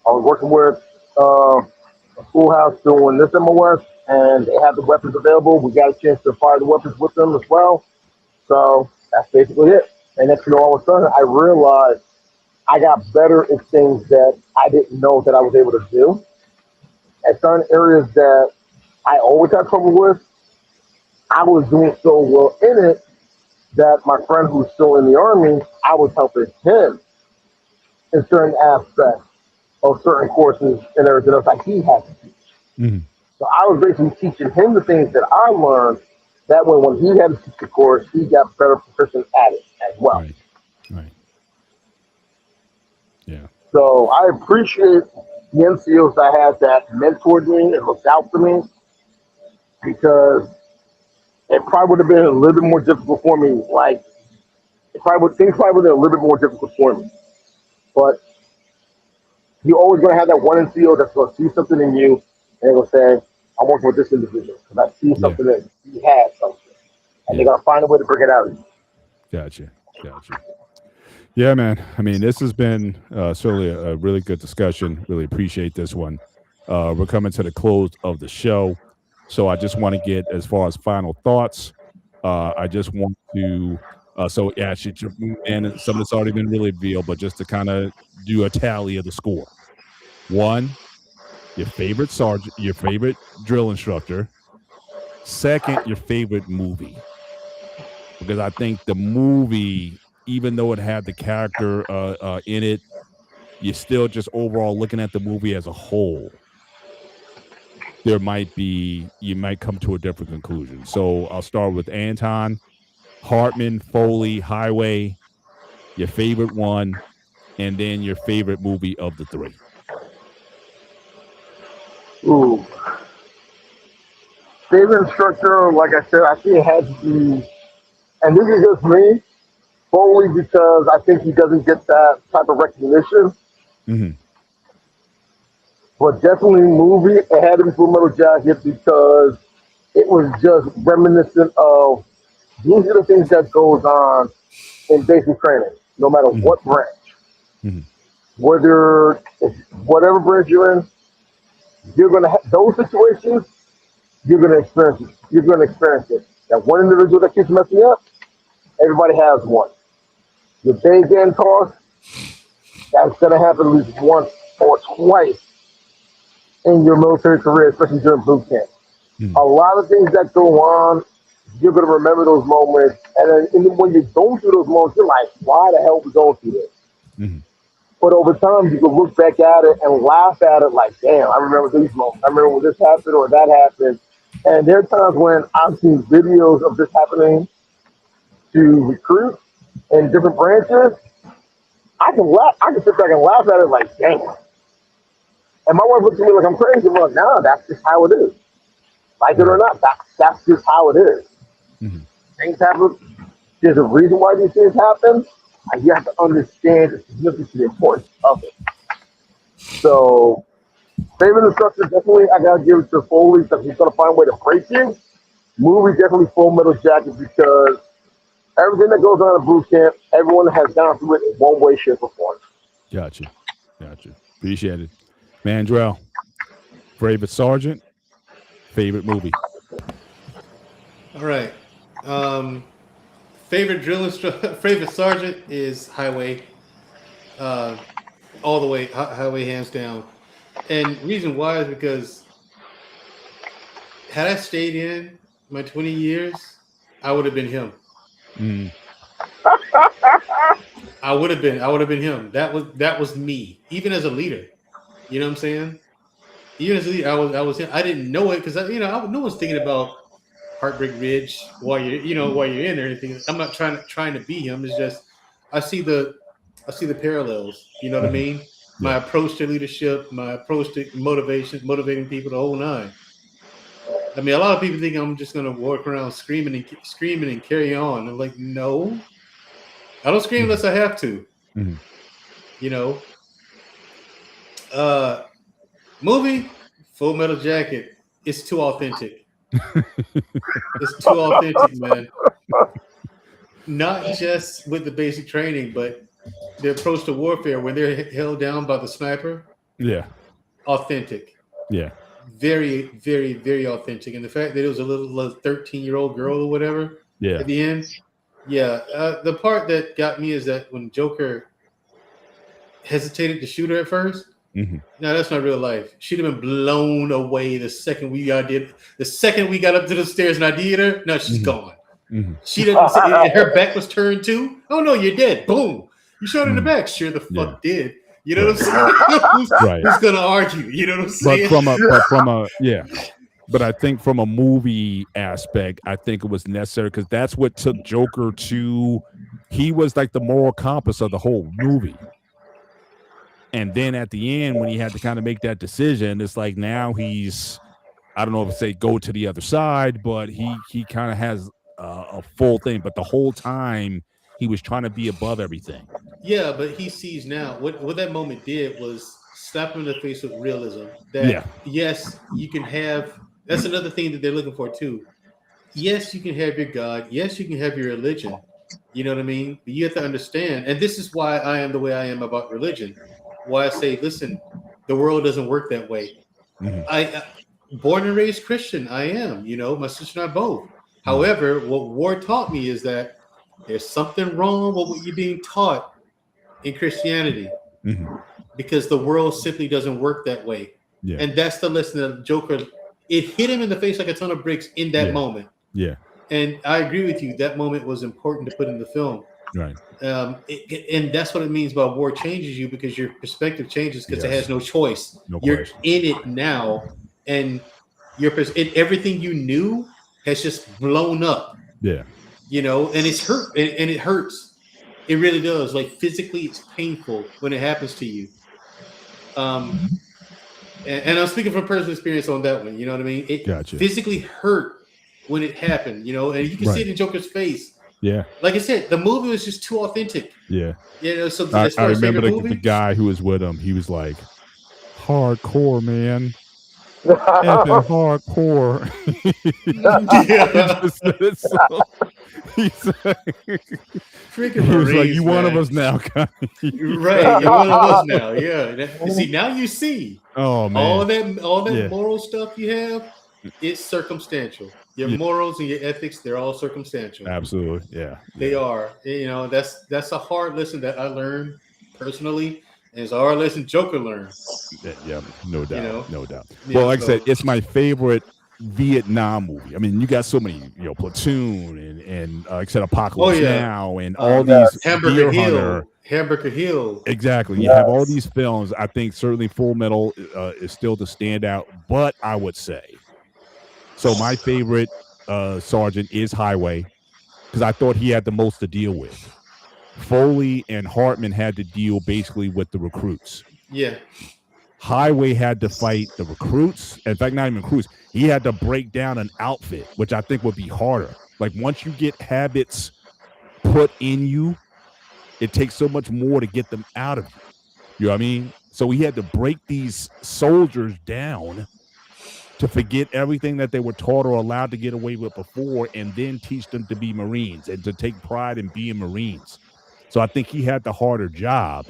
I was working with a schoolhouse doing this MOS, and they had the weapons available. We got a chance to fire the weapons with them as well. So that's basically it. And then, all of a sudden, I realized I got better at things that I didn't know that I was able to do. At certain areas that I always had trouble with, I was doing so well in it that my friend who's still in the army, I was helping him in certain aspects of certain courses and everything else like he had to teach. Hmm. So I was basically teaching him the things that I learned. That way, when he had to teach the course, he got better proficient at it as well. Right. Right. Yeah. So I appreciate the NCOs I had that mentored me and looked out for me because it probably would have been a little bit more difficult for me. Like, things probably would have been a little bit more difficult for me. But you're always going to have that one NCO that's going to see something in you and they're going to say, I'm working with this individual because I see Yeah. something that he has something. And they're Yeah. going to find a way to bring it out of you. Gotcha. Gotcha. Yeah, man. I mean, this has been certainly a really good discussion. Really appreciate this one. We're coming to the close of the show. So I just want to get as far as final thoughts. I just want to, so yeah, and some of it's already been really revealed, but just to kind of do a tally of the score. One, your favorite sergeant, your favorite drill instructor. Second, your favorite movie. Because I think the movie, even though it had the character in it, you're still just overall looking at the movie as a whole. You might come to a different conclusion. So I'll start with Anton, Hartman, Foley, Highway, your favorite one, and then your favorite movie of the three. Ooh. Favorite instructor, like I said, I think it has to be, and this is just me, only because I think he doesn't get that type of recognition. Mm-hmm. But definitely movie, it had to be Full Metal Jacket because it was just reminiscent of these are the things that goes on in basic training, no matter Mm-hmm. what branch. Mm-hmm. Whether it's whatever branch you're in, you're gonna have those situations, you're gonna experience it. You're gonna experience it. That one individual that keeps messing up, everybody has one. Your day getting tossed, that's gonna happen at least once or twice in your military career, especially during boot camp. Mm-hmm. A lot of things that go on, you're gonna remember those moments, and then even when you're going through those moments, you're like, "Why the hell are we going through this?" Mm-hmm. But over time, you can look back at it and laugh at it, like, "Damn, I remember these moments. I remember when this happened or that happened." And there are times when I've seen videos of this happening to recruits in different branches. I can laugh. I can sit back and laugh at it, like, "Damn." And my wife looks at me like I'm crazy. I'm like, "No, that's just how it is. Like it or Right. not, that's just how it is. Mm-hmm. Things happen. there's a reason why these things happen, and you have to understand the significance and the importance of it. So, favorite instructor, definitely, I gotta give it to Foley because he's gonna find a way to break you. Movie, definitely Full Metal Jacket because everything that goes on in boot camp, everyone has gone through it in one way, shape, or form. Gotcha. Appreciate it. Mandrell, favorite sergeant, favorite movie. All right. Favorite drill instructor, favorite sergeant is Highway. All the way, Highway hands down. And reason why is because had I stayed in my 20 years, I would have been him. I would have been him. That was me. Even as a leader, you know what I'm saying? Even as a leader, I was him. I didn't know it because no one's thinking about Heartbreak Ridge while you're in or anything. I'm not trying to be him. It's just I see the parallels. You know what I mean? My approach to leadership, my approach to motivating people, the whole nine. I mean, a lot of people think I'm just gonna walk around screaming and carry on. I'm like, no, I don't scream unless I have to. You know. Movie, Full Metal Jacket. It's too authentic. It's too authentic, man. Not just with the basic training, but the approach to warfare when they're held down by the sniper. Yeah. Authentic. Yeah. Very, very, very authentic. And the fact that it was a little 13-year-old girl or whatever at the end. Yeah. The part that got me is that when Joker hesitated to shoot her at first. No, that's not real life. She'd have been blown away the second we got up to the stairs and I did her. No, she's gone. She didn't say her back was turned too. Oh no, you're dead. Boom. You shot her in the back. Sure the fuck did. You know what I'm saying? Who's gonna argue? You know what I'm saying? But I think from a movie aspect, I think it was necessary because that's what took Joker to. He was like the moral compass of the whole movie. And then at the end, when he had to kind of make that decision, it's like now he's, I don't know if I say go to the other side, but he kind of has a full thing. But the whole time he was trying to be above everything. Yeah, but he sees now what that moment did was slap him in the face with realism. That yes, you can have. That's another thing that they're looking for too. Yes, you can have your God. Yes, you can have your religion. You know what I mean? But you have to understand, and this is why I am the way I am about religion. Why I say, listen, the world doesn't work that way. I born and raised Christian, I am. You know, my sister and I both. However, what war taught me is that there's something wrong with what you're being taught in Christianity, because the world simply doesn't work that way. And that's the lesson that Joker. It hit him in the face like a ton of bricks in that moment. And I agree with you. That moment was important to put in the film. Right. And that's what it means by war changes you because your perspective changes because it has no choice. You're in it now, and everything you knew has just blown up. Yeah. You know, and it's hurt, and it hurts. It really does. Like physically, it's painful when it happens to you. And I'm speaking from personal experience on that one. You know what I mean? It physically hurt when it happened. You know, and you can see it in Joker's face. Yeah, like I said, the movie was just too authentic. Yeah, you know. So I remember the guy who was with him. He was like, "Hardcore, man, effing hardcore." Freaking he was Marines, like, "You man. one of us now, guy." Right, you're one of us now. Yeah. See, now you see. Oh man, all that moral stuff you have, it's circumstantial. Your morals and your ethics, they're all circumstantial. Absolutely. Yeah. They are. You know, that's a hard lesson that I learned personally. And it's a hard lesson Joker learned. Yeah, no doubt. You know? No doubt. Well, like I said, it's my favorite Vietnam movie. I mean, you got so many, Platoon and like I said, Apocalypse Now and all these Hamburger Hill. Exactly. You have all these films. I think certainly Full Metal is still the standout, but I would say so my favorite sergeant is Highway because I thought he had the most to deal with. Foley and Hartman had to deal basically with the recruits. Yeah. Highway had to fight the recruits. In fact, not even recruits. He had to break down an outfit, which I think would be harder. Like once you get habits put in you, it takes so much more to get them out of you. You know what I mean? So he had to break these soldiers down to forget everything that they were taught or allowed to get away with before, and then teach them to be Marines and to take pride in being Marines. So I think he had the harder job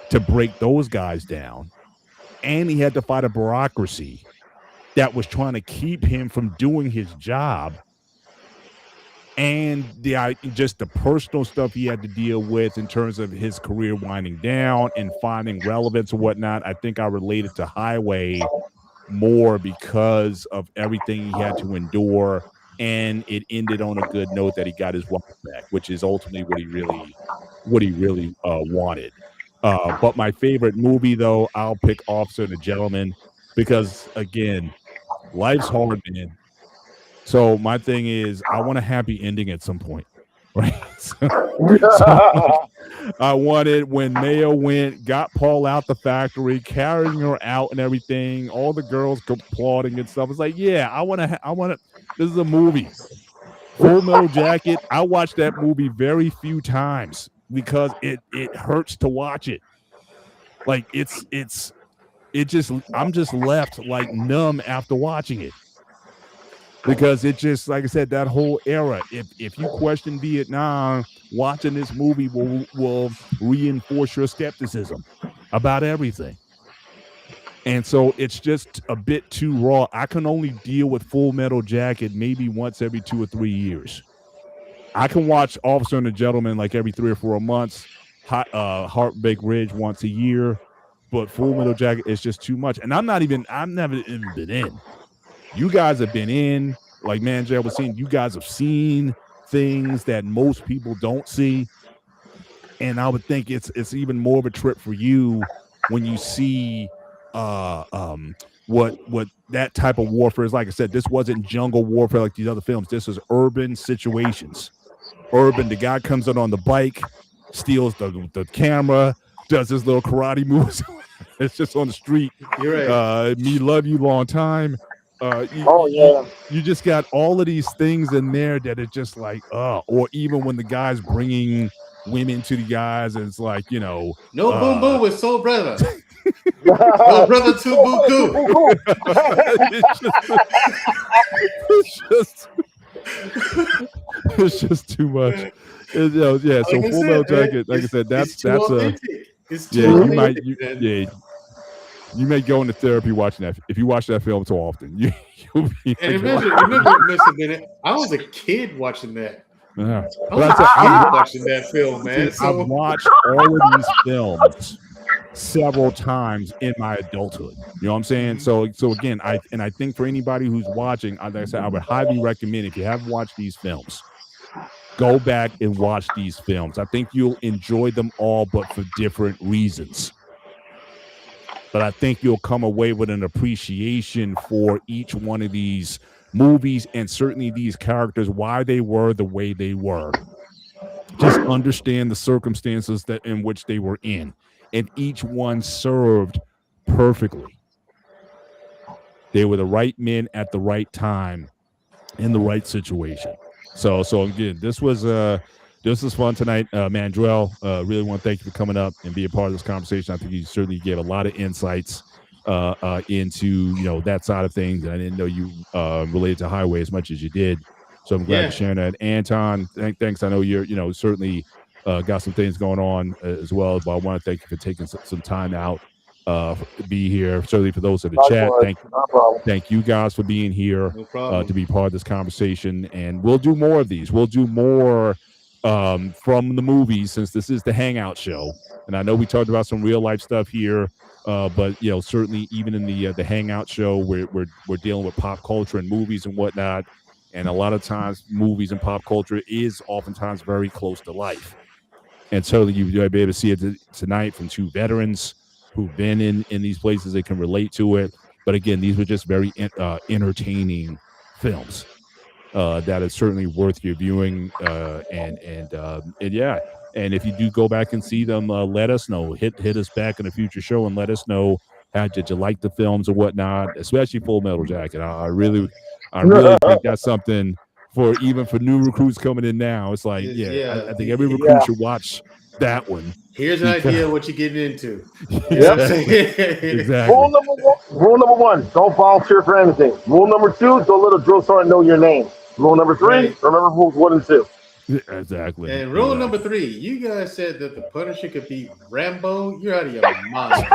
to break those guys down. And he had to fight a bureaucracy that was trying to keep him from doing his job, and just the personal stuff he had to deal with in terms of his career winding down and finding relevance and whatnot. I think I related to Highway more because of everything he had to endure, and it ended on a good note that he got his wife back, which is ultimately what he really wanted. But my favorite movie, though, I'll pick Officer and a Gentleman, because again, life's hard, man. So my thing is, I want a happy ending at some point, right? So I wanted when Mayo got Paul out the factory, carrying her out and everything, all the girls applauding and stuff. It's like, yeah, I want to. This is a movie. Full Metal Jacket. I watched that movie very few times because it hurts to watch it. Like I'm just left like numb after watching it. Because it just, like I said, that whole era, if you question Vietnam, watching this movie will reinforce your skepticism about everything. And so it's just a bit too raw. I can only deal with Full Metal Jacket maybe once every 2 or 3 years. I can watch Officer and a Gentleman like every 3 or 4 months, Heartbreak Ridge once a year, but Full Metal Jacket is just too much. And I've never even been in. You guys have been in, like Manjay was saying, you guys have seen things that most people don't see. And I would think it's even more of a trip for you when you see what that type of warfare is. Like I said, this wasn't jungle warfare like these other films. This is urban situations. Urban, the guy comes in on the bike, steals the camera, does his little karate moves. It's just on the street. You're right. Me love you long time. You just got all of these things in there that are just like, or even when the guy's bringing women to the guys, and it's like, no boom boom with Soul Brother. Soul Brother to Buku. It's just too much. So Full Metal Jacket, like I said, that's you may go into therapy watching that. If you watch that film so often, you'll be. And remember, Mr. Bennett, I was a kid watching that. Yeah. I was a kid watching that film, man. So I've watched all of these films several times in my adulthood. You know what I'm saying? So again, I think for anybody who's watching, like I said, I would highly recommend, if you haven't watched these films, go back and watch these films. I think you'll enjoy them all, but for different reasons. But I think you'll come away with an appreciation for each one of these movies, and certainly these characters, why they were the way they were. Just understand the circumstances in which they were in, and each one served perfectly. They were the right men at the right time in the right situation. So again, this was fun tonight, Mandrell. Really want to thank you for coming up and being a part of this conversation. I think you certainly gave a lot of insights into that side of things. I didn't know you related to Highway as much as you did, so I'm glad you're sharing that. Anton, thanks. I know you're certainly got some things going on as well, but I want to thank you for taking some time out to be here. Certainly for those in the chat, thank you guys for being here to be part of this conversation. And we'll do more of these. We'll do more from the movies, since this is the Hangout show. And I know we talked about some real life stuff here, but certainly even in the Hangout show, we're dealing with pop culture and movies and whatnot. And a lot of times, movies and pop culture is oftentimes very close to life. And so you'll be able to see it tonight from two veterans who've been in these places. They can relate to it. But again, these were just very entertaining films that is certainly worth your viewing. And if you do go back and see them, let us know. Hit us back in a future show and let us know how did you like the films or whatnot, especially Full Metal Jacket. I really think that's something for new recruits coming in now. It's like, I think every recruit should watch that one. Here's an idea of what you're getting into. You know Yep. what I'm saying? Exactly. Rule number one, don't volunteer for anything. Rule number two, don't let a drill sergeant know your name. Rule number three, remember rules 1 and 2. Exactly. And rule number 3, you guys said that the Punisher could beat Rambo. You're out of your mind.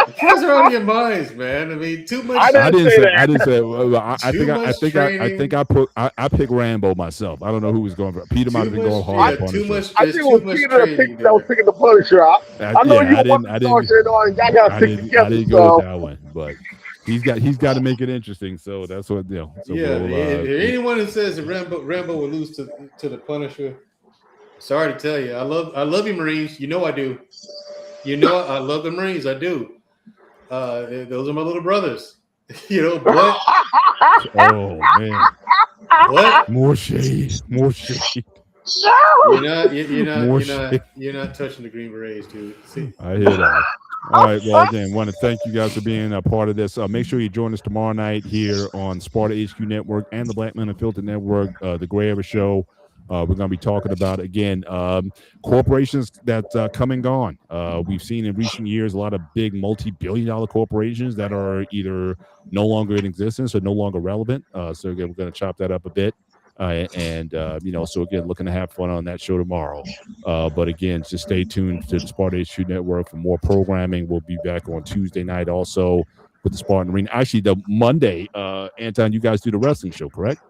You guys are out of your minds, man. I mean, too much. I didn't say that. I didn't say. I picked Rambo myself. I don't know who was going for. Peter might have been going hard. Yeah, too much. I think it was Peter that was picking the Punisher out. I know you want the Punisher, and I got to pick together. I didn't go with that one, but he's got to make it interesting. So that's what So anyone who says that Rambo will lose to the Punisher, sorry to tell you, I love you, Marines. You know I do. You know I love the Marines. I do. Those are my little brothers. You know, but oh man, what? More shade. You're not touching the Green Berets, dude. See? I hear that. All right. Well, again, want to thank you guys for being a part of this. Make sure you join us tomorrow night here on Sparta HQ Network and the Black Men Unfiltered Network, the Gray Area Show. We're going to be talking about, again, corporations that come and gone. We've seen in recent years a lot of big multi-billion-dollar corporations that are either no longer in existence or no longer relevant. So, again, we're going to chop that up a bit. So, again, looking to have fun on that show tomorrow. But, again, just stay tuned to the Sparta HQ Network for more programming. We'll be back on Tuesday night also with the Spartan Arena. Actually, the Monday, Anton, you guys do the wrestling show, correct?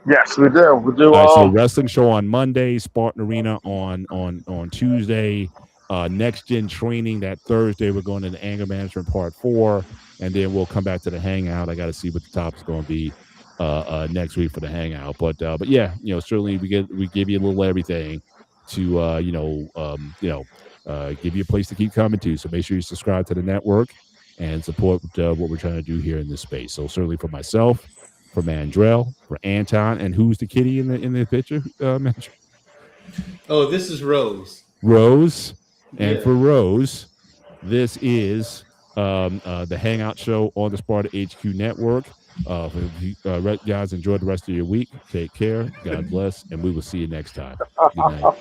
Yes, we do. We do. So wrestling show on Monday, Spartan Arena on Tuesday, next gen training that Thursday. We're going to the anger management part 4, and then we'll come back to the hangout. I got to see what the topic's going to be next week for the hangout. But yeah, certainly we give you a little everything to give you a place to keep coming to. So make sure you subscribe to the network and support what we're trying to do here in this space. So certainly for myself, for Mandrell, for Anton, and who's the kitty in the picture? Oh, this is Rose. Rose, and for Rose, this is the Hangout Show on the Sparta HQ Network. Guys, enjoy the rest of your week. Take care. God bless, and we will see you next time. Good night.